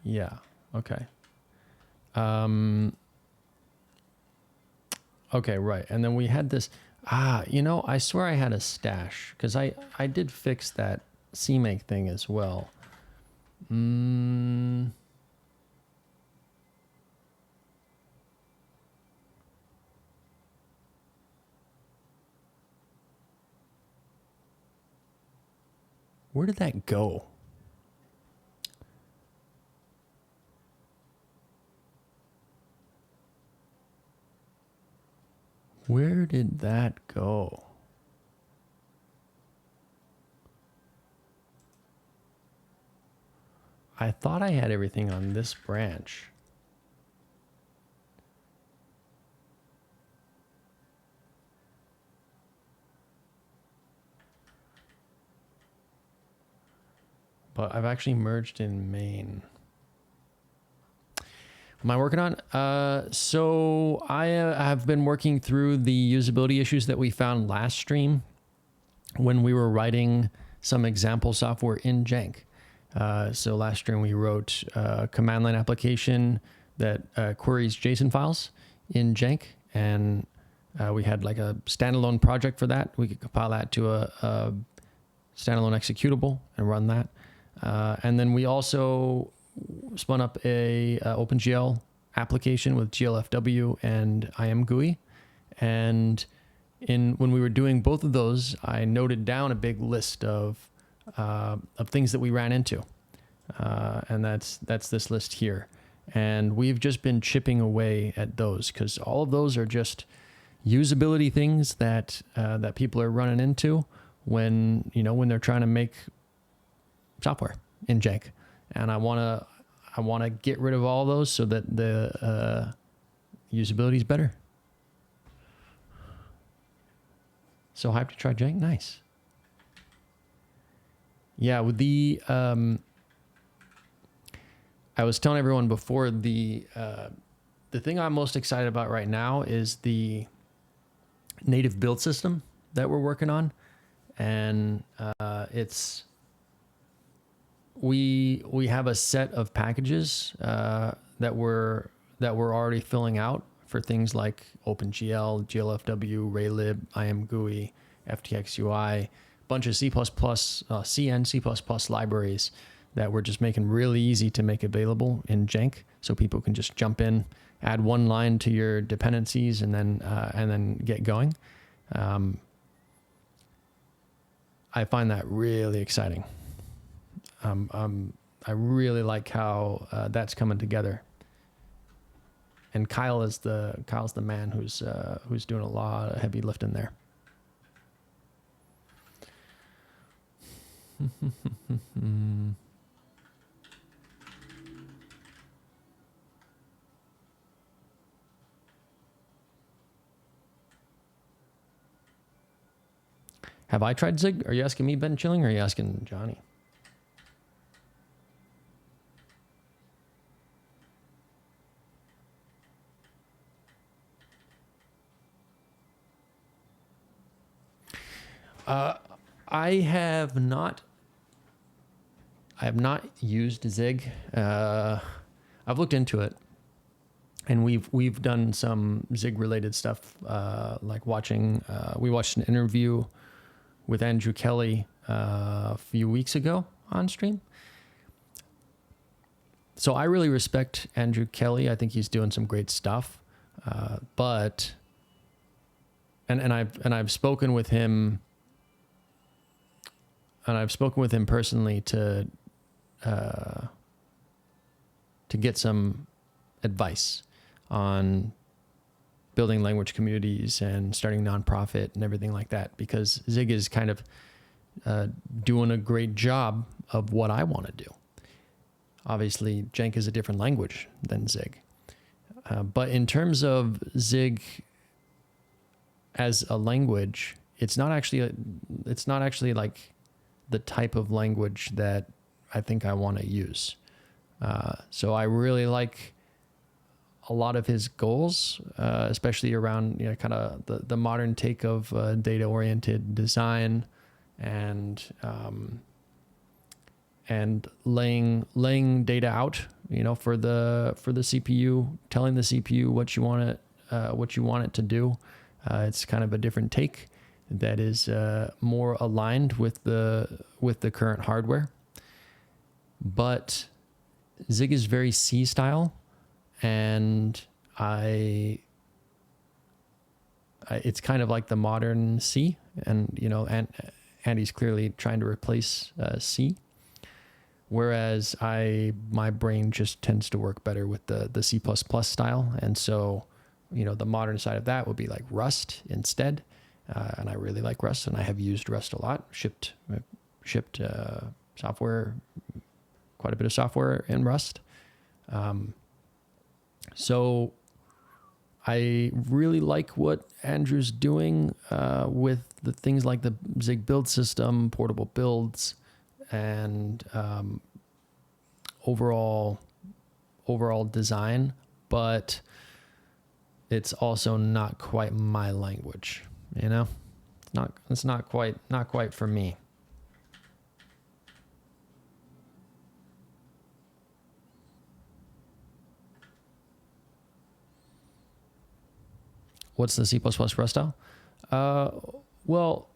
Yeah. Okay. Okay, right. And then we had this. You know, I swear I had a stash because I did fix that CMake thing as well. Where did that go? Where did that go? I thought I had everything on this branch. But I've actually merged in main. Am I working on? So I have been working through the usability issues that we found last stream when we were writing some example software in jank. So last stream we wrote a command line application that queries JSON files in jank, and we had like a standalone project for that. We could compile that to a standalone executable and run that. And then we also spun up a OpenGL application with GLFW and IMGUI. And when we were doing both of those, I noted down a big list of things that we ran into. And that's this list here. And we've just been chipping away at those because all of those are just usability things that that people are running into when they're trying to make software in jank. And I want to get rid of all those so that the usability is better. So hyped to try jank. Nice. Yeah, with the I was telling everyone before, the thing I'm most excited about right now is the native build system that we're working on, and we have a set of packages that we're already filling out for things like OpenGL, GLFW, Raylib, IMGUI, FTXUI, bunch of C++, C and C++ libraries that we're just making really easy to make available in jank, so people can just jump in, add one line to your dependencies, and then get going. I find that really exciting. I really like how that's coming together. And Kyle's the man who's doing a lot of heavy lifting there. Have I tried Zig? Are you asking me, Ben Chilling, or are you asking Johnny? I have not used Zig. I've looked into it, and we've done some Zig related stuff, like we watched an interview with Andrew Kelly a few weeks ago on stream. So I really respect Andrew Kelly. I think he's doing some great stuff. But I've spoken with him. And I've spoken with him personally to get some advice on building language communities and starting nonprofit and everything like that, because Zig is kind of doing a great job of what I want to do. Obviously, jank is a different language than Zig. But in terms of Zig as a language, it's not actually like the type of language that I think I want to use. So I really like a lot of his goals, especially around kind of the modern take of data-oriented design and laying data out, for the CPU, telling the CPU what you want it to do. It's kind of a different take that is more aligned with the current hardware. But Zig is very C style, and it's kind of like the modern C, and Andy's clearly trying to replace C. Whereas my brain just tends to work better with the C++ style, and so the modern side of that would be like Rust instead. And I really like Rust, and I have used Rust a lot. Shipped software, quite a bit of software in Rust. So I really like what Andrew's doing with the things like the Zig build system, portable builds, and overall design. but it's also not quite my language, you know? It's not quite for me. What's the C++ Rust style? Well,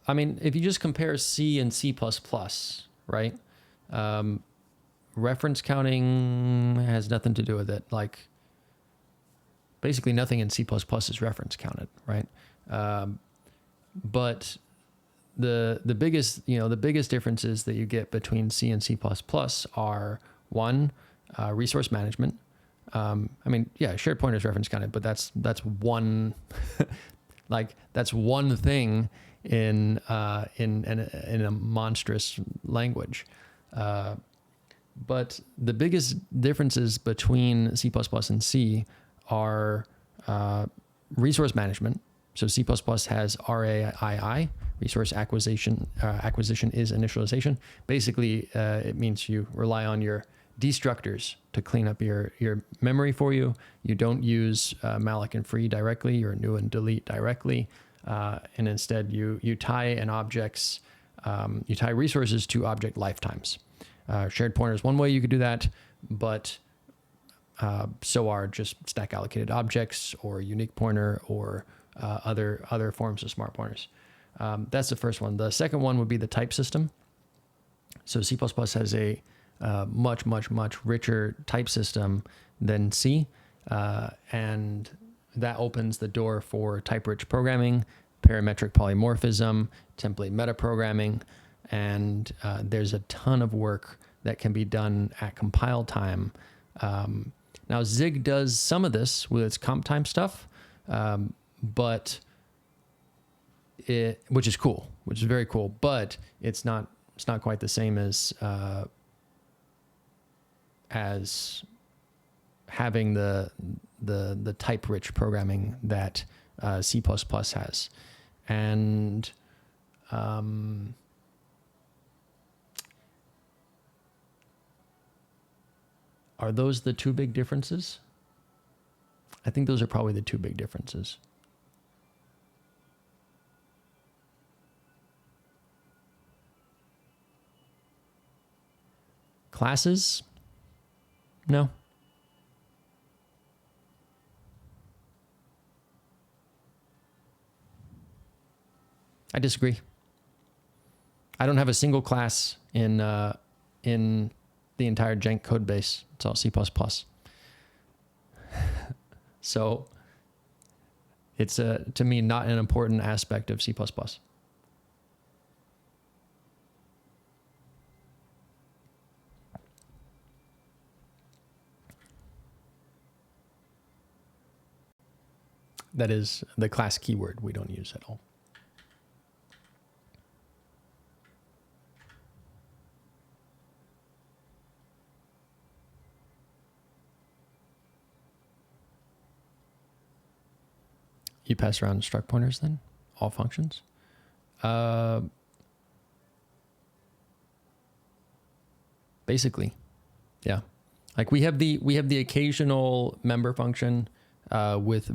I mean, if you just compare C and C++, right? Reference counting has nothing to do with it. Like, basically nothing in C++ is reference counted, right? But the biggest differences that you get between C and C++ are one, resource management. I mean, yeah, shared pointers reference counted, but that's one, like that's one thing in a monstrous language. But the biggest differences between C++ and C are resource management. So C++ has RAII, resource acquisition. Acquisition is initialization. Basically, it means you rely on your destructors to clean up your memory for you. You don't use malloc and free directly or new and delete directly, and instead you tie an object's you tie resources to object lifetimes. Shared pointer is one way you could do that, but so are just stack allocated objects or unique pointer or other forms of smart pointers. That's the first one. The second one would be the type system. So C++ has a much richer type system than C, and that opens the door for type-rich programming, parametric polymorphism, template metaprogramming, and there's a ton of work that can be done at compile time. Now Zig does some of this with its comp time stuff, but which is cool, which is very cool, but it's not quite the same as having the type-rich programming that C++ has. And are those the two big differences? I think those are probably the two big differences. Classes? No. I disagree. I don't have a single class in the entire jank code base. It's all C++. So it's to me not an important aspect of C++. That is the class keyword we don't use at all. You pass around struct pointers then? All functions? Basically, yeah. Like we have the occasional member function with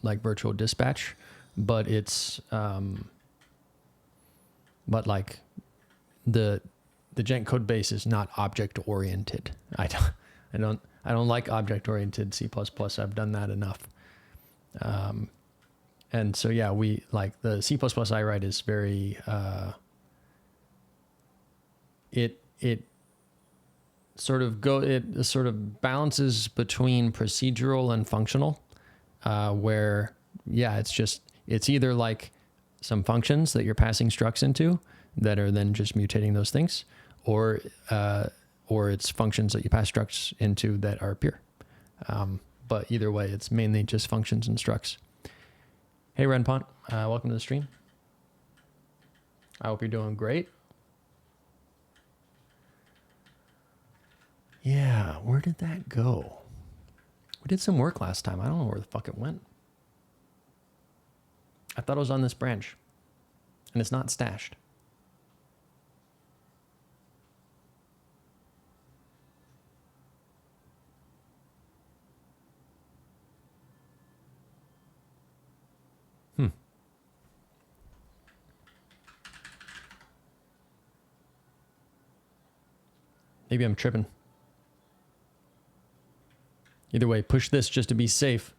like virtual dispatch, but it's but like the jank code base is not object oriented. I don't like object oriented C++. I've done that enough. And so yeah, we like the C++ I write is very it sort of balances between procedural and functional, where yeah, it's either like some functions that you're passing structs into that are then just mutating those things, or it's functions that you pass structs into that are pure. But either way, it's mainly just functions and structs. Hey, Renpont, welcome to the stream. I hope you're doing great. Yeah, where did that go? We did some work last time. I don't know where the fuck it went. I thought it was on this branch, and it's not stashed. Maybe I'm tripping. Either way, push this just to be safe.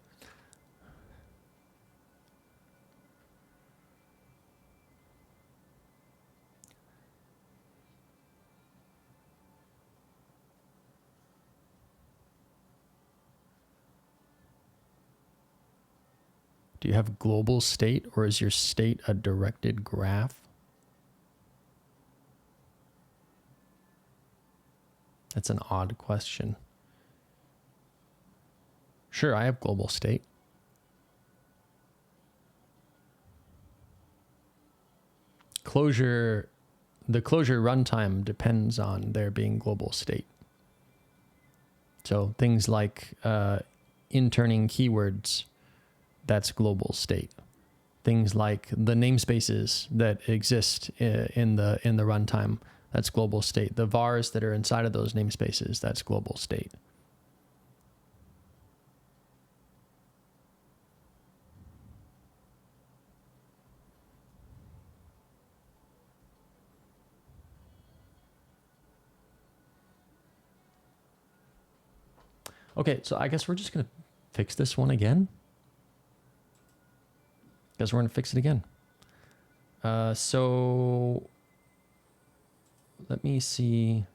Do you have global state, or is your state a directed graph? That's an odd question. Sure, I have global state. Closure, the closure runtime depends on there being global state. So things like interning keywords, that's global state. Things like the namespaces that exist in the runtime, that's global state. The vars that are inside of those namespaces, that's global state. Okay, so I guess we're just gonna fix this one again. Guess we're gonna fix it again. So let me see.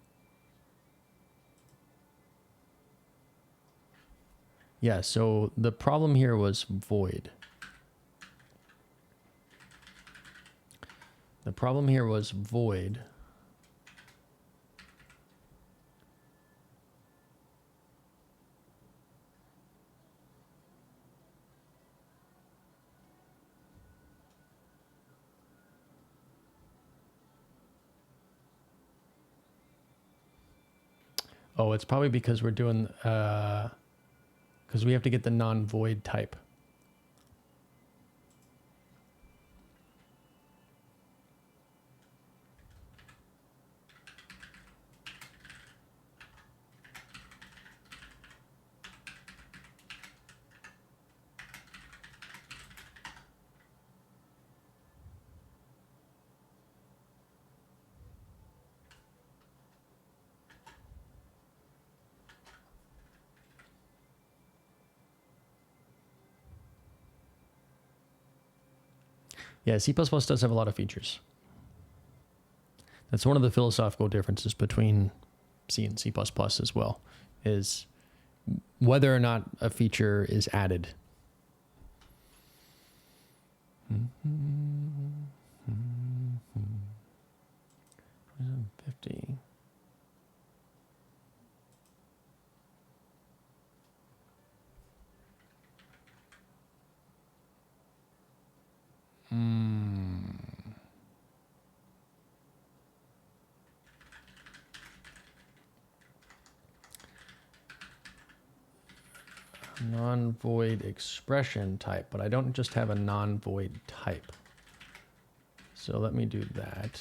Yeah, so the problem here was void. The problem here was void. Oh, it's probably because we're doing, because we have to get the non-void type. Yeah, C++ does have a lot of features. That's one of the philosophical differences between C and C++ as well, is whether or not a feature is added. 50. Non-void expression type, but I don't just have a non-void type. So let me do that.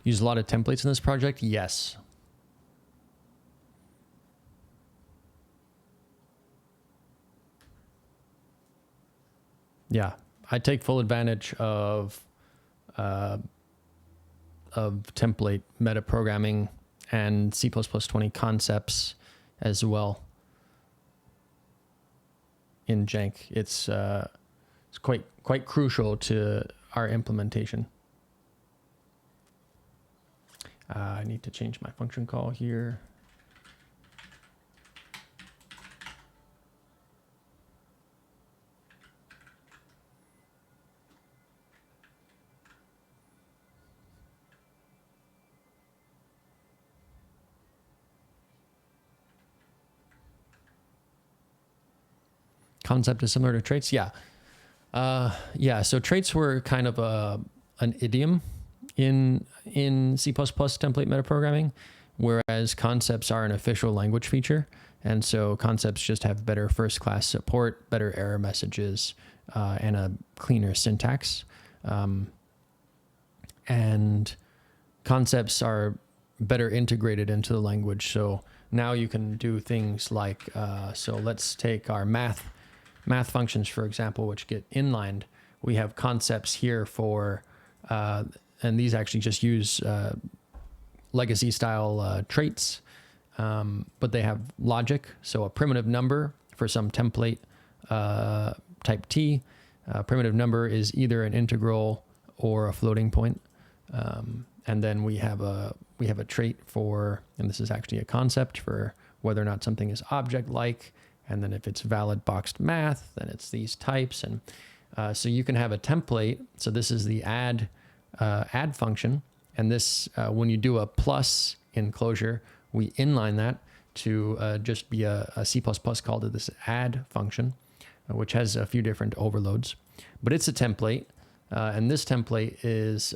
Use a lot of templates in this project? Yes. Yeah, I take full advantage of template metaprogramming and C++20 concepts as well in jank. It's quite crucial to our implementation. I need to change my function call here. Concept is similar to traits. Yeah. Yeah. So traits were kind of an idiom in C++ template metaprogramming, whereas concepts are an official language feature. And so concepts just have better first class support, better error messages, and a cleaner syntax. And concepts are better integrated into the language. So now you can do things like, so let's take our math functions, for example, which get inlined. We have concepts here for, and these actually just use legacy style traits, but they have logic. So a primitive number for some template type T. Primitive number is either an integral or a floating point. And then we have a trait for, and this is actually a concept for whether or not something is object-like. And then if it's valid boxed math, then it's these types. And so you can have a template. So this is the add function. And this, when you do a plus in Clojure, we inline that to just be a C++ call to this add function, which has a few different overloads. But it's a template. And this template is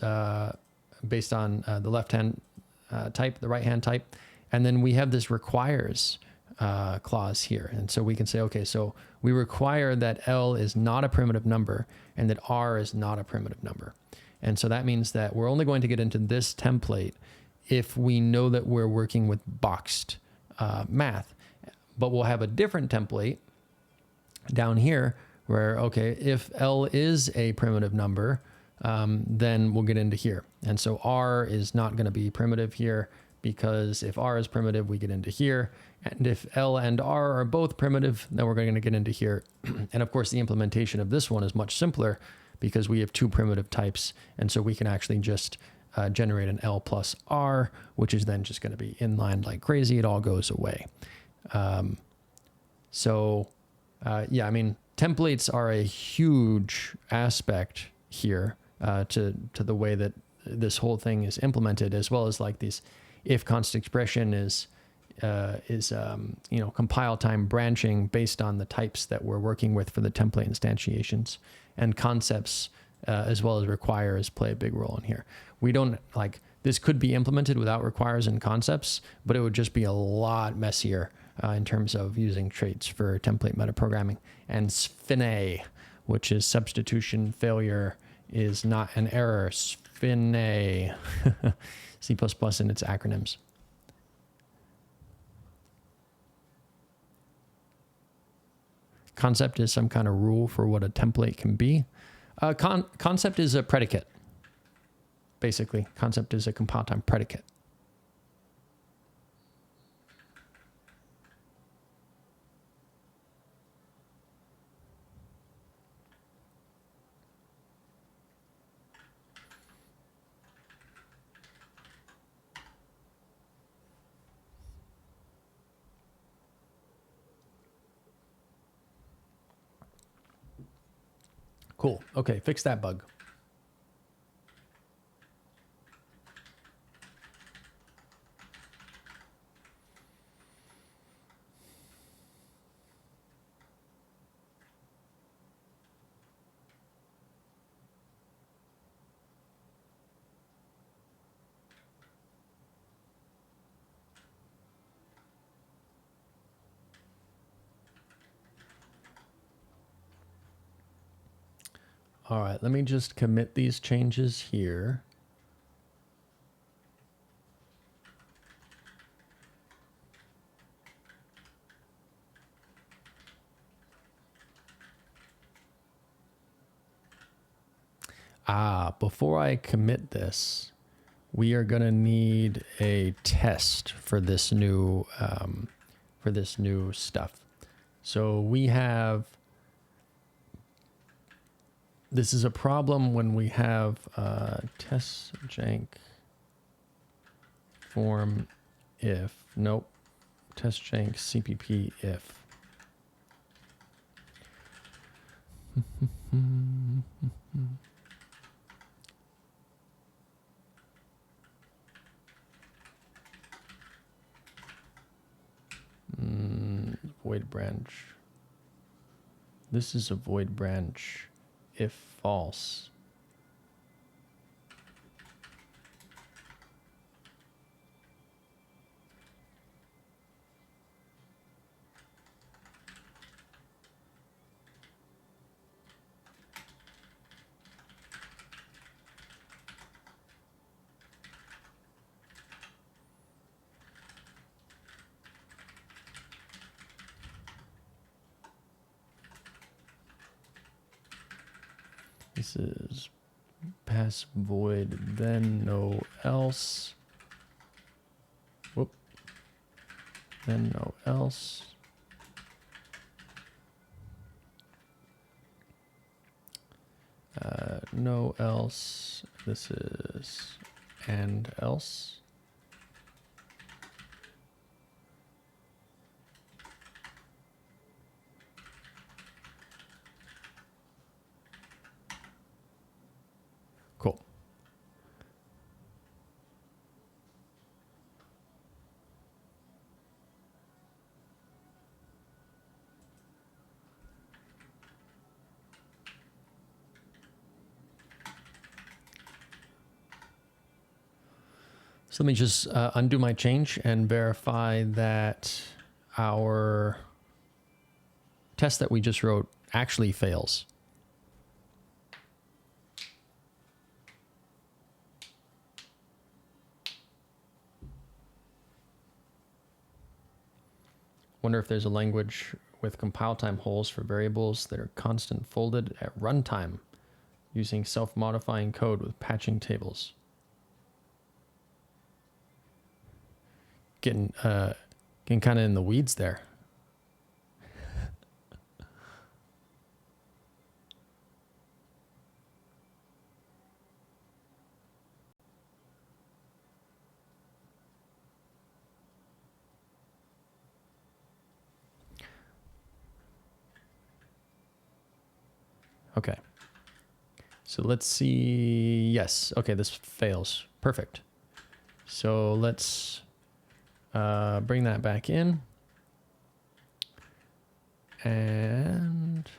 based on the left-hand type, the right-hand type. And then we have this requires clause here. And so we can say, okay, so we require that L is not a primitive number and that R is not a primitive number. And so that means that we're only going to get into this template if we know that we're working with boxed math. But we'll have a different template down here where, okay, if L is a primitive number, then we'll get into here. And so R is not going to be primitive here, because if R is primitive, we get into here. And if L and R are both primitive, then we're going to get into here. And of course, the implementation of this one is much simpler because we have two primitive types. And so we can actually just generate an L plus R, which is then just going to be inlined like crazy. It all goes away. Yeah, I mean, templates are a huge aspect here to the way that this whole thing is implemented, as well as like these if const expression is compile time branching based on the types that we're working with for the template instantiations, and concepts as well as requires play a big role in here. We don't like this could be implemented without requires and concepts, but it would just be a lot messier in terms of using traits for template metaprogramming. And SFINAE, which is substitution failure, is not an error. SFINAE. C++ and its acronyms. Concept is some kind of rule for what a template can be. Concept is a predicate. Basically, concept is a compile time predicate. Cool. Okay, fix that bug. All right, let me just commit these changes here. Before I commit this, we are going to need a test for this new stuff. So we have, this is a problem when we have test jank form if, nope, test jank cpp if. Void branch. This is a void branch if false. This is pass void, then no else. Whoop. Then no else. No else. This is and else. Cool. So let me just undo my change and verify that our test that we just wrote actually fails. Wonder if there's a language with compile time holes for variables that are constant folded at runtime using self-modifying code with patching tables. Getting kind of in the weeds there. Okay. So let's see. Yes. Okay, this fails. Perfect. So let's bring that back in. And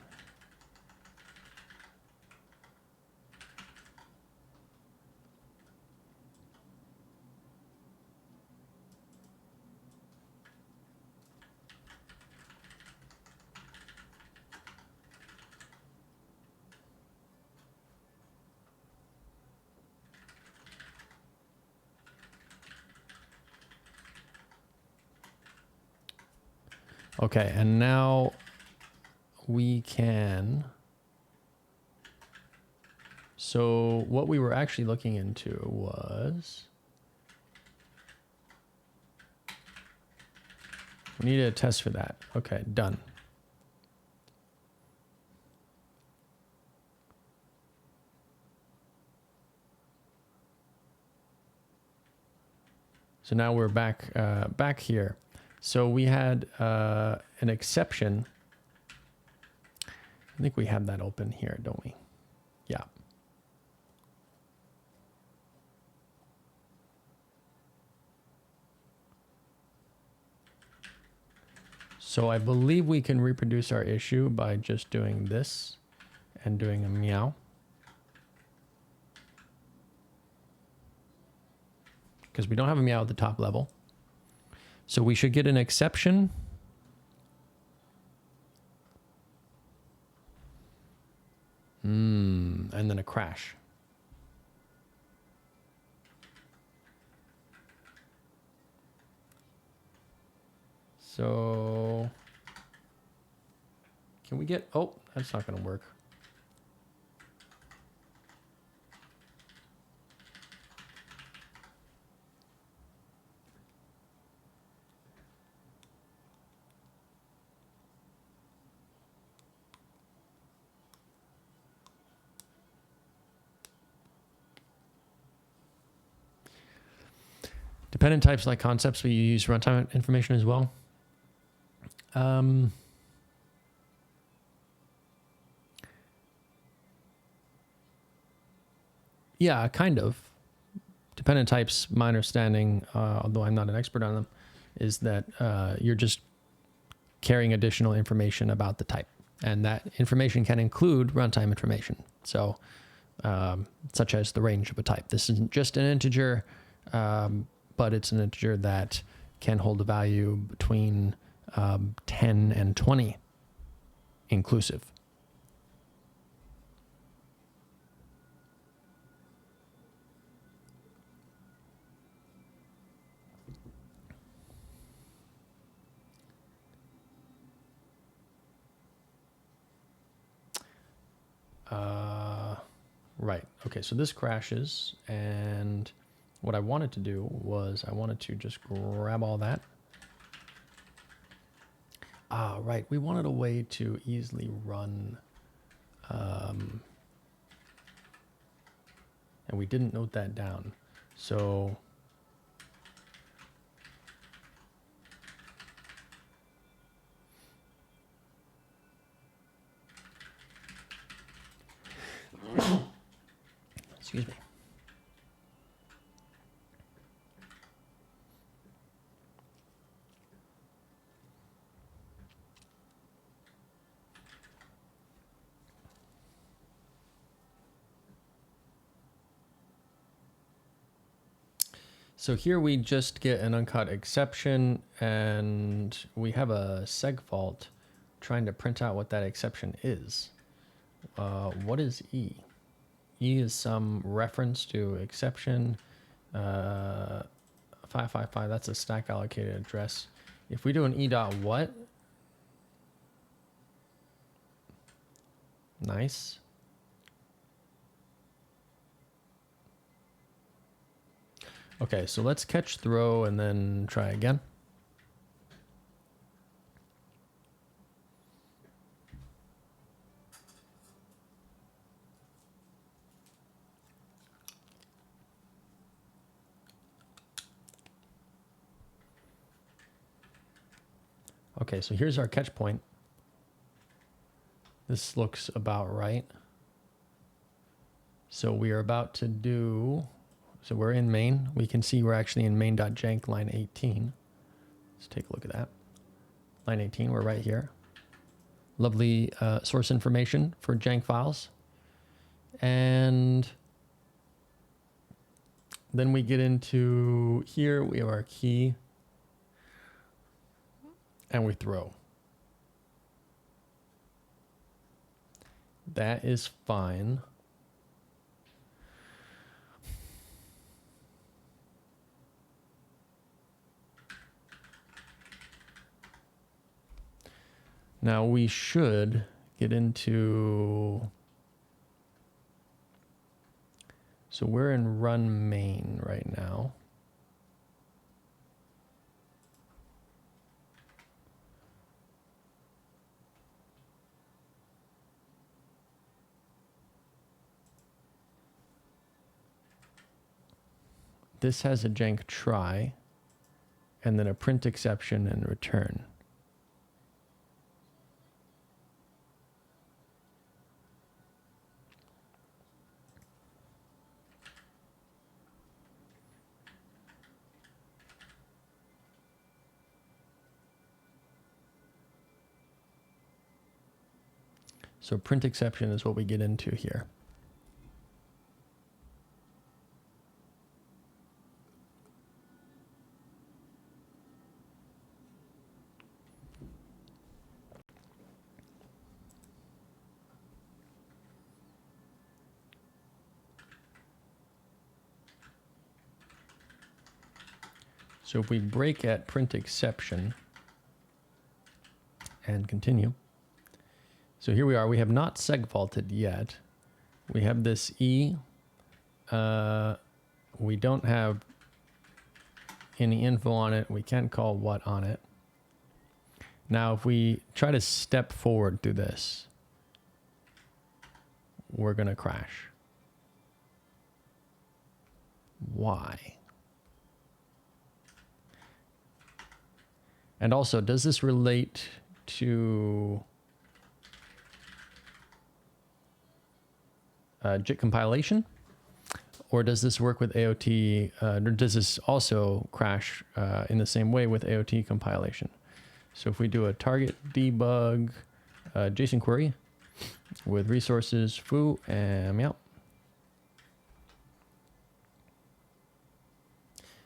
okay, and now we can. So what we were actually looking into was we need a test for that. Okay, done. So now we're back here. So we had an exception. I think we have that open here, don't we? Yeah. So I believe we can reproduce our issue by just doing this and doing a meow. Because we don't have a meow at the top level. So we should get an exception. And then a crash. So can we get, oh, that's not going to work. Dependent types like concepts, we use runtime information as well. Yeah, kind of. Dependent types, my understanding, although I'm not an expert on them, is that you're just carrying additional information about the type. And that information can include runtime information. So, such as the range of a type. This isn't just an integer, but it's an integer that can hold a value between 10 and 20 inclusive. Right. Okay, so this crashes, and what I wanted to do was I wanted to just grab all that. Ah, right. We wanted a way to easily run, and we didn't note that down. So excuse me. So here we just get an uncaught exception, and we have a seg fault trying to print out what that exception is. What is E? E is some reference to exception. 555, that's a stack allocated address. If we do an E dot what? Nice. Okay, so let's catch throw and then try again. Okay, so here's our catch point. This looks about right. So we are about to do, so we're in main. We can see we're actually in main.jank line 18. Let's take a look at that. Line 18, we're right here. Lovely source information for jank files. And then we get into here, we have our key, and we throw. That is fine. Now we should get into, so we're in run main right now. This has a jank try, and then a print exception and return. So print exception is what we get into here. So if we break at print exception and continue. So here we are. We have not seg faulted yet. We have this E. We don't have any info on it. We can't call what on it. Now, if we try to step forward through this, we're going to crash. Why? And also, does this relate to JIT compilation? Or does this work with AOT? Or does this also crash in the same way with AOT compilation? So if we do a target debug JSON query with resources foo and meow.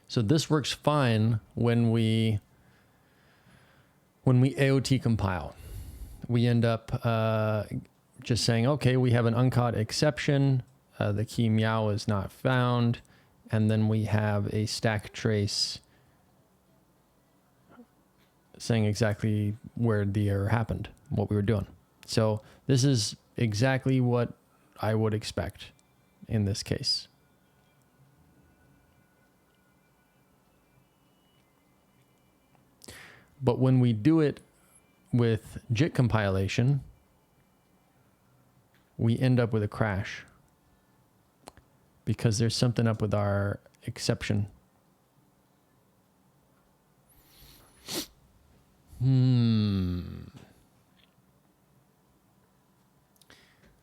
So this works fine when we AOT compile. We end up just saying, okay, we have an uncaught exception. The key meow is not found. And then we have a stack trace saying exactly where the error happened, what we were doing. So this is exactly what I would expect. in this case. But when we do it with JIT compilation, we end up with a crash because there's something up with our exception.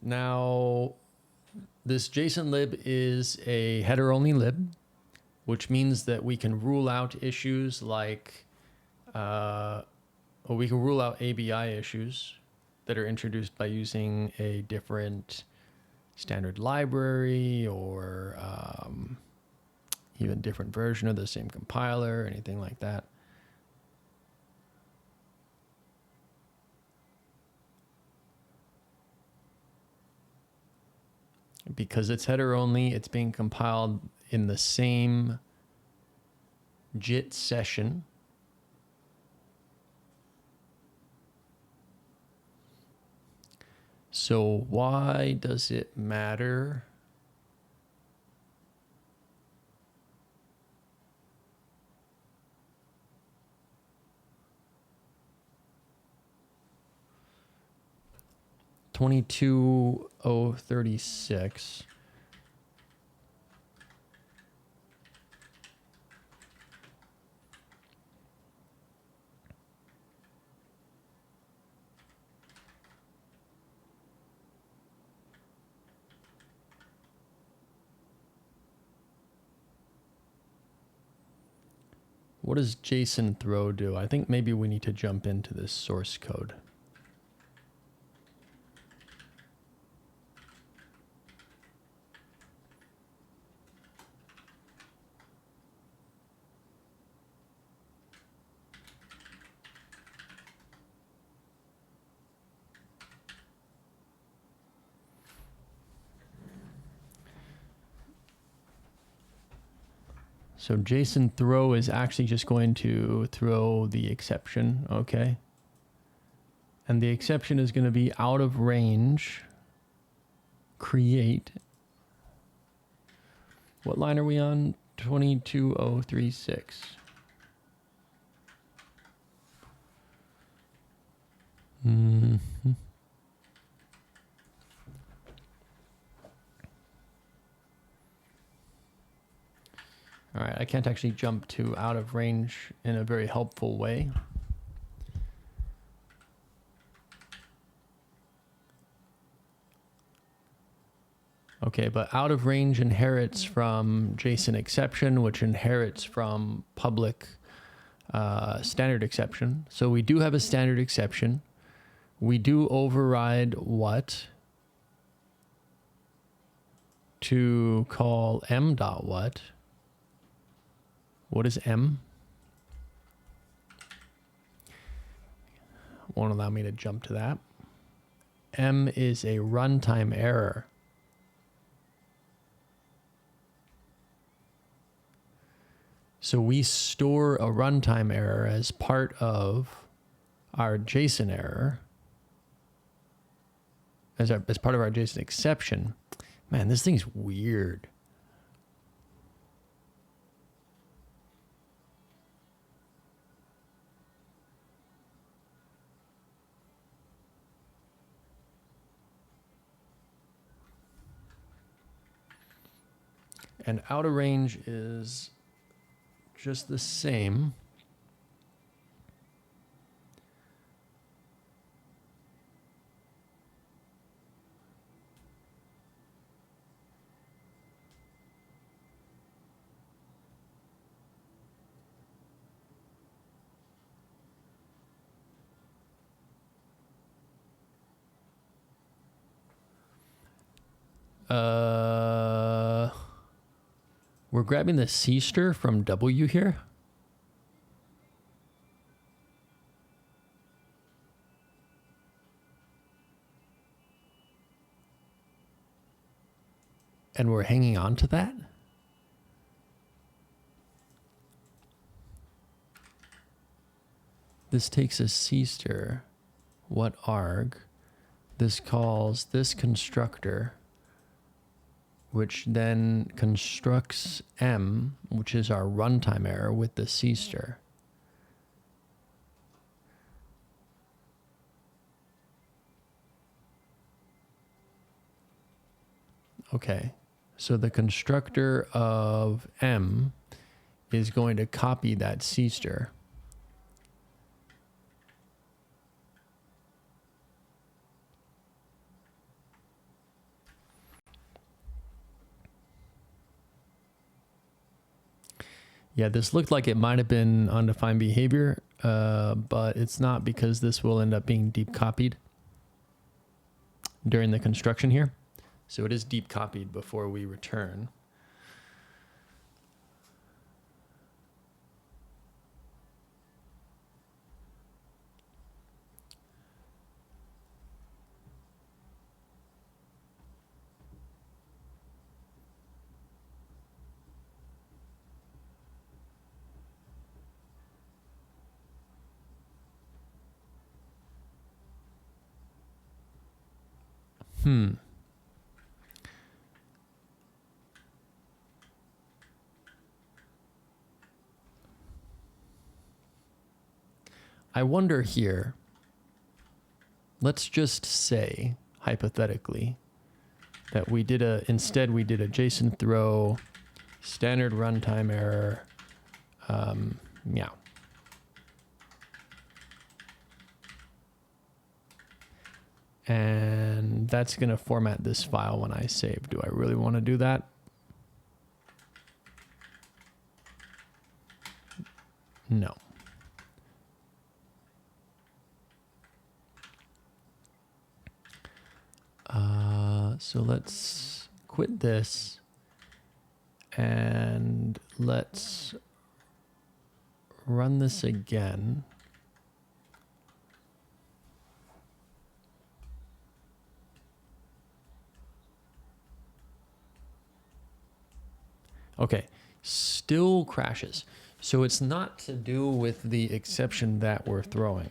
Now, this JSON lib is a header-only lib, which means that we can rule out issues like, we can rule out ABI issues that are introduced by using a different standard library or even different version of the same compiler, anything like that. Because it's header only, it's being compiled in the same JIT session. So why does it matter? $22,036. What does JSON throw do? I think maybe we need to jump into this source code. So JSON throw is actually just going to throw the exception, okay? And the exception is going to be out of range, create. What line are we on? 22036. All right, I can't actually jump to out of range in a very helpful way. Okay, but out of range inherits from JSON exception, which inherits from public standard exception. So we do have a standard exception. We do override what to call m.what. What is M? Won't allow me to jump to that. M is a runtime error. So we store a runtime error as part of our JSON error, as part of our JSON exception. Man, this thing's weird. And out of range is just the same. We're grabbing the C-stir from W here. And we're hanging on to that. This takes a C-stir. What arg? This calls this constructor, which then constructs M, which is our runtime error, with the C-stir. Okay, so the constructor of M is going to copy that C-stir. Yeah, this looked like it might have been undefined behavior, but it's not, because this will end up being deep copied during the construction here. So it is deep copied before we return. I wonder here, let's just say, hypothetically, that we did instead we did a JSON throw, standard runtime error, meow. And that's going to format this file when I save. Do I really want to do that? No. So let's quit this and let's run this again. Okay, still crashes. So it's not to do with the exception that we're throwing.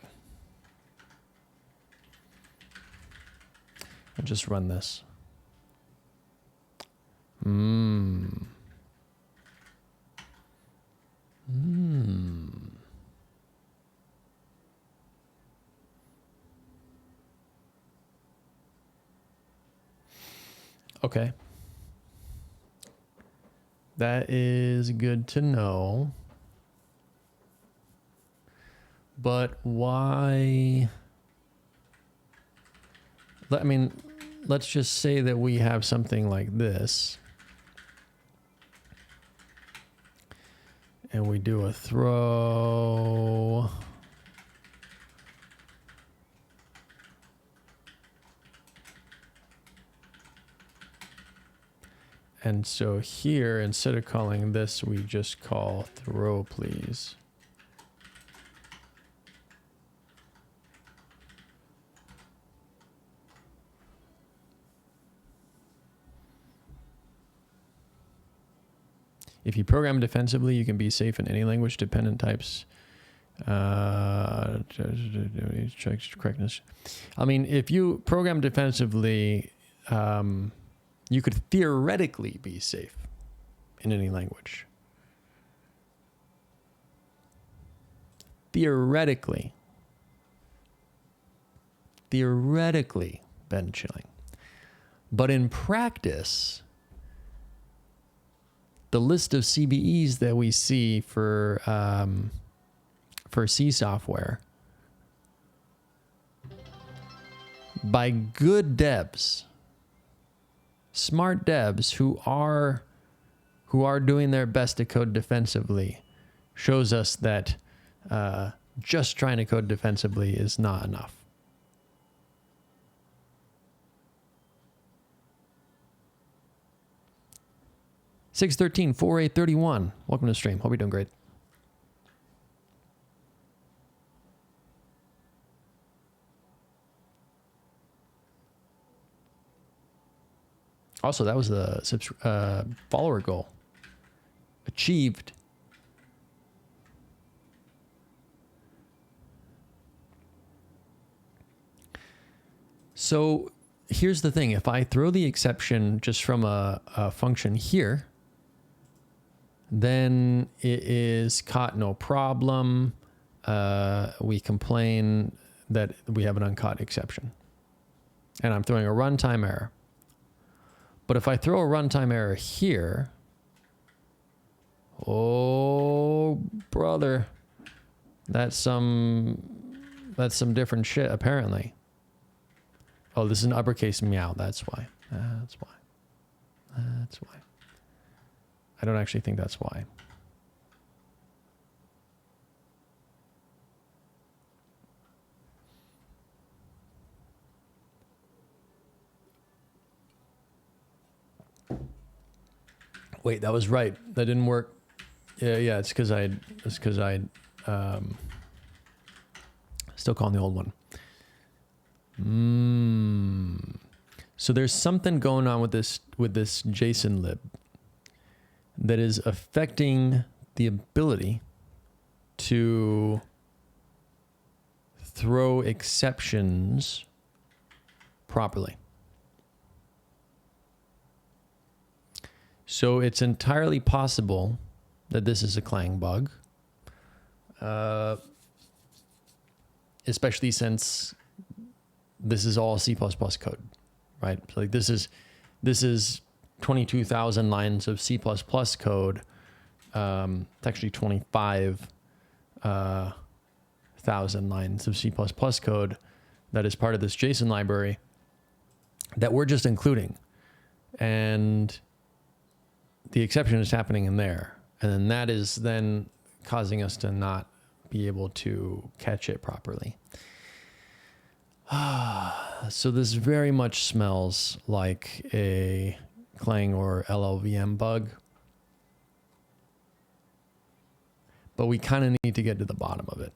I'll just run this. Okay. That is good to know. But why? I mean, let's just say that we have something like this. And we do a throw. And so here, instead of calling this, we just call throw, please. If you program defensively, you can be safe in any language dependent types. Check correctness. I mean, if you program defensively, you could theoretically be safe in any language. Theoretically, Ben Chilling. But in practice, the list of CVEs that we see for C software by good devs, smart devs who are doing their best to code defensively, shows us that just trying to code defensively is not enough. (613 4831). Welcome to the stream. Hope you're doing great. Also, that was the follower goal achieved. So here's the thing. If I throw the exception just from a function here, then it is caught no problem. We complain that we have an uncaught exception. And I'm throwing a runtime error. But if I throw a runtime error here, oh, brother, that's some different shit, apparently. Oh, this is an uppercase meow. That's why. That's why. That's why. I don't actually think that's why. Wait, that was right. That didn't work. Yeah, it's because I still calling the old one. So there's something going on with this JSON lib that is affecting the ability to throw exceptions properly. So it's entirely possible that this is a Clang bug, especially since this is all C++ code, right? So like this is 22,000 lines of C++ code. It's actually 25,000 lines of C++ code that is part of this JSON library that we're just including. And the exception is happening in there. And then that is then causing us to not be able to catch it properly. So this very much smells like a Clang or LLVM bug. But we kind of need to get to the bottom of it.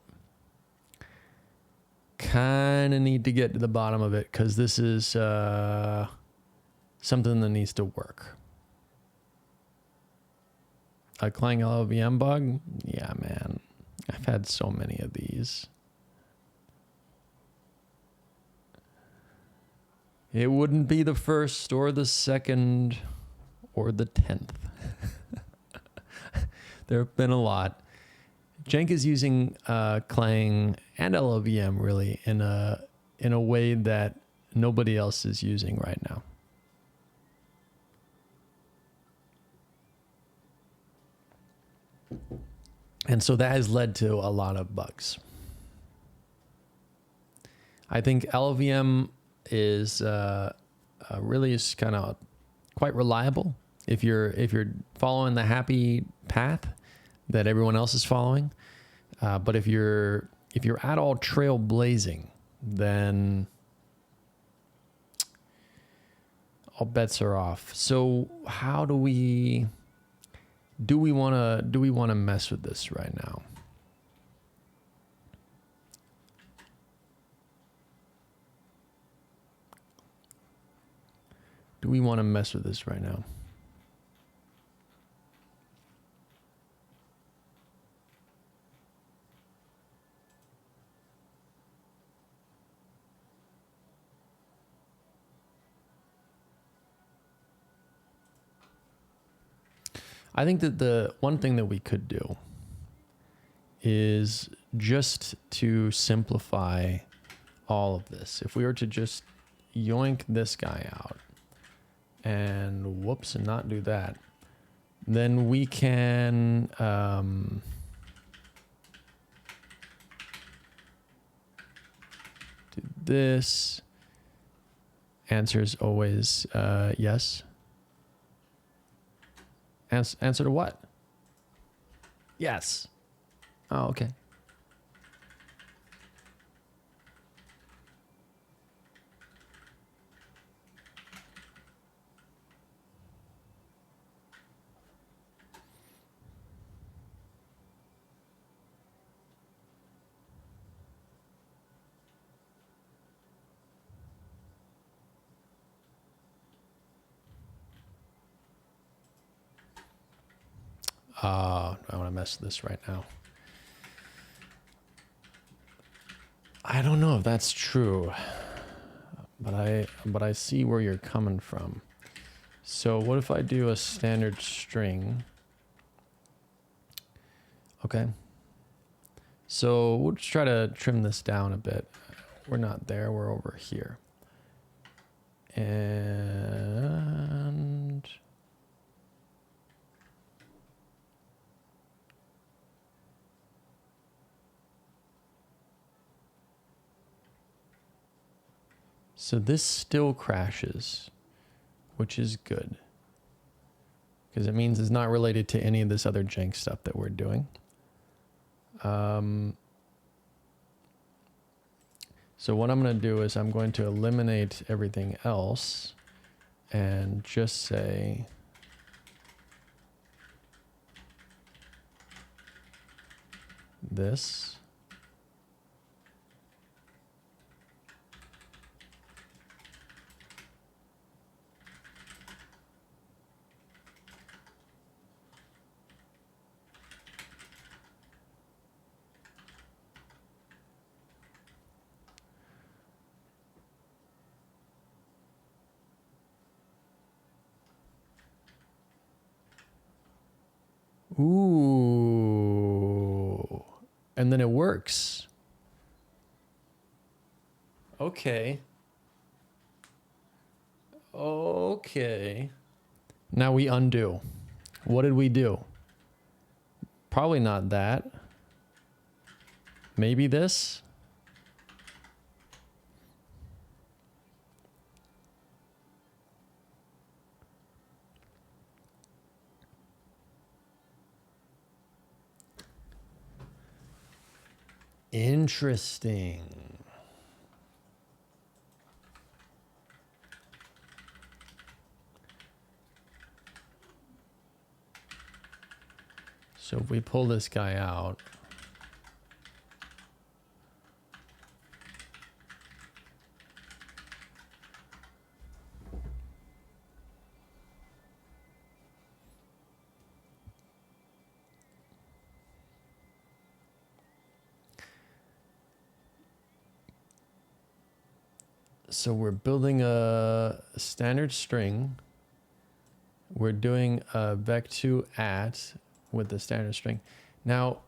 Because this is something that needs to work. A Clang LLVM bug? Yeah, man. I've had so many of these. It wouldn't be the first or the second or the 10th. There have been a lot. Jank is using Clang and LLVM really in a way that nobody else is using right now. And so that has led to a lot of bugs. I think LLVM is really is kind of quite reliable if you're following the happy path that everyone else is following. But if you're at all trailblazing, then all bets are off. So how do we want to mess with this right now? Do we want to mess with this right now? I think that the one thing that we could do is just to simplify all of this. If we were to just yoink this guy out and whoops and not do that, then we can do this. Answer is always yes. Answer to what? Yes. Oh, okay. I want to mess with this right now. I don't know if that's true, but I see where you're coming from. So what if I do a standard string? Okay. So we'll just try to trim this down a bit. We're not there, we're over here. And so this still crashes, which is good, because it means it's not related to any of this other jank stuff that we're doing. So what I'm going to do is I'm going to eliminate everything else and just say this. Ooh. And then it works. Okay. Okay. Now we undo. What did we do? Probably not that. Maybe this? Interesting. So if we pull this guy out, so we're building a standard string. We're doing a vec2 at with the standard string. Now,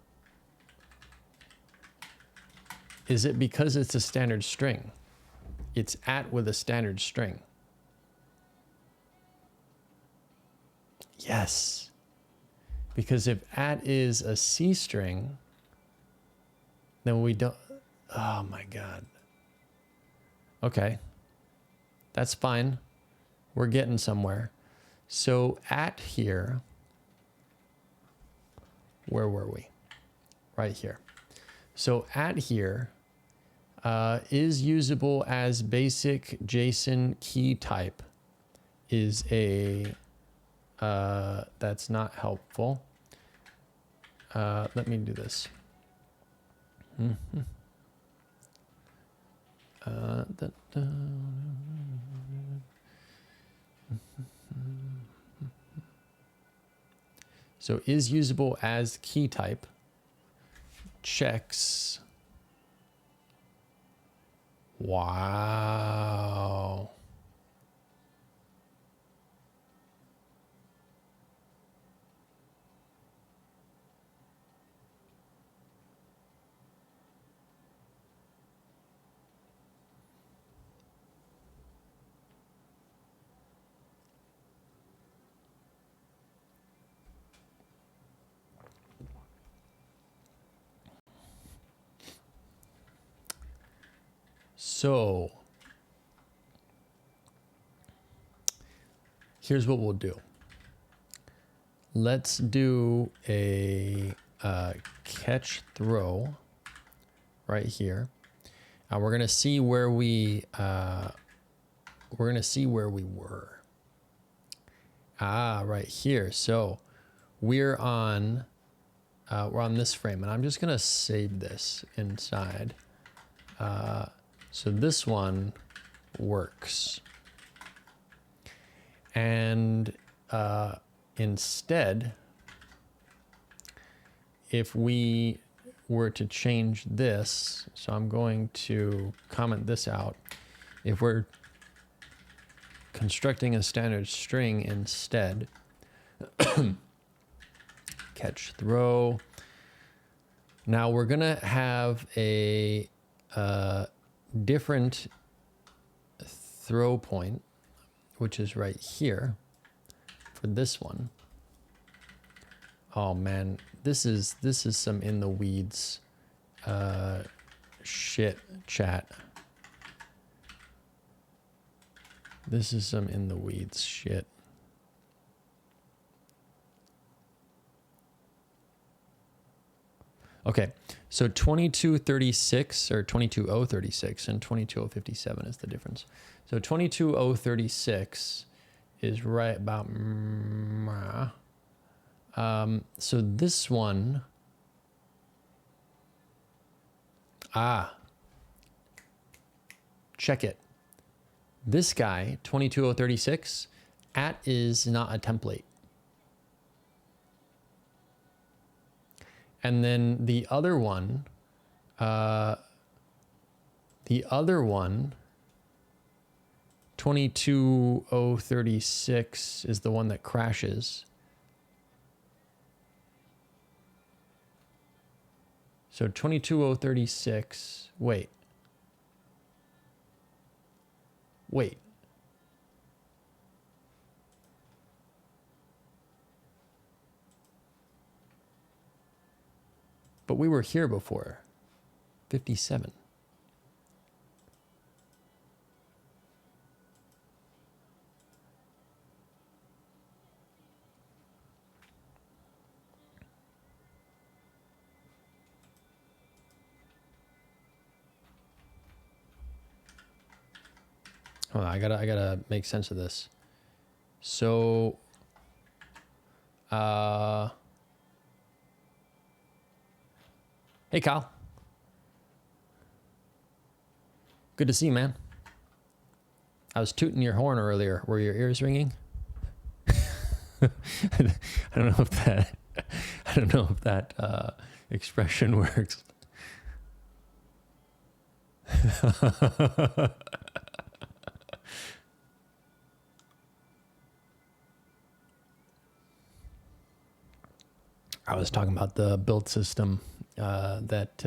is it because it's a standard string? It's at with a standard string. Yes. Because if at is a C string, then we don't, oh my God. Okay, that's fine. We're getting somewhere. So at here, where were we? Right here. So at here is usable as basic JSON key type is a, that's not helpful. Let me do this. So is usable as key type checks. Wow. So here's what we'll do. Let's do a catch throw right here. We're gonna see where we were. Right here. So we're on this frame, and I'm just gonna save this inside. So this one works. And instead, if we were to change this, so I'm going to comment this out. If we're constructing a standard string instead. Catch, throw. Now we're gonna have a different throw point, which is right here for this one. Oh man, this is some in the weeds shit, chat. This is some in the weeds shit. Okay, so 2236 or 22036 and 22057 is the difference. So 22036 is right about. So this one. Check it. This guy, 22036, at is not a template. And then the other one, 22036 is the one that crashes. So 22036, wait. But we were here before. 57. Hold on, I gotta make sense of this. So hey, Kyle. Good to see you, man. I was tooting your horn earlier. Were your ears ringing? I don't know if that expression works. I was talking about the build system that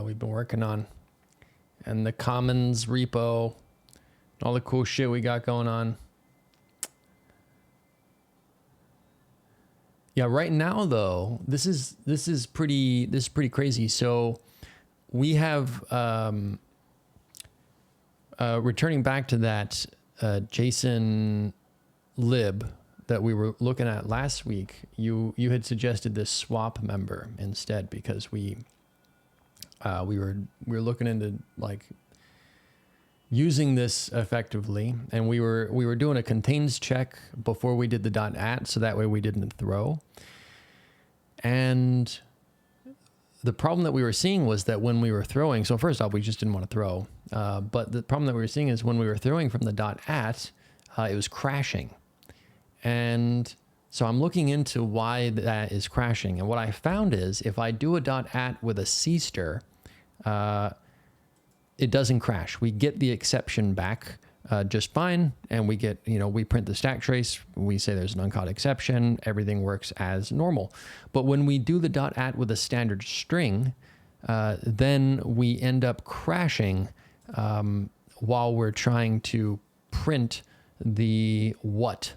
we've been working on, and the Commons repo, all the cool shit we got going on. Yeah, right now though, this is pretty crazy. So we have returning back to that JSON lib that we were looking at last week. You had suggested this swap member instead, because we were looking into like using this effectively, and we were doing a contains check before we did the .at, so that way we didn't throw. And the problem that we were seeing was that when we were throwing, so first off, we just didn't want to throw, but the problem that we were seeing is when we were throwing from the .at, it was crashing. And so I'm looking into why that is crashing. And what I found is if I do a .at with a CSTR, it doesn't crash. We get the exception back just fine. And we get, we print the stack trace. We say there's an uncaught exception. Everything works as normal. But when we do the .at with a standard string, then we end up crashing while we're trying to print the what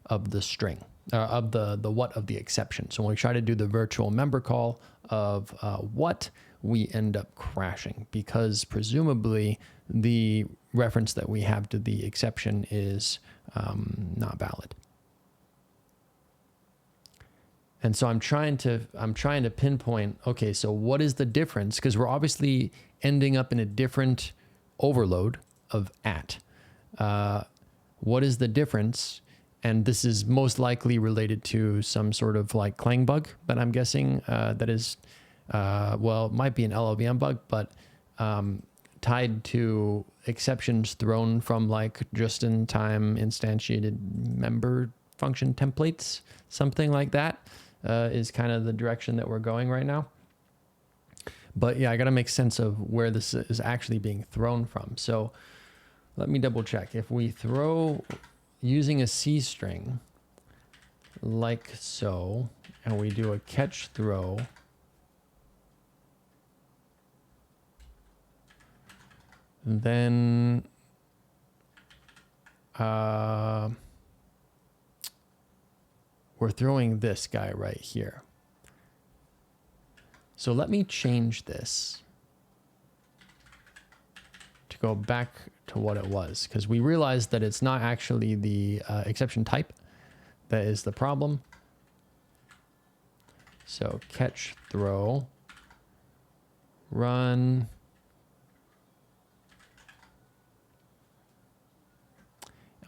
of the string, of the what of the exception. So when we try to do the virtual member call of what, we end up crashing because presumably the reference that we have to the exception is not valid. And so I'm trying to pinpoint, okay, so what is the difference? Because we're obviously ending up in a different overload of at. What is the difference? And this is most likely related to some sort of like Clang bug that I'm guessing that is, well, it might be an LLVM bug, but tied to exceptions thrown from like just-in-time instantiated member function templates, something like that is kind of the direction that we're going right now. But yeah, I got to make sense of where this is actually being thrown from. So let me double check. If we throw using a C string like so, and we do a catch throw, then we're throwing this guy right here. So let me change this to go back to what it was, because we realized that it's not actually the exception type that is the problem. So catch throw, run.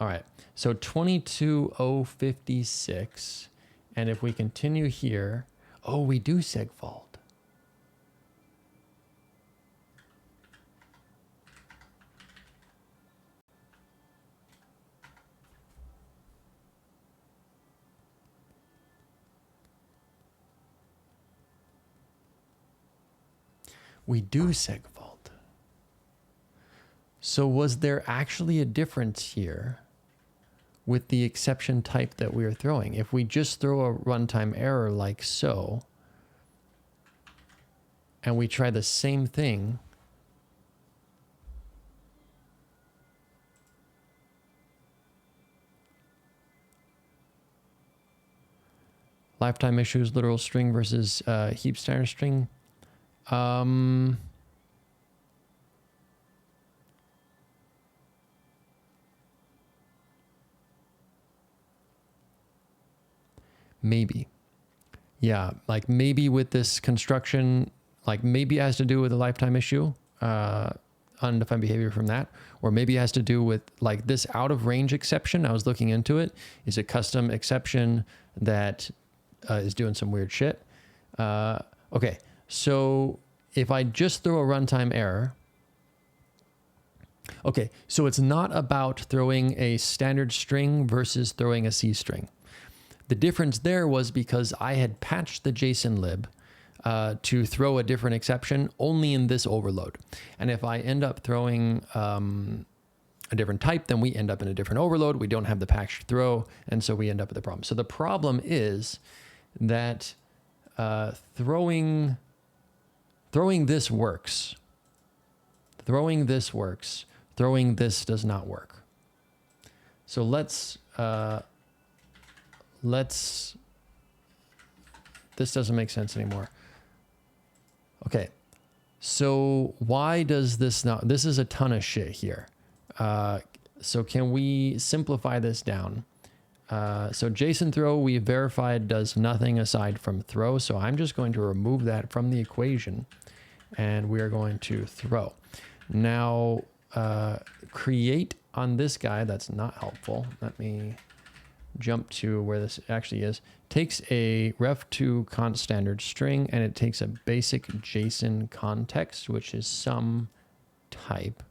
All right, so 22056, and if we continue here, oh, we do segfault. We do segfault. So was there actually a difference here with the exception type that we are throwing? If we just throw a runtime error like so, and we try the same thing, lifetime issues, literal string versus heap standard string. Maybe. Yeah, like maybe with this construction, like maybe it has to do with a lifetime issue, undefined behavior from that, or maybe it has to do with like this out of range exception. I was looking into it, is a custom exception that is doing some weird shit. Okay, so if I just throw a runtime error, okay, so it's not about throwing a standard string versus throwing a C string. The difference there was because I had patched the JSON lib to throw a different exception only in this overload. And if I end up throwing a different type, then we end up in a different overload. We don't have the patched throw, and so we end up with a problem. So the problem is that throwing this works. Throwing this works. Throwing this does not work. So let's this doesn't make sense anymore. Okay, so why does this not, this is a ton of shit here. So can we simplify this down? So JSON throw, we verified, does nothing aside from throw. So I'm just going to remove that from the equation, and we are going to throw. Now, create on this guy, that's not helpful. Let me jump to where this actually is. Takes a ref2 const standard string, and it takes a basic JSON context, which is some type.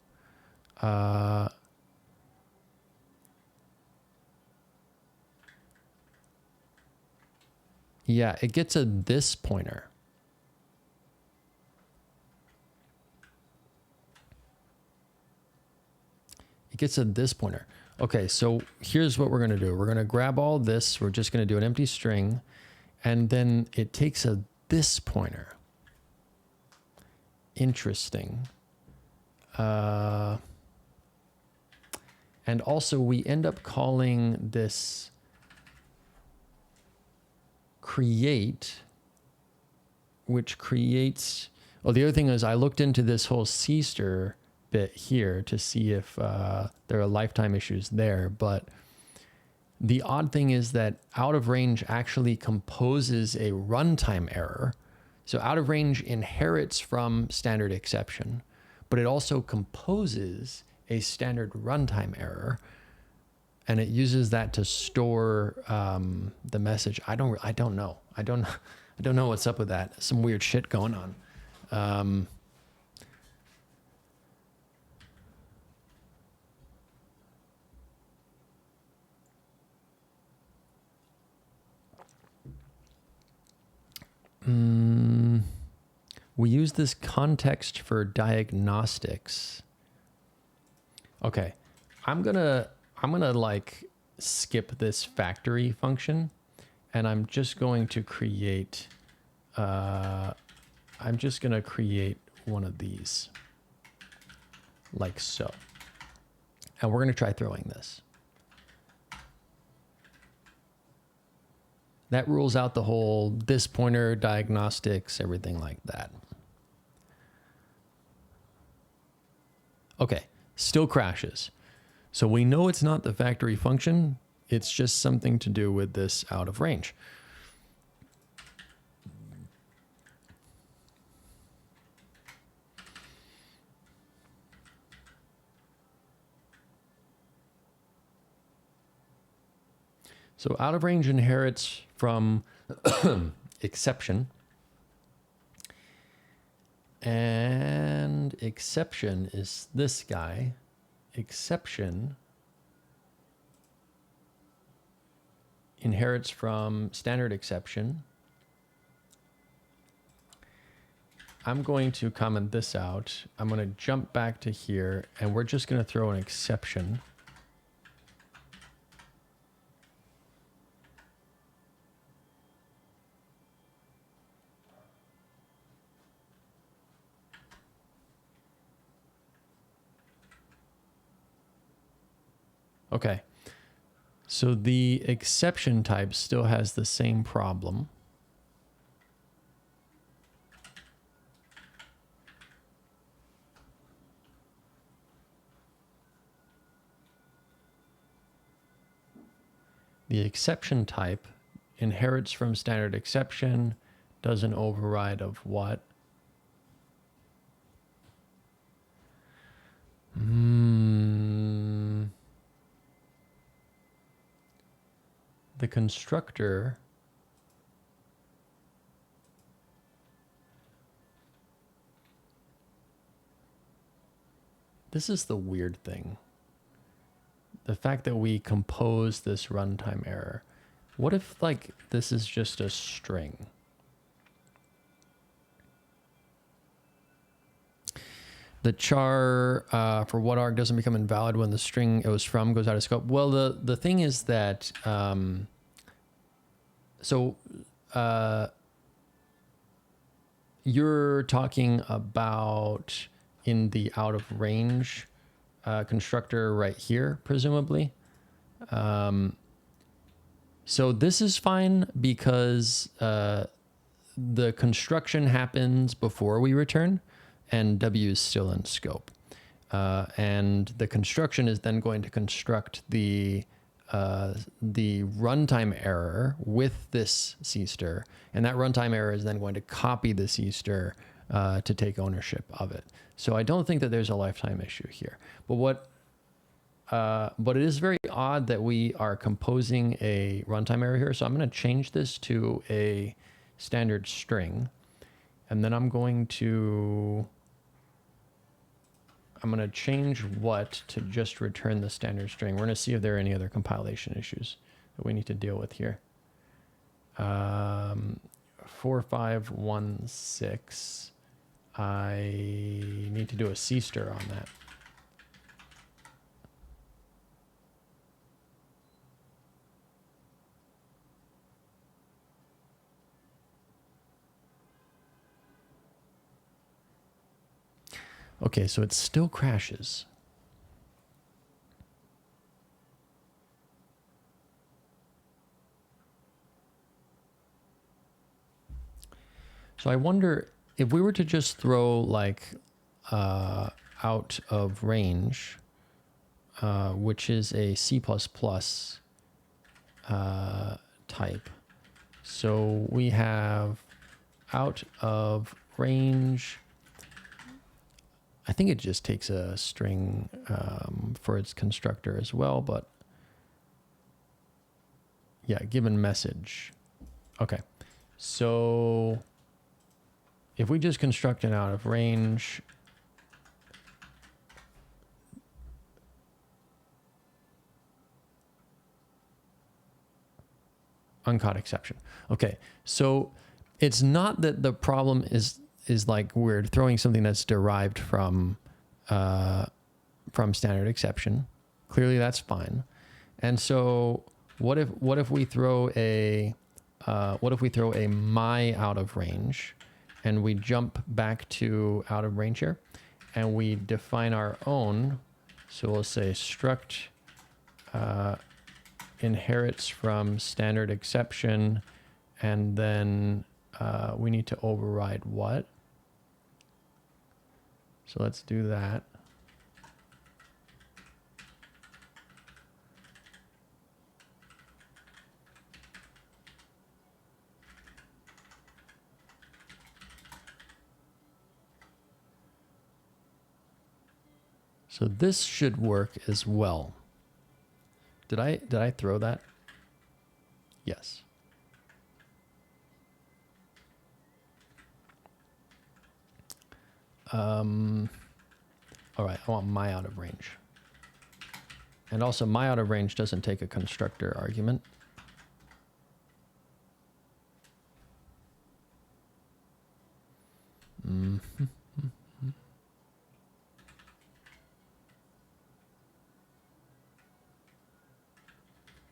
Yeah, it gets a this pointer. It gets a this pointer. Okay, so here's what we're going to do. We're going to grab all this. We're just going to do an empty string, and then it takes a this pointer. Interesting. And also we end up calling this create, which creates, well, the other thing is I looked into this whole CSTR bit here to see if there are lifetime issues there, but the odd thing is that out of range actually composes a runtime error. So out of range inherits from standard exception, but it also composes a standard runtime error, and it uses that to store the message. I don't know. I don't know what's up with that. Some weird shit going on. We use this context for diagnostics. Okay, I'm gonna like skip this factory function, and I'm just going to create I'm just gonna create one of these like so, and we're gonna try throwing this. That rules out the whole this pointer diagnostics, everything like that. Okay, still crashes. So we know it's not the factory function. It's just something to do with this out of range. So out of range inherits from exception. And exception is this guy. Exception inherits from standard exception. I'm going to comment this out. I'm going to jump back to here, and we're just going to throw an exception. Okay, so the exception type still has the same problem. The exception type inherits from standard exception, does an override of what? The constructor this is the weird thing. The fact that we compose this runtime error. What if like this is just a string? The char for what arg doesn't become invalid when the string it was from goes out of scope. Well, the thing is that you're talking about in the out of range constructor right here, presumably. So this is fine because the construction happens before we return, and W is still in scope. And the construction is then going to construct the runtime error with this CSTR, and that runtime error is then going to copy the CSTR to take ownership of it. So I don't think that there's a lifetime issue here. But it is very odd that we are composing a runtime error here. So I'm going to change this to a standard string, and then I'm going to change what to just return the standard string. We're going to see if there are any other compilation issues that we need to deal with here. 4516. I need to do a CSTR on that. Okay, so it still crashes. So I wonder if we were to just throw like out of range, which is a C++ type. So we have out of range. I think it just takes a string for its constructor as well, but yeah, given message. Okay, so if we just construct an out of range, uncaught exception. Okay, so it's not that the problem is like we're throwing something that's derived from standard exception. Clearly that's fine. And so what if we throw a my out of range, and we jump back to out of range here, and we define our own. So we'll say struct inherits from standard exception, and then we need to override what? So let's do that. So this should work as well. Did I throw that? Yes. All right, I want my out of range. And also my out of range doesn't take a constructor argument.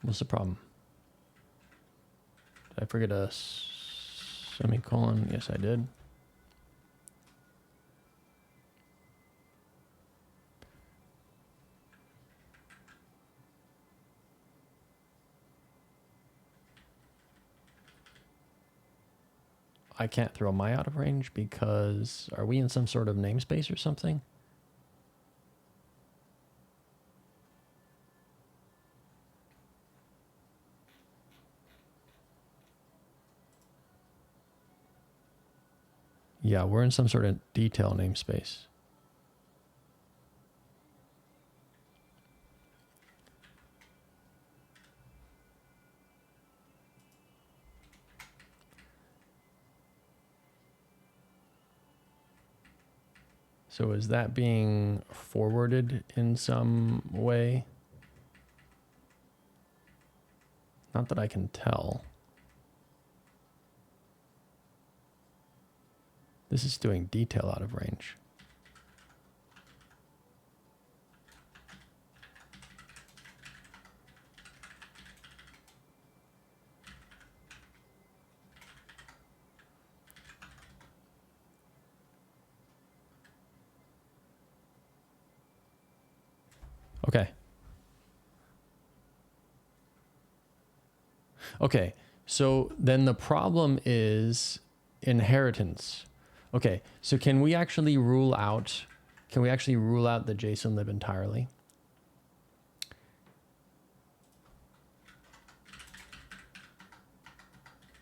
What's the problem? Did I forget a semicolon? Yes, I did. I can't throw my out of range because are we in some sort of namespace or something? Yeah, we're in some sort of detail namespace. So is that being forwarded in some way? Not that I can tell. This is doing detail out of range. Okay. Okay, so then the problem is inheritance. Okay, so can we actually rule out the JSON lib entirely?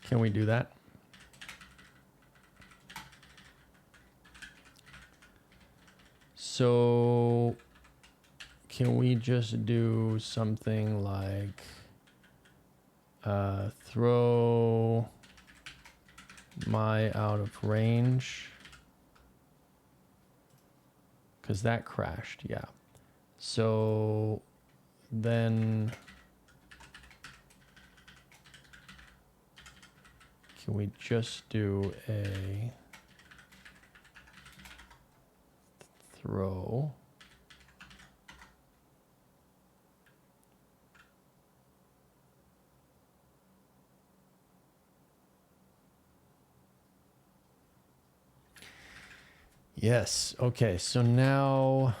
Can we do that? So can we just do something like throw my out of range? Because that crashed, yeah. So then can we just do a throw? Yes, okay, so now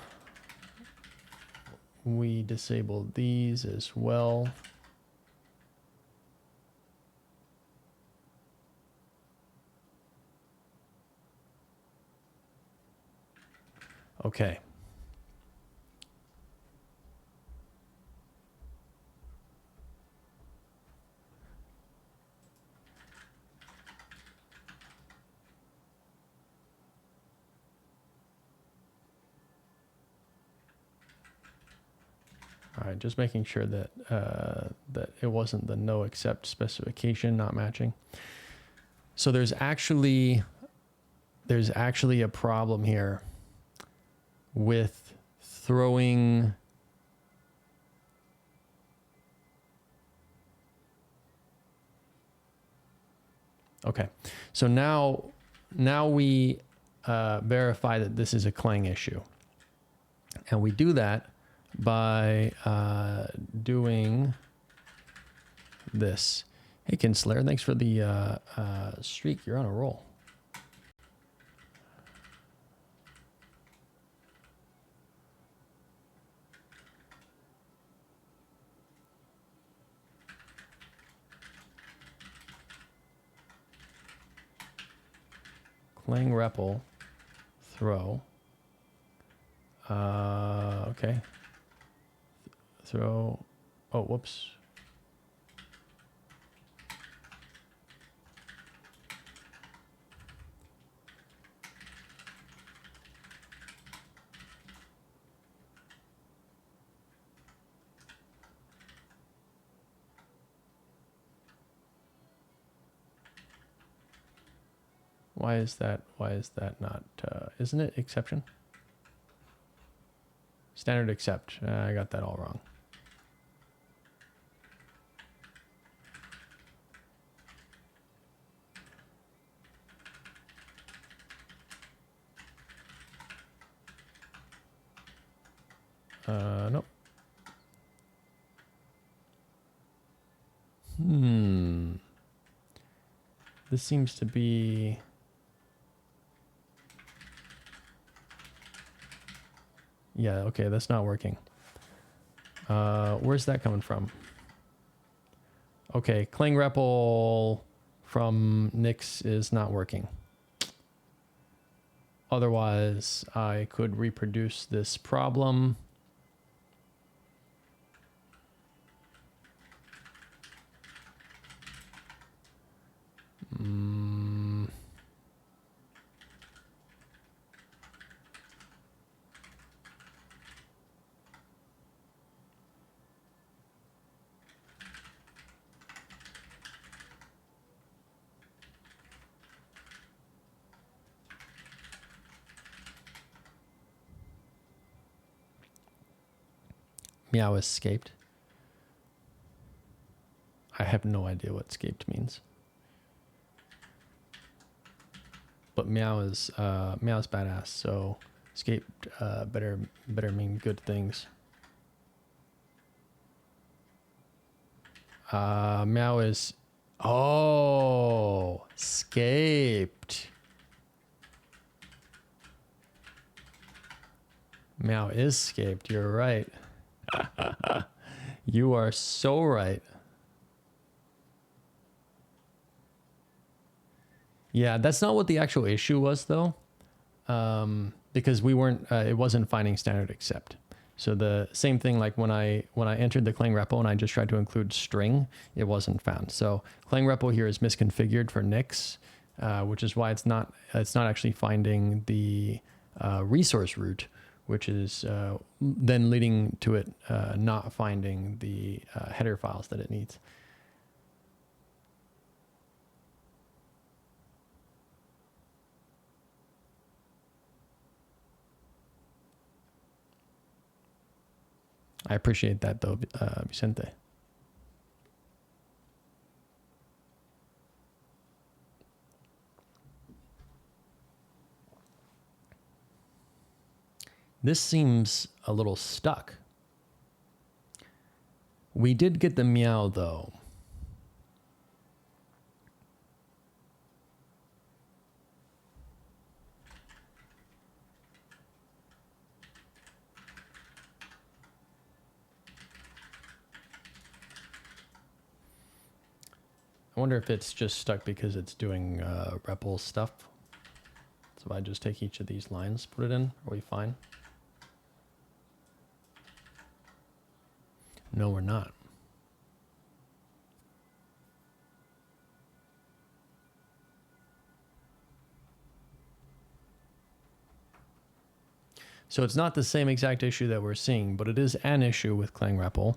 we disable these as well. Okay. All right, just making sure that that it wasn't the no accept specification not matching. So there's actually a problem here with throwing okay. So now we verify that this is a Clang issue. And we do that by doing this. Hey, Kinslayer, thanks for the streak. You're on a roll. Clang REPL throw. Okay. Throw. Oh, whoops. Why is that not, isn't it exception? Standard accept. I got that all wrong. Nope. This seems to be... Yeah, okay, that's not working. Where's that coming from? Okay, Clang REPL from Nix is not working. Otherwise, I could reproduce this problem. Meow escaped. I have no idea what escaped means. But meow is meow's badass, so escaped better mean good things. Meow is escaped. Meow is escaped, you're right. You are so right. Yeah, that's not what the actual issue was though. Because we weren't, it wasn't finding standard accept. So the same thing, like when I entered the Clang REPL and I just tried to include string, it wasn't found. So Clang REPL here is misconfigured for Nix, which is why it's not actually finding the resource root, which is then leading to it not finding the header files that it needs. I appreciate that though, Vicente. This seems a little stuck. We did get the meow though. I wonder if it's just stuck because it's doing REPL stuff. So if I just take each of these lines, put it in, are we fine? No, we're not. So it's not the same exact issue that we're seeing, but it is an issue with Clang REPL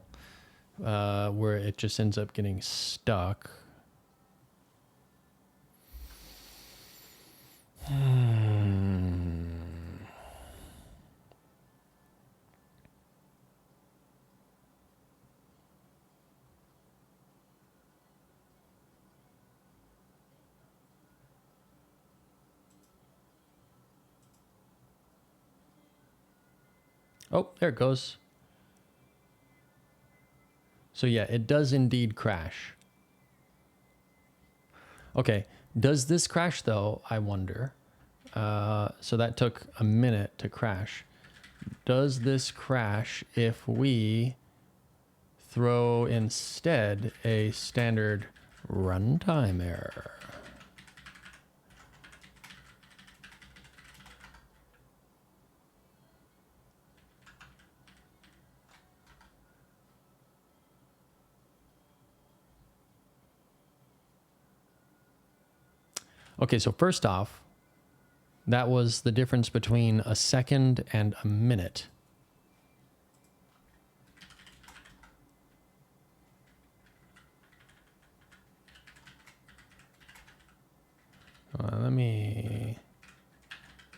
where it just ends up getting stuck. Oh, there it goes. So yeah, it does indeed crash. Okay, does this crash though, I wonder? So that took a minute to crash. Does this crash if we throw instead a standard runtime error? Okay, so first off, that was the difference between a second and a minute. Let me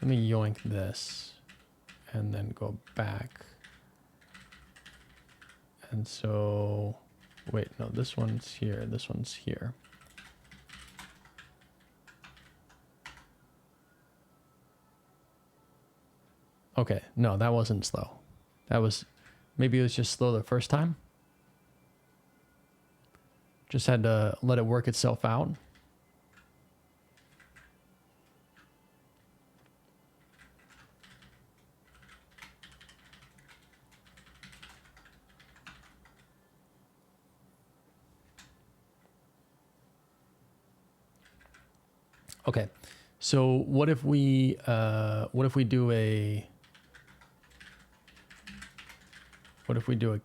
yoink this and then go back. And so, wait, no, this one's here, this one's here. Okay, no, that wasn't slow. That was, maybe it was just slow the first time. Just had to let it work itself out. Okay, so what if we do a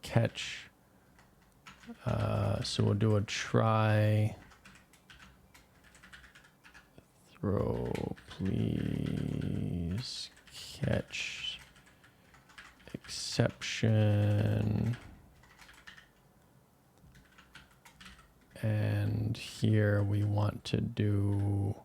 catch? So we'll do a try throw please catch exception, and here we want to do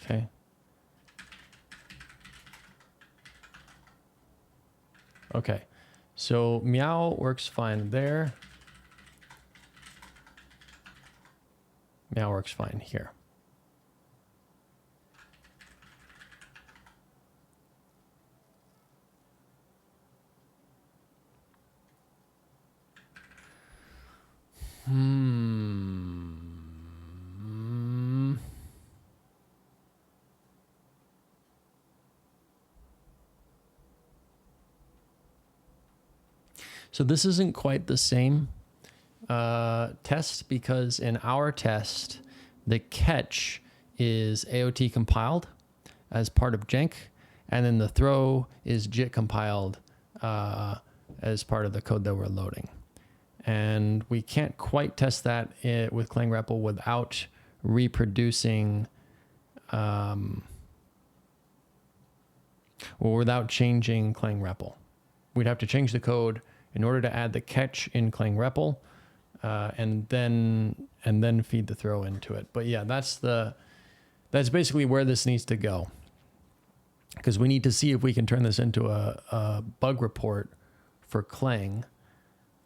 okay. Okay, so meow works fine there. Meow works fine here. So this isn't quite the same test, because in our test, the catch is AOT compiled as part of jank, and then the throw is JIT compiled as part of the code that we're loading. And we can't quite test that with Clang REPL without reproducing or without changing Clang REPL. We'd have to change the code in order to add the catch in Clang REPL, and then feed the throw into it. But yeah, that's basically where this needs to go, because we need to see if we can turn this into a bug report for Clang,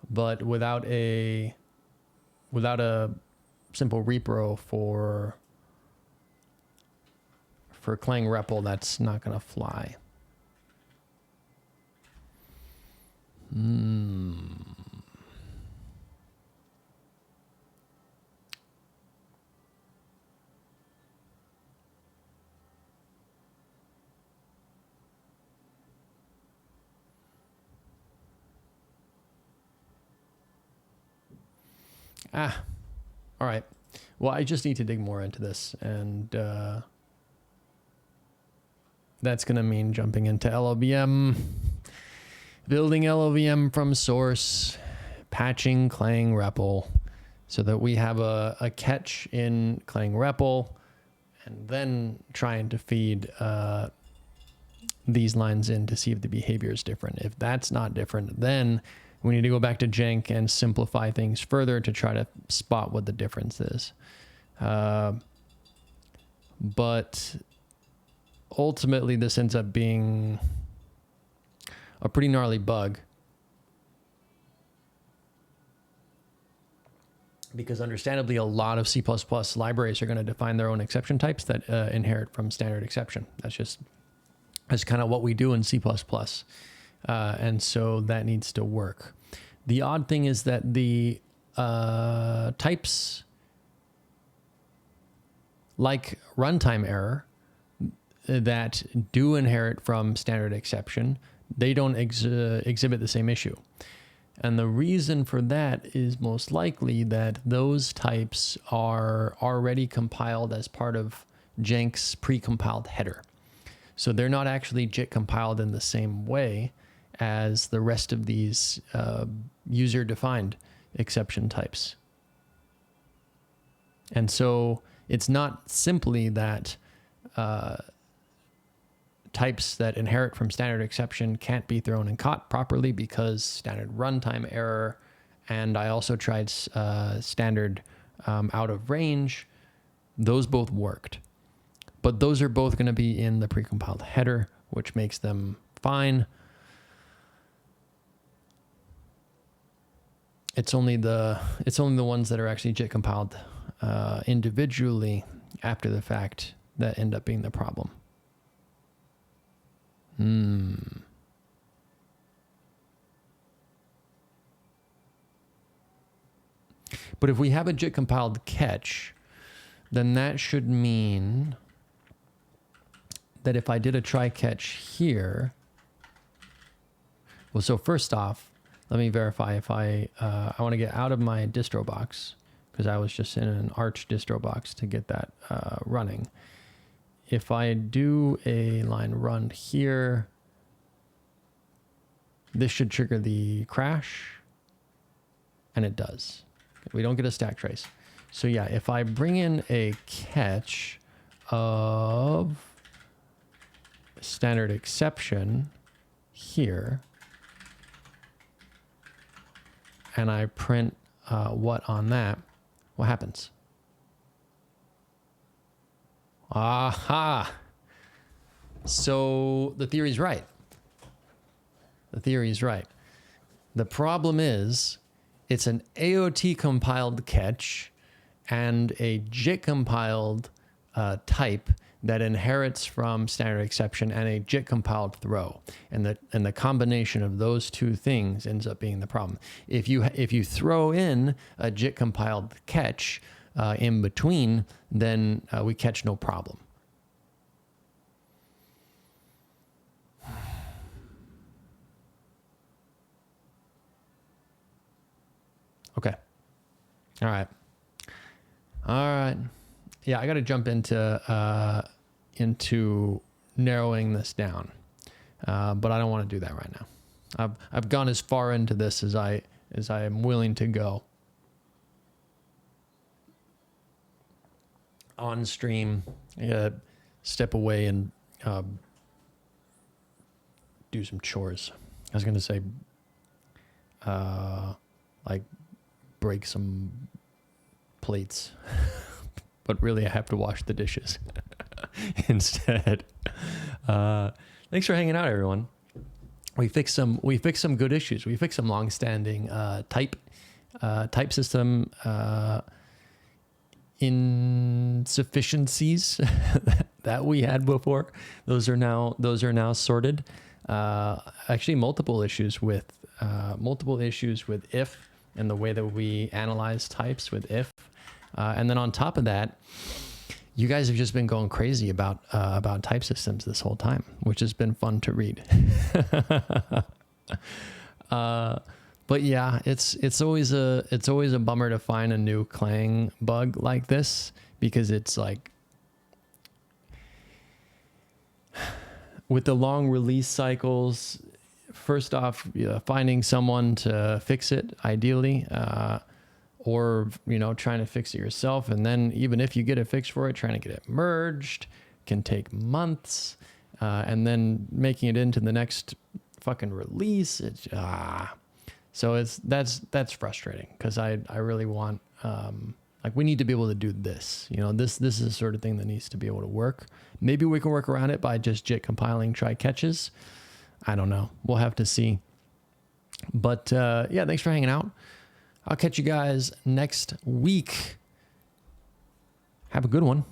but without a simple repro for Clang REPL, that's not going to fly. All right. Well, I just need to dig more into this, and that's going to mean jumping into LLVM, building LLVM from source, patching Clang REPL so that we have a catch in Clang REPL, and then trying to feed these lines in to see if the behavior is different. If that's not different, then we need to go back to jank and simplify things further to try to spot what the difference is. But ultimately, this ends up being a pretty gnarly bug. Because understandably, a lot of C++ libraries are going to define their own exception types that inherit from standard exception. That's kind of what we do in C++. And so that needs to work. The odd thing is that the types like runtime error that do inherit from standard exception, they don't exhibit the same issue. And the reason for that is most likely that those types are already compiled as part of jank's pre-compiled header. So they're not actually JIT compiled in the same way as the rest of these user-defined exception types. And so it's not simply that types that inherit from standard exception can't be thrown and caught properly because standard runtime error, and I also tried standard out of range. Those both worked. But those are both going to be in the precompiled header, which makes them fine. It's only the ones that are actually JIT compiled individually after the fact that end up being the problem. But if we have a JIT compiled catch, then that should mean that if I did a try catch here, well, so first off, let me verify if I want to get out of my distro box, because I was just in an Arch distro box to get that running. If I do a line run here, this should trigger the crash, and it does. We don't get a stack trace. So yeah, if I bring in a catch of standard exception here, and I print what on that, what happens? Aha! So the theory's right. The theory's right. The problem is it's an AOT compiled catch and a JIT compiled type that inherits from standard exception and a JIT compiled throw, and the combination of those two things ends up being the problem. If you throw in a JIT compiled catch in between, then we catch no problem. Okay. All right. Yeah, I got to jump into narrowing this down, but I don't want to do that right now. I've gone as far into this as I am willing to go. On stream, step away and do some chores. I was going to say, like, break some plates, but really I have to wash the dishes instead. Thanks for hanging out, everyone. We fixed some good issues. We fixed some long-standing type system insufficiencies that we had before. Those are now sorted. Actually, multiple issues with if and the way that we analyze types with if, and then on top of that, you guys have just been going crazy about type systems this whole time, which has been fun to read. But yeah, it's always a bummer to find a new Clang bug like this, because it's like, with the long release cycles, first off, finding someone to fix it, ideally, or trying to fix it yourself, and then even if you get a fix for it, trying to get it merged can take months, and then making it into the next fucking release, so that's frustrating, because I really want, like, we need to be able to do this. This is the sort of thing that needs to be able to work. Maybe we can work around it by just JIT compiling try catches. I don't know. We'll have to see. But yeah, thanks for hanging out. I'll catch you guys next week. Have a good one.